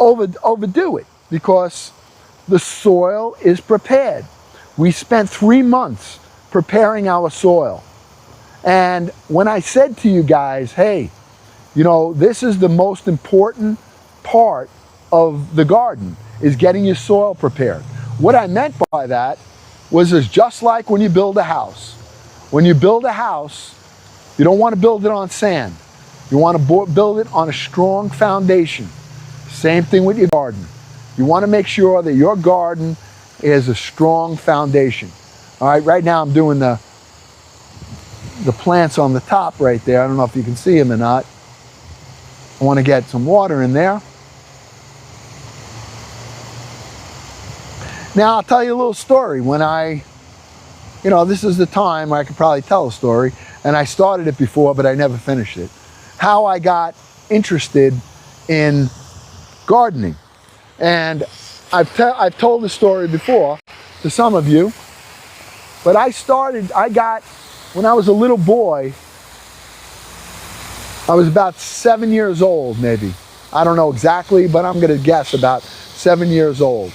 overdo it because the soil is prepared. We spent 3 months preparing our soil. And when I said to you guys, hey, this is the most important part of the garden, is getting your soil prepared. What I meant by that was it's just like when you build a house. When you build a house, you don't want to build it on sand. You want to build it on a strong foundation. Same thing with your garden. You want to make sure that your garden is a strong foundation. All right, right now I'm doing the plants on the top right there. I don't know if you can see them or not. I want to get some water in there. Now I'll tell you a little story. When this is the time I could probably tell a story, and I started it before, but I never finished it. How I got interested in gardening. And I've told the story before to some of you, but when I was a little boy, I was about 7 years old, maybe. I don't know exactly, but I'm going to guess about 7 years old.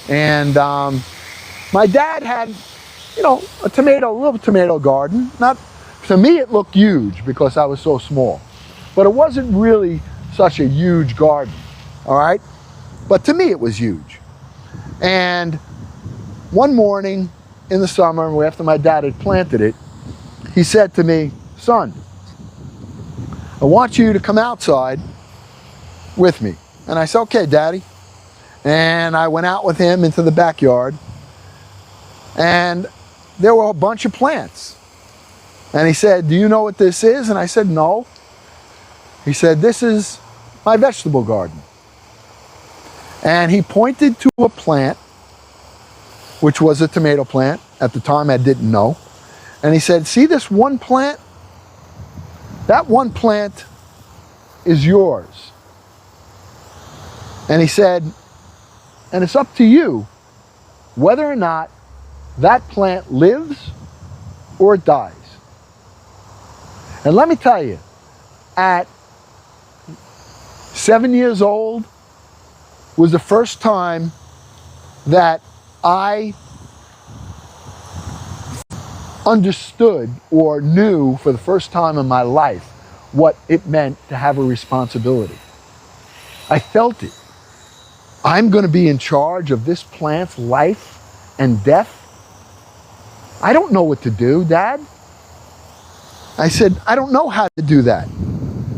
And my dad had, a little tomato garden. Not, to me it looked huge because I was so small. But it wasn't really such a huge garden, all right? But to me it was huge. And one morning in the summer, after my dad had planted it, he said to me, "Son, I want you to come outside with me." And I said, "Okay, Daddy." And I went out with him into the backyard, and there were a bunch of plants. And he said, "Do you know what this is?" And I said, "No." He said, "This is my vegetable garden." And he pointed to a plant, which was a tomato plant. At the time, I didn't know. And he said, "See this one plant? That one plant is yours." And he said, "And it's up to you whether or not that plant lives or it dies." And let me tell you, at 7 years old was the first time that I understood or knew for the first time in my life what it meant to have a responsibility. I felt it. I'm going to be in charge of this plant's life and death. I don't know what to do, Dad. I said, "I don't know how to do that."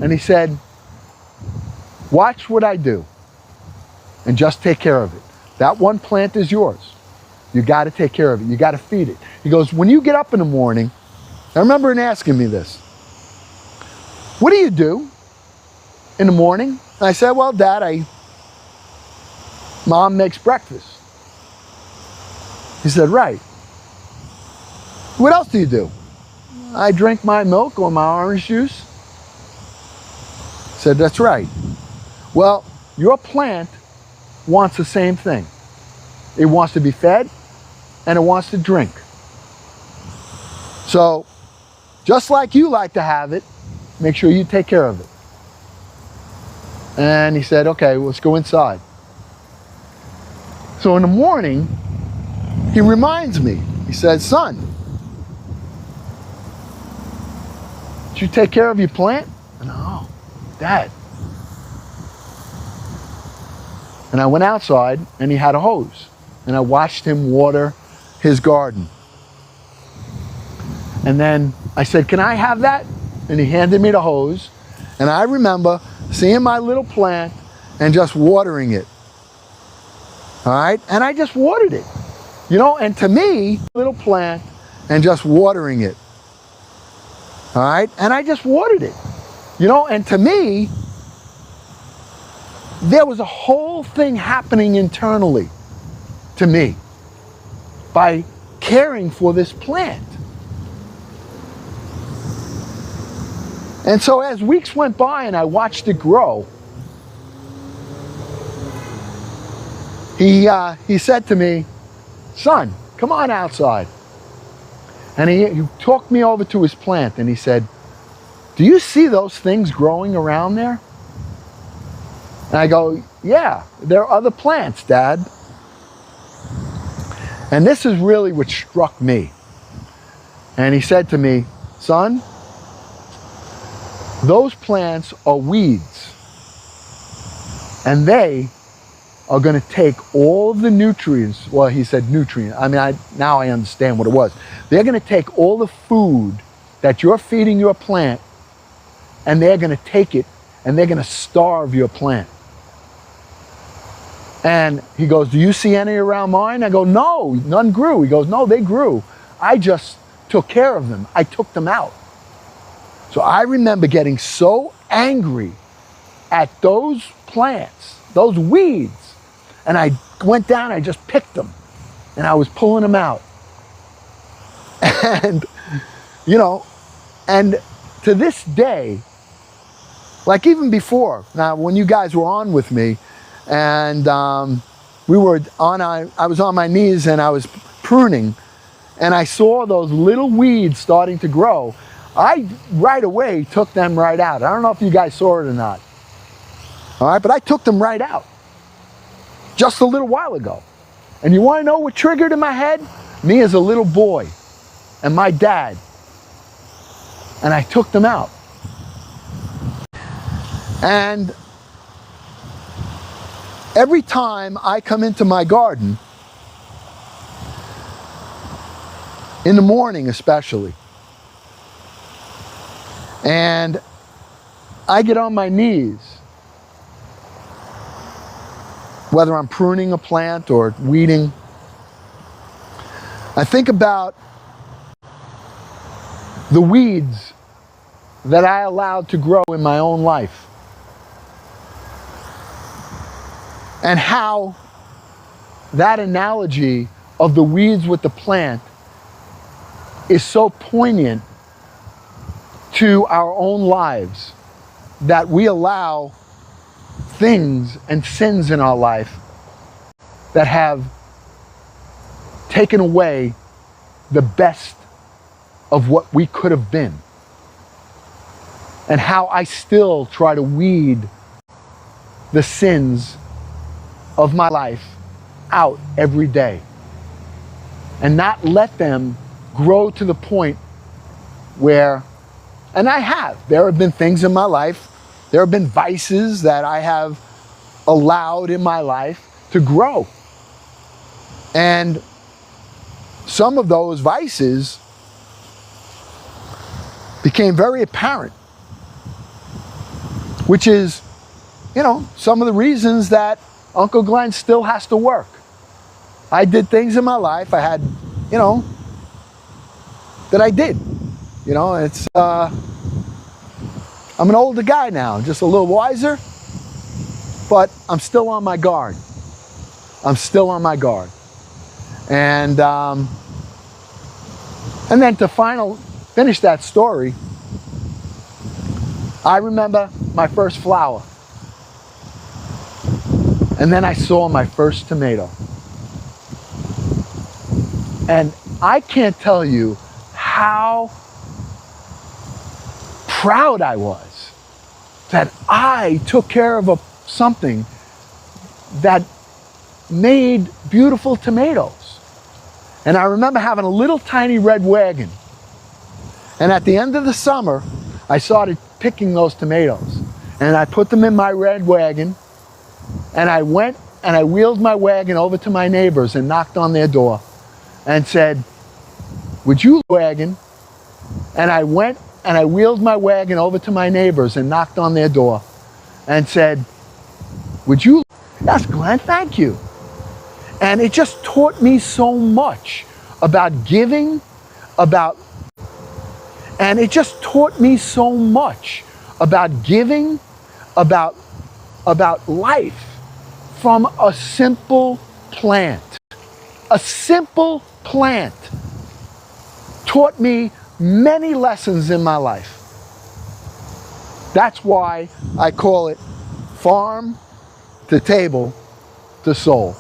And he said, "Watch what I do and just take care of it. That one plant is yours. You got to take care of it. You got to feed it." He goes, "When you get up in the morning," I remember him asking me this, "What do you do in the morning?" And I said, "Well, Dad, Mom makes breakfast." He said, "Right. What else do you do?" "I drink my milk or my orange juice." I said, "That's right. Well, your plant wants the same thing. It wants to be fed and it wants to drink. So, just like you like to have it, make sure you take care of it." And he said, "Okay, let's go inside." So in the morning, he reminds me, he said, "Son, did you take care of your plant?" And "Oh, Dad." And I went outside and he had a hose and I watched him water his garden. And then I said, "Can I have that?" And he handed me the hose, and I remember seeing my little plant and just watering it. All right? And I just watered it. And to me, little plant and just watering it. All right? And I just watered it. And to me, there was a whole thing happening internally to me by caring for this plant. And so as weeks went by and I watched it grow, he said to me, "Son, come on outside." And he took me over to his plant and he said, "Do you see those things growing around there?" And I go, "Yeah, there are other plants, Dad." And this is really what struck me. And he said to me, "Son, those plants are weeds. And they are going to take all the nutrients." Well, he said nutrients. Now I understand what it was. They're going to take all the food that you're feeding your plant, and they're going to take it and they're going to starve your plant. And he goes, "Do you see any around mine?" I go, "No, none grew." He goes, "No, they grew. I just took care of them. I took them out." So I remember getting so angry at those plants, those weeds, and I went down, I just picked them, and I was pulling them out. And, you know, and to this day, like even before, now when you guys were on with me, and we were I was on my knees and I was pruning, and I saw those little weeds starting to grow, I right away took them right out. I don't know if you guys saw it or not. All right, but I took them right out just a little while ago. And you want to know what triggered in my head? Me as a little boy and my dad. And I took them out. And every time I come into my garden, in the morning especially, and I get on my knees, whether I'm pruning a plant or weeding, I think about the weeds that I allowed to grow in my own life, and how that analogy of the weeds with the plant is so poignant to our own lives, that we allow things and sins in our life that have taken away the best of what we could have been. And how I still try to weed the sins of my life out every day and not let them grow to the point where, and there have been things in my life, there have been vices that I have allowed in my life to grow. And some of those vices became very apparent, which is, you know, some of the reasons that Uncle Glenn still has to work. I did things in my life I had, you know, that I did. You know, it's, I'm an older guy now, just a little wiser, but I'm still on my guard. I'm still on my guard. And then to finish that story, I remember my first flower. And then I saw my first tomato. And I can't tell you how proud I was that I took care of something that made beautiful tomatoes. And I remember having a little tiny red wagon. And at the end of the summer, I started picking those tomatoes. And I put them in my red wagon. And I went and I wheeled my wagon over to my neighbors and knocked on their door and said, "Would you wagon?" And I went and I wheeled my wagon over to my neighbors and knocked on their door and said, "Would you?" "Yes, Glenn, thank you." And it just taught me so much about giving, about life from a simple plant. A simple plant taught me many lessons in my life. That's why I call it farm to table to soul.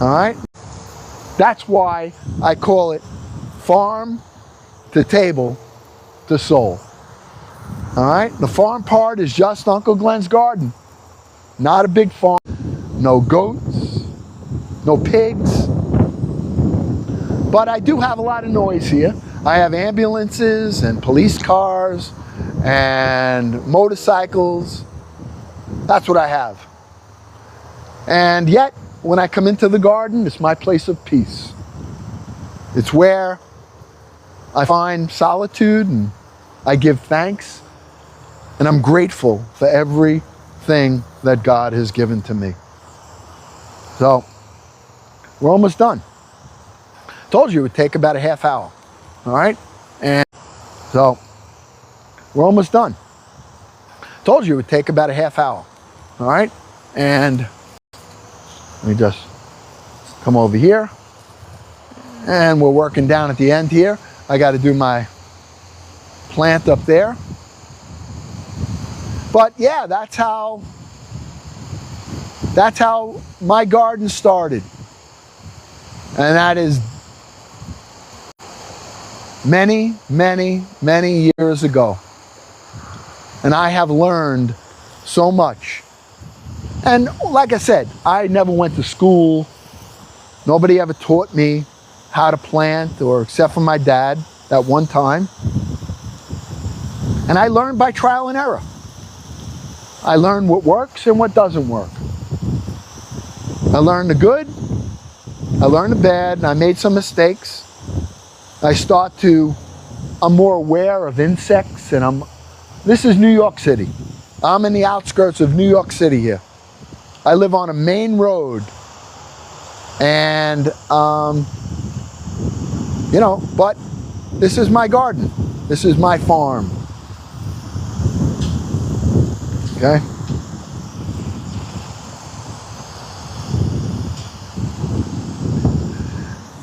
All right? That's why I call it farm to table to soul. All right? The farm part is just Uncle Glenn's garden. Not a big farm. No goats, no pigs. But I do have a lot of noise here. I have ambulances and police cars and motorcycles. That's what I have. And yet, when I come into the garden, it's my place of peace. It's where I find solitude and I give thanks. And I'm grateful for everything that God has given to me. So, we're almost done. Told you it would take about a half hour. All right? And so, we're almost done. Told you it would take about a half hour. All right, and let me just come over here, and we're working down at the end here. I got to do my plant up there. But yeah, that's how my garden started. And that is many, many, many years ago. And I have learned so much. And like I said, I never went to school. Nobody ever taught me how to plant, or except for my dad at one time. And I learned by trial and error. I learned what works and what doesn't work. I learned the good, I learned the bad, and I made some mistakes. I'm more aware of insects, and this is New York City. I'm in the outskirts of New York City here. I live on a main road, and but this is my garden. This is my farm. Okay.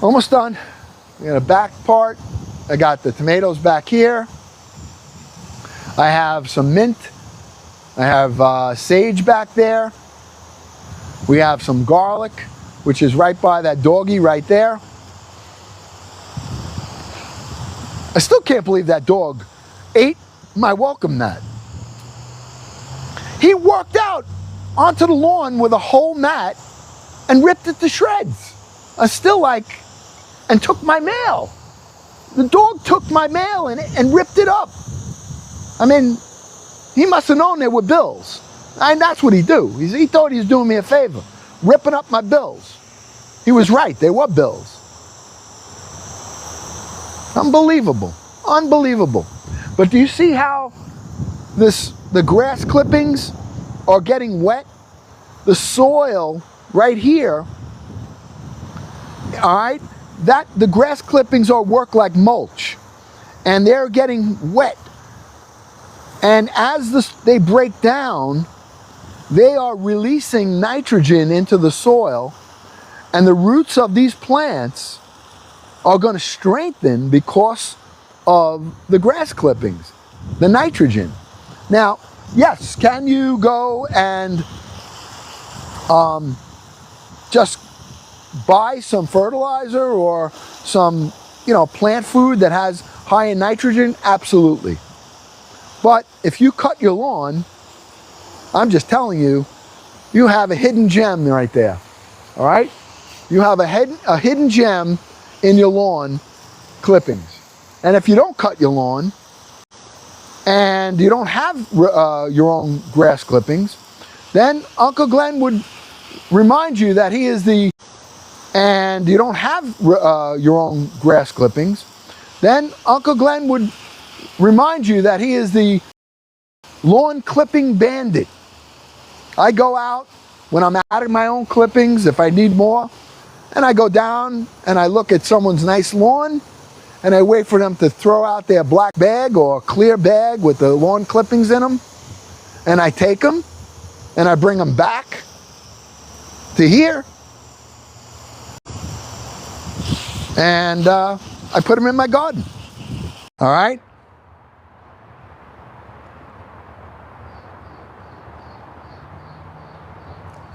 Almost done. We got a back part. I got the tomatoes back here. I have some mint. I have sage back there. We have some garlic, which is right by that doggy right there. I still can't believe that dog ate my welcome mat. He walked out onto the lawn with a whole mat and ripped it to shreds. I still and took my mail. The dog took my mail and ripped it up. I mean, he must have known there were bills. And that's what he do. He thought he was doing me a favor, ripping up my bills. He was right, they were bills. Unbelievable, unbelievable. But do you see how the grass clippings are getting wet? The soil right here, all right, the grass clippings work like mulch, and they're getting wet. And as they break down, they are releasing nitrogen into the soil, and the roots of these plants are going to strengthen because of the grass clippings, the nitrogen. Now, yes, can you go and just buy some fertilizer or some, plant food that has high in nitrogen? Absolutely. But if you cut your lawn, I'm just telling you, you have a hidden gem right there. All right? You have a hidden gem in your lawn clippings. And if you don't cut your lawn and you don't have your own grass clippings, then Uncle Glenn would remind you that he is the and you don't have your own grass clippings, then Uncle Glenn would remind you that he is the lawn clipping bandit. I go out when I'm out of my own clippings, if I need more, and I go down and I look at someone's nice lawn, and I wait for them to throw out their black bag or clear bag with the lawn clippings in them, and I take them and I bring them back to here, and I put them in my garden. All right?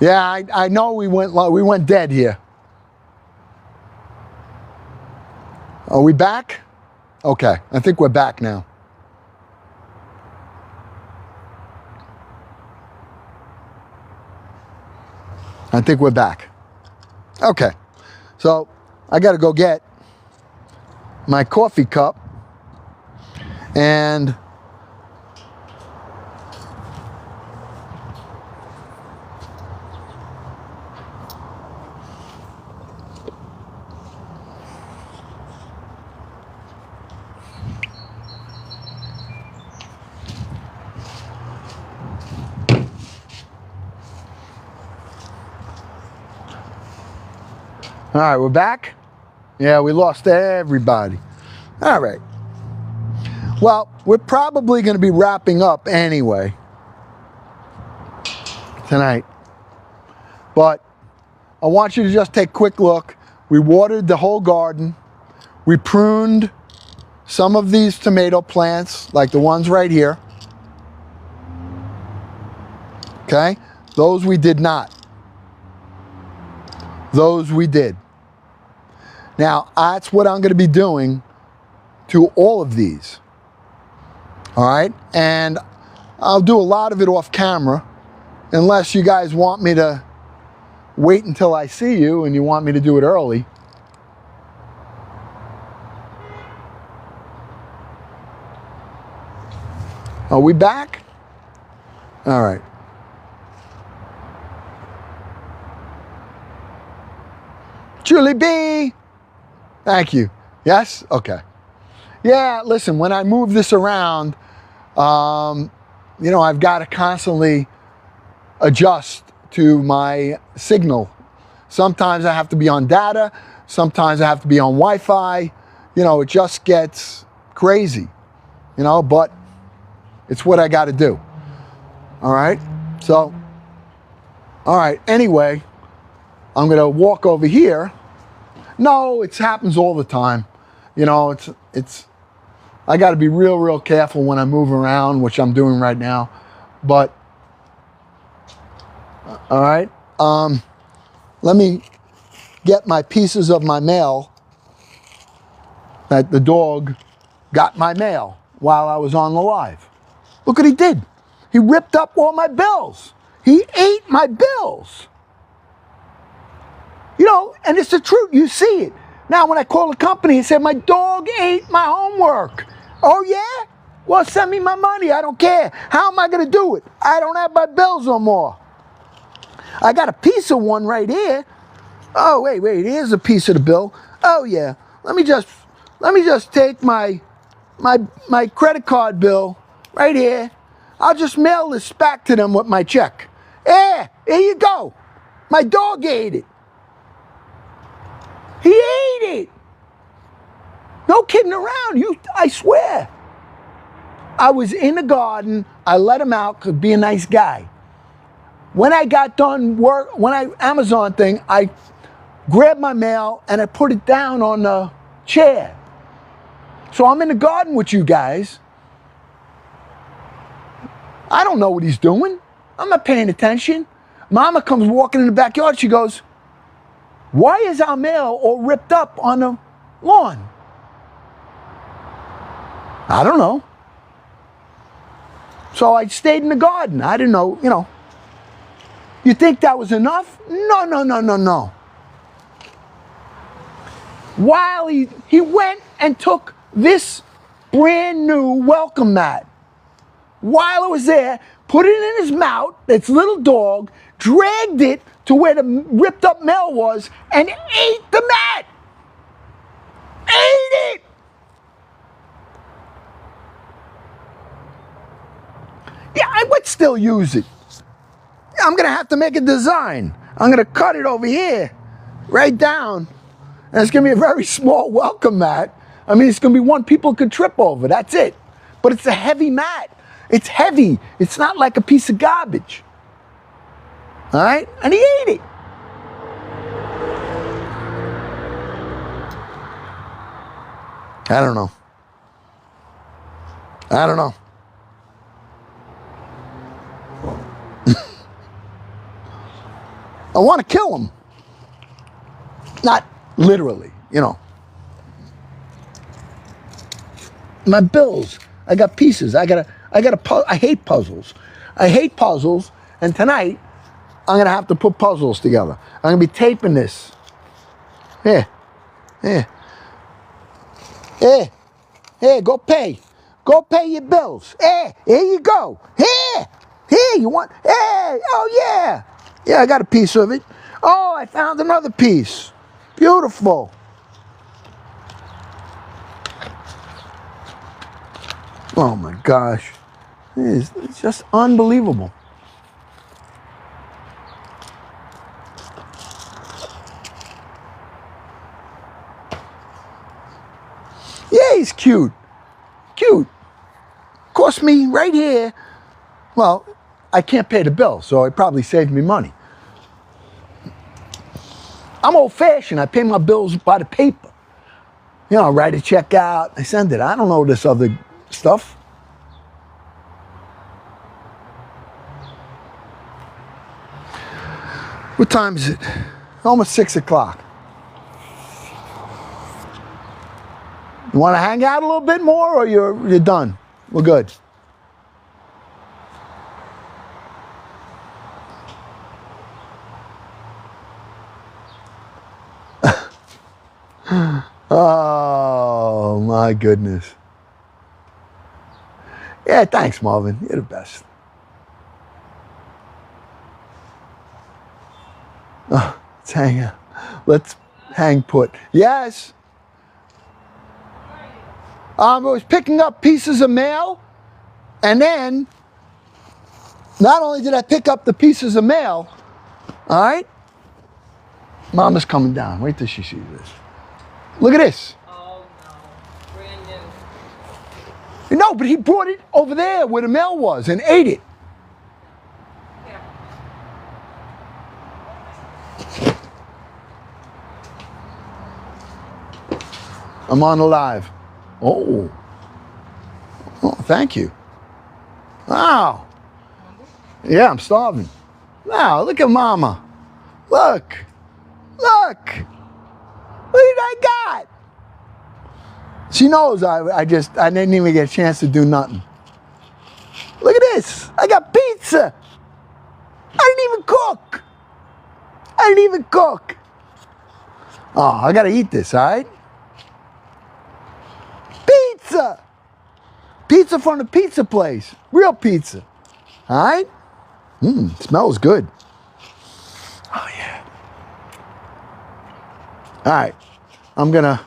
Yeah, I know we went dead here. Are we back? Okay, I think we're back now. I think we're back. Okay, so I got to go get my coffee cup and all right, we're back. Yeah, we lost everybody. All right. Well, we're probably going to be wrapping up anyway. tonight. But I want you to just take a quick look. We watered the whole garden. We pruned some of these tomato plants, like the ones right here. Okay? Those we did not. Those we did. Now, that's what I'm going to be doing to all of these. All right? And I'll do a lot of it off camera, unless you guys want me to wait until I see you and you want me to do it early. Are we back? All right. Julie B. Thank you. Yes? Okay. Yeah, listen, when I move this around, you know, I've got to constantly adjust to my signal. Sometimes I have to be on data. Sometimes I have to be on Wi-Fi. You know, it just gets crazy, you know, but it's what I got to do. All right. So, all right. Anyway, I'm going to walk over here. No, it happens all the time. You know, I got to be real careful when I move around, which I'm doing right now. But, all right. Let me get my pieces of my mail that the dog got my mail while I was on the live. Look what he did. He ripped up all my bills. He ate my bills. You know, and it's the truth. You see it. Now, when I call the company and say, my dog ate my homework. Oh, yeah? Well, send me my money. I don't care. How am I going to do it? I don't have my bills no more. I got a piece of one right here. Oh, wait. Here's a piece of the bill. Oh, yeah. Let me just take my credit card bill right here. I'll just mail this back to them with my check. Here you go. My dog ate it. He ate it. No kidding around. I swear. I was in the garden. I let him out to be a nice guy. When I got done Amazon thing, I grabbed my mail and I put it down on the chair. So I'm in the garden with you guys. I don't know what he's doing. I'm not paying attention. Mama comes walking in the backyard. She goes, why is our mail all ripped up on the lawn? I don't know. So I stayed in the garden. I didn't know, you know. You think that was enough? No. While he went and took this brand new welcome mat. While it was there, put it in his mouth, its little dog, dragged it to where the ripped up mail was, and ate the mat. Ate it. Yeah, I would still use it. I'm going to have to make a design. I'm going to cut it over here, right down. And it's going to be a very small welcome mat. I mean, it's going to be one people could trip over. That's it. But it's a heavy mat. It's heavy. It's not like a piece of garbage. All right? And he ate it. I don't know. I want to kill him. Not literally, you know. My bills. I got pieces. I hate puzzles. And tonight, I'm going to have to put puzzles together. I'm going to be taping this. Here, go pay. Go pay your bills. Here you go. Here, you want, oh yeah. Yeah, I got a piece of it. Oh, I found another piece. Beautiful. Oh my gosh. It's just unbelievable. Yeah, he's cute. Cost me right here. Well, I can't pay the bill, so it probably saved me money. I'm old-fashioned. I pay my bills by the paper. You know, I write a check out, I send it. I don't know this other stuff. What time is it? Almost 6 o'clock. You want to hang out a little bit more, or you're done? We're good. Oh, my goodness. Yeah, thanks, Marvin. You're the best. Oh, let's hang out. Let's hang put. Yes. I was picking up pieces of mail, and then not only did I pick up the pieces of mail, all right, Mama's coming down. Wait till she sees this. Look at this. Oh no, brand new. No, but he brought it over there where the mail was and ate it. Yeah. I'm on the live. Oh. Oh, thank you. Wow. Yeah, I'm starving. Wow, look at Mama. Look. Look. Look at I got. She knows I didn't even get a chance to do nothing. Look at this. I got pizza. I didn't even cook. I didn't even cook. Oh, I gotta eat this, all right? Pizza. Pizza from the pizza place. Real pizza. All right? Smells good. Oh, yeah. All right. I'm gonna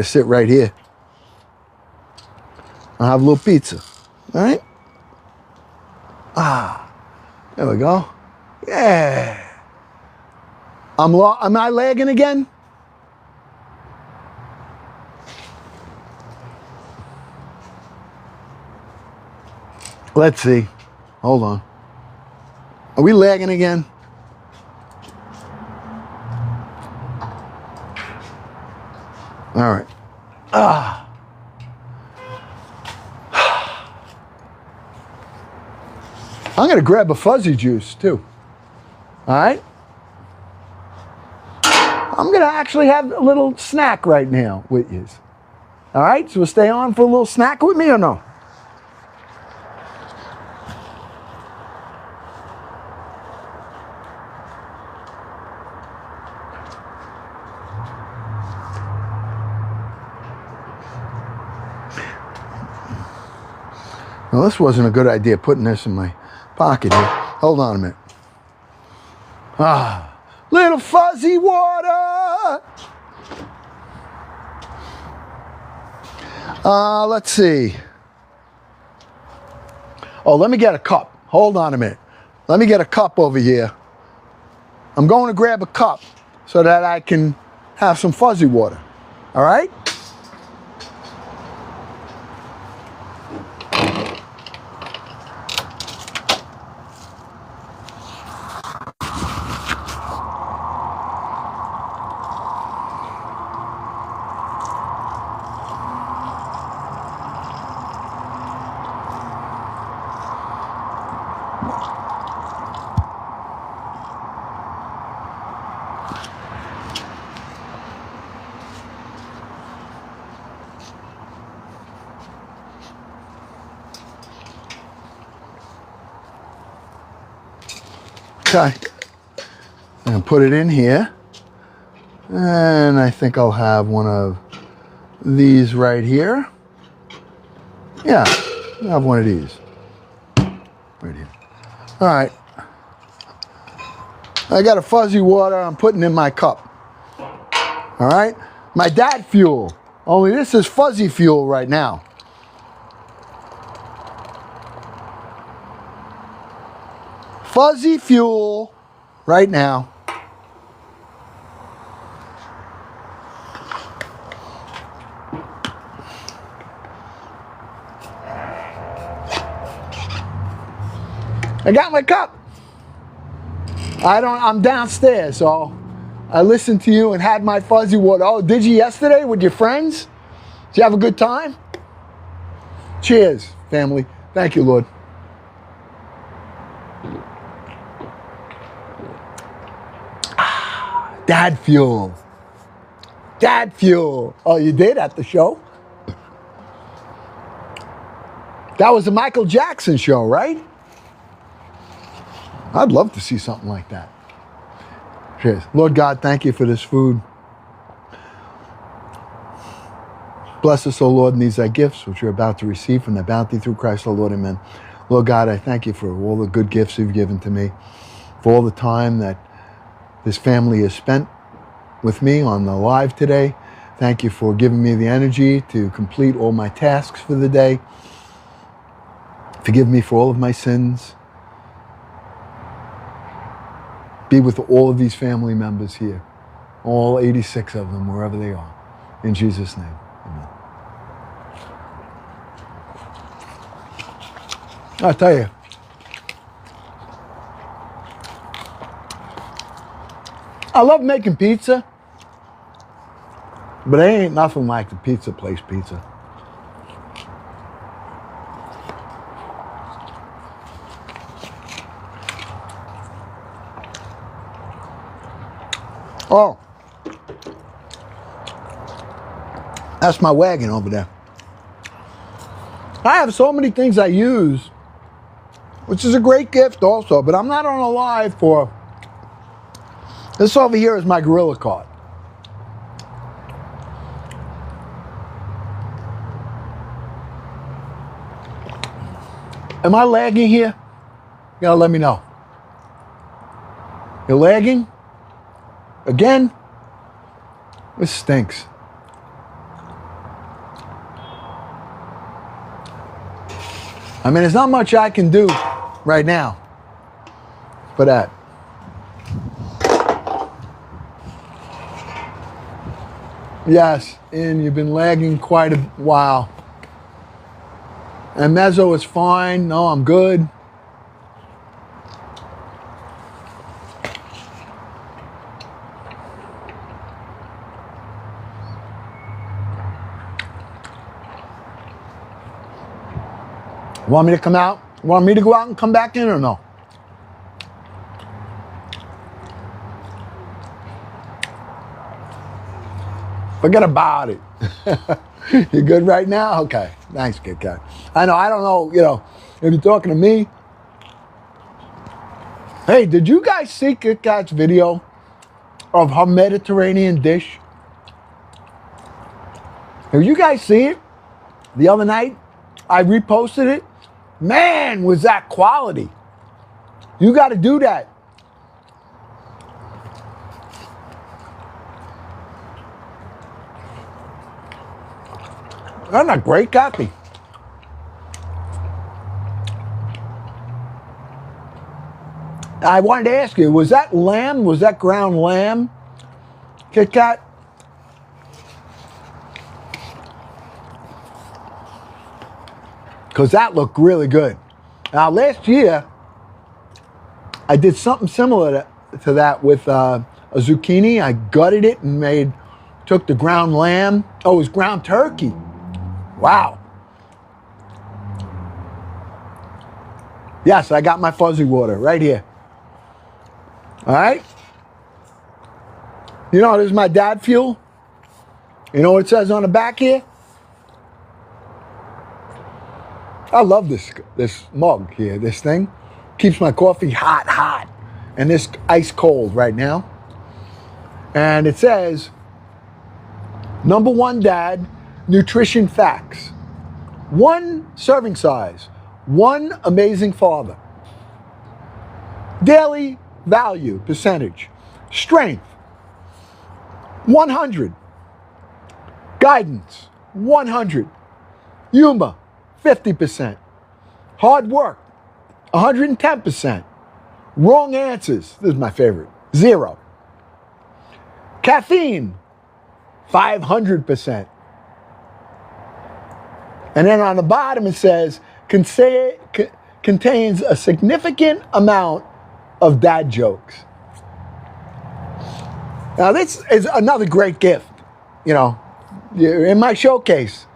sit right here. I'll have a little pizza. All right? Ah, there we go. Yeah. Am I lagging again? Let's see. Hold on. Are we lagging again? All right. I'm going to grab a fuzzy juice too. All right? I'm going to actually have a little snack right now with you. All right? So we'll stay on for a little snack with me or no? Well, this wasn't a good idea, putting this in my pocket here. Hold on a minute. Little fuzzy water. Let's see. Oh, let me get a cup. Hold on a minute. Let me get a cup over here. I'm going to grab a cup so that I can have some fuzzy water. All right? Okay, I'm gonna put it in here, and I think I'll have one of these right here. Yeah, I'll have one of these right here. All right, I got a fuzzy water I'm putting in my cup. All right, my dad fuel, only this is fuzzy fuel right now. Fuzzy fuel right now. I got my cup. I'm downstairs, so I listened to you and had my fuzzy water. Oh, did you yesterday with your friends? Did you have a good time? Cheers, family. Thank you, Lord. Dad fuel. Dad fuel. Oh, you did at the show? That was a Michael Jackson show, right? I'd love to see something like that. Cheers. Lord God, thank you for this food. Bless us, O Lord, in these thy gifts, which we're about to receive from thy bounty through Christ our Lord. Amen. Lord God, I thank you for all the good gifts you've given to me, for all the time that this family has spent with me on the live today. Thank you for giving me the energy to complete all my tasks for the day. Forgive me for all of my sins. Be with all of these family members here, all 86 of them, wherever they are. In Jesus' name, amen. I'll tell you, I love making pizza, but there ain't nothing like the pizza place pizza. Oh, that's my wagon over there. I have so many things I use, which is a great gift also, but I'm not on a live for... This over here is my Gorilla cart. Am I lagging here? You gotta let me know. You're lagging? Again? This stinks. I mean, there's not much I can do right now for that. Yes, and you've been lagging quite a while. And Mezzo is fine. No, I'm good. Want me to come out? Want me to go out and come back in or no? Forget about it. You good right now? Okay. Thanks, Kit Kat. I don't know, if you're talking to me. Hey, did you guys see Kit Kat's video of her Mediterranean dish? Have you guys seen it? The other night, I reposted it. Man, was that quality. You got to do that. That's a great copy. I wanted to ask you, was that lamb? Was that ground lamb? Kit Kat? Because that looked really good. Now, last year, I did something similar to that with a zucchini. I gutted it and took the ground lamb. Oh, it was ground turkey. Wow. Yes, I got my fuzzy water right here. All right? This is my dad fuel. You know what it says on the back here? I love this mug here, this thing. Keeps my coffee hot. And this ice cold right now. And it says, number 1 dad, nutrition facts. 1 serving size. 1 amazing father. Daily value percentage. Strength, 100. Guidance, 100. Humor, 50%. Hard work, 110%. Wrong answers, this is my favorite, 0. Caffeine, 500%. And then on the bottom it says, contains a significant amount of dad jokes. Now, this is another great gift, you know, in my showcase.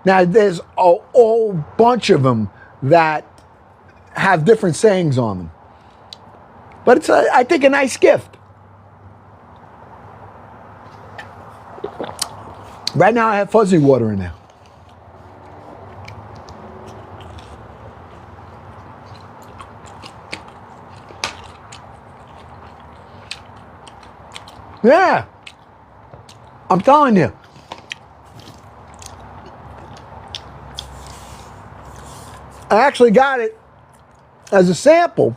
Now, there's a whole bunch of them that have different sayings on them. But it's, I think, a nice gift. Right now, I have fuzzy water in there. Yeah, I'm telling you. I actually got it as a sample.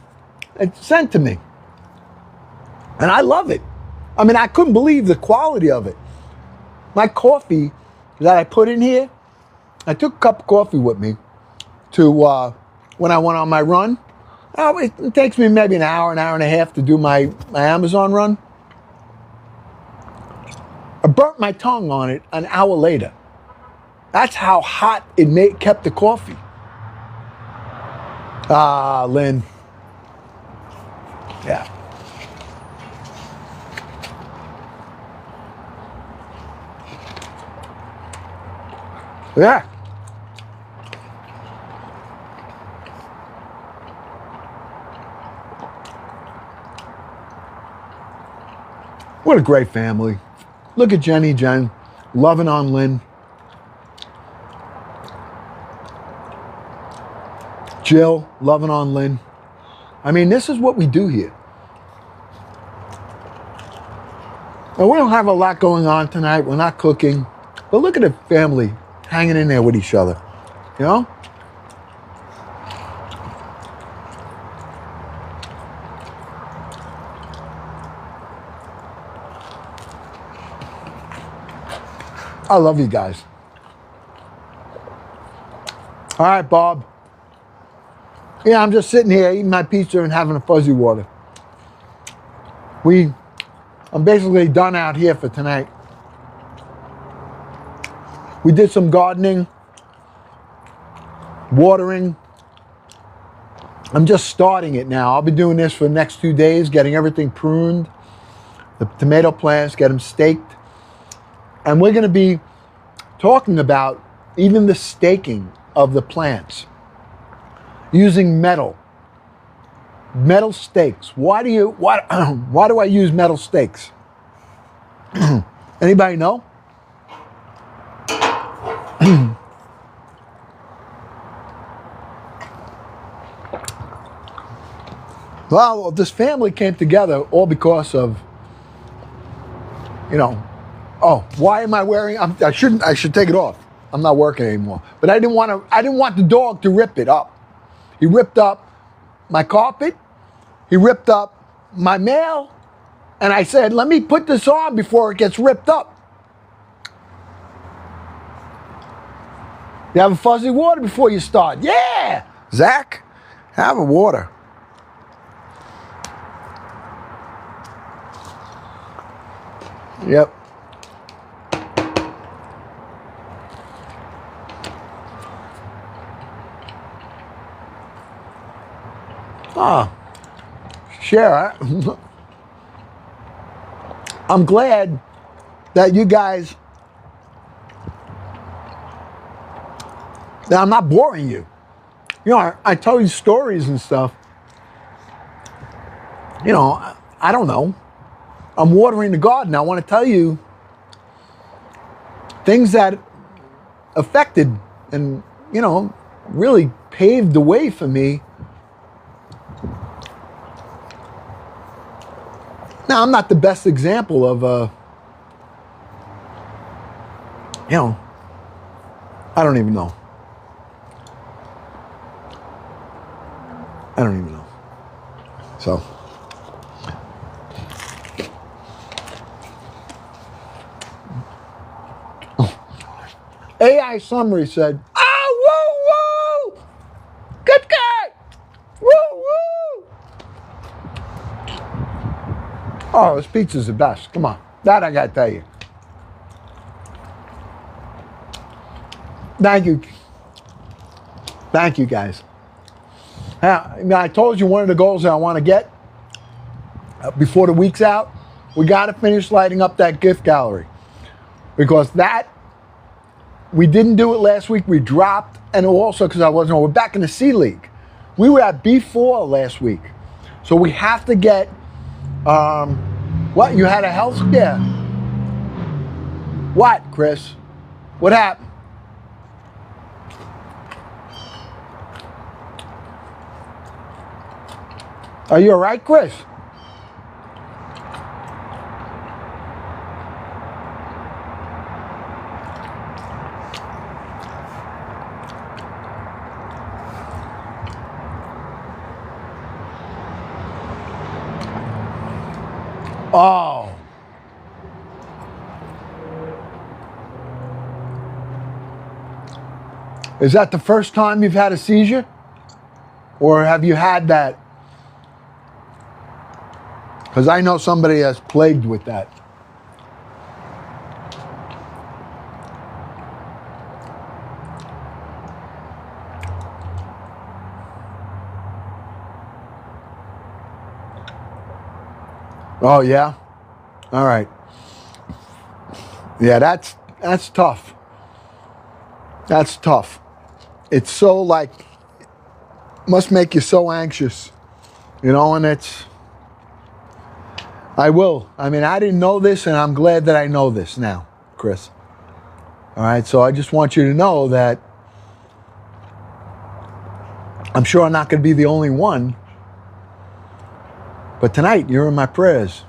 It's sent to me. And I love it. I mean, I couldn't believe the quality of it. My coffee that I put in here, I took a cup of coffee with me to when I went on my run. It takes me maybe an hour and a half to do my Amazon run. I burnt my tongue on it an hour later. That's how hot it kept the coffee. Ah, Lynn. Yeah. Yeah. What a great family. Look at Jen, loving on Lynn. Jill, loving on Lynn. I mean, this is what we do here. Now, we don't have a lot going on tonight. We're not cooking. But look at the family hanging in there with each other. You know? I love you guys. All right, Bob. Yeah, I'm just sitting here eating my pizza and having a fuzzy water. I'm basically done out here for tonight. We did some gardening, watering. I'm just starting it now. I'll be doing this for the next 2 days, getting everything pruned, the tomato plants, get them staked. And we're going to be talking about even the staking of the plants using metal stakes. Why do I use metal stakes? Anybody know? Well, this family came together all because of, oh, why am I wearing? I should take it off. I'm not working anymore. But I didn't want the dog to rip it up. He ripped up my carpet. He ripped up my mail. And I said, let me put this on before it gets ripped up. You have a fuzzy water before you start. Yeah! Zach, have a water. Yep. Ah, share. I'm glad that you guys, that I'm not boring you. You know, I tell you stories and stuff. You know, I don't know. I'm watering the garden. I want to tell you things that affected and, really paved the way for me. Now, I'm not the best example of, I don't even know. I don't even know. So. AI Summary said, oh, woo, woo! Good guy! Woo, woo! Oh, this pizza's the best. Come on. That I gotta tell you. Thank you. Thank you, guys. I told you one of the goals that I want to get before the week's out, we got to finish lighting up that gift gallery. Because we didn't do it last week, we dropped, and also because we're back in the C League. We were at B4 last week. So we have to get, what, you had a health scare? What, Chris? What happened? Are you all right, Chris? Oh. Is that the first time you've had a seizure? Or have you had that? Because I know somebody that's plagued with that. Oh, yeah? All right. Yeah, that's tough. That's tough. It's so must make you so anxious, and I didn't know this, and I'm glad that I know this now, Chris. All right, so I just want you to know that I'm sure I'm not going to be the only one, but tonight you're in my prayers.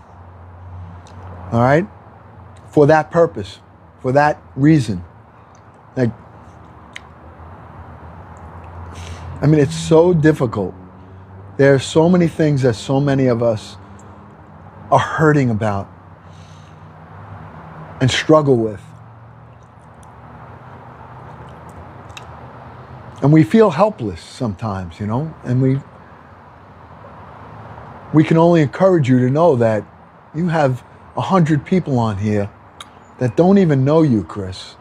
All right? For that purpose, for that reason. It's so difficult. There are so many things that so many of us are hurting about and struggle with. And we feel helpless sometimes, and we can only encourage you to know that you have 100 people on here that don't even know you, Chris.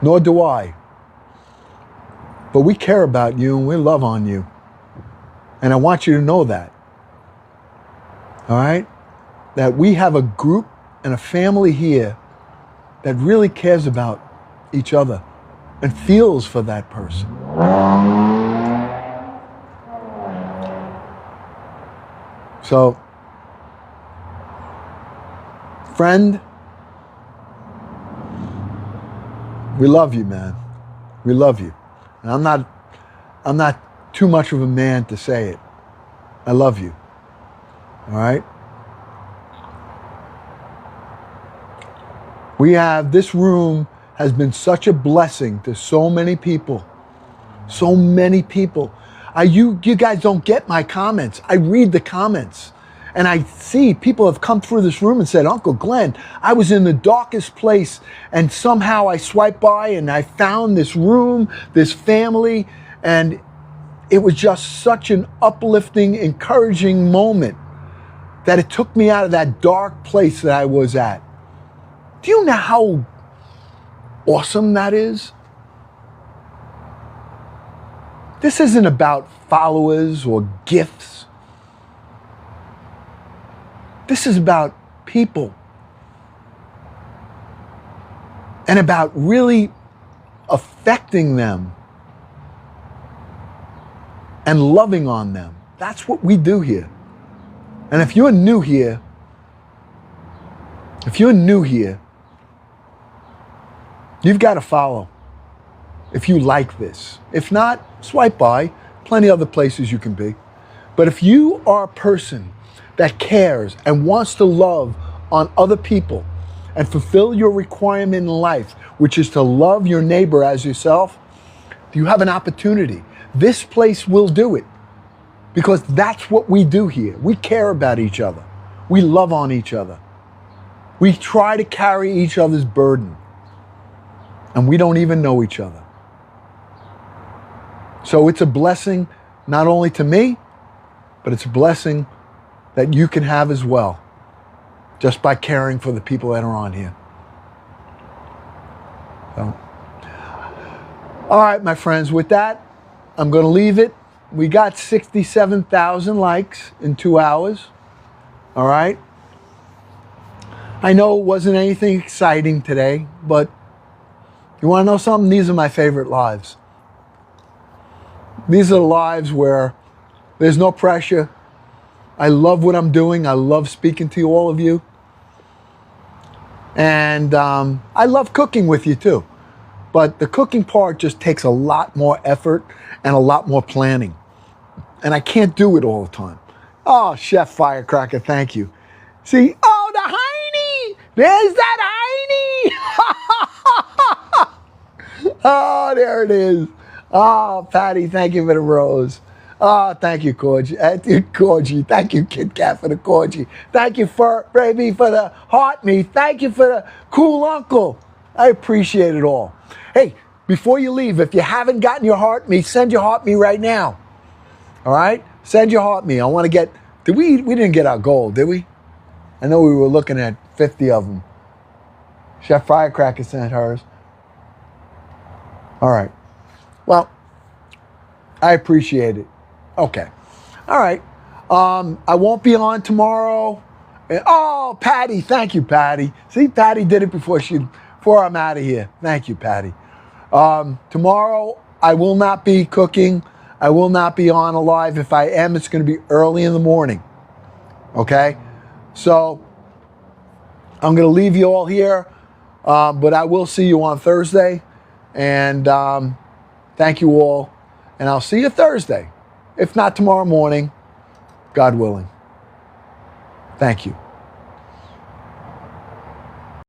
Nor do I. But we care about you and we love on you. And I want you to know that. All right? That we have a group and a family here that really cares about each other and feels for that person. So, friend, we love you, man. We love you. And I'm not too much of a man to say it. I love you. All right? This room has been such a blessing to so many people. So many people. You guys don't get my comments. I read the comments. And I see people have come through this room and said, Uncle Glenn, I was in the darkest place and somehow I swiped by and I found this room, this family, and it was just such an uplifting, encouraging moment that it took me out of that dark place that I was at. Do you know how awesome that is? This isn't about followers or gifts. This is about people and about really affecting them and loving on them. That's what we do here. And if you're new here, you've got to follow if you like this. If not, swipe by. Plenty of other places you can be. But if you are a person that cares and wants to love on other people and fulfill your requirement in life, which is to love your neighbor as yourself, you have an opportunity. This place will do it because that's what we do here. We care about each other. We love on each other. We try to carry each other's burden, and we don't even know each other. So it's a blessing not only to me, but it's a blessing that you can have as well, just by caring for the people that are on here. So, all right, my friends, with that, I'm going to leave it. we got 67,000 likes in 2 hours. All right. I know it wasn't anything exciting today, but you want to know something? These are my favorite lives. These are the lives where there's no pressure. I love what I'm doing. I love speaking to all of you. And I love cooking with you too. But the cooking part just takes a lot more effort and a lot more planning. And I can't do it all the time. Oh, Chef Firecracker, thank you. See, oh, the Heine! There's that Heine! Oh, there it is. Oh, Patty, thank you for the rose. Oh, thank you, Corgi. Thank you, Kit Kat, for the Corgi. Thank you, Baby, for the heart me. Thank you for the cool uncle. I appreciate it all. Hey, before you leave, if you haven't gotten your heart me, send your heart me right now. All right? Send your heart me. I want to get, we didn't get our goal, did we? I know we were looking at 50 of them. Chef Firecracker sent hers. All right. Well, I appreciate it. Okay. All right. I won't be on tomorrow. Oh, Patty. Thank you, Patty. See, Patty did it before I'm out of here. Thank you, Patty. Tomorrow, I will not be cooking. I will not be on live. If I am, it's going to be early in the morning. Okay? So, I'm going to leave you all here. But I will see you on Thursday. And thank you all. And I'll see you Thursday. If not tomorrow morning, God willing. Thank you.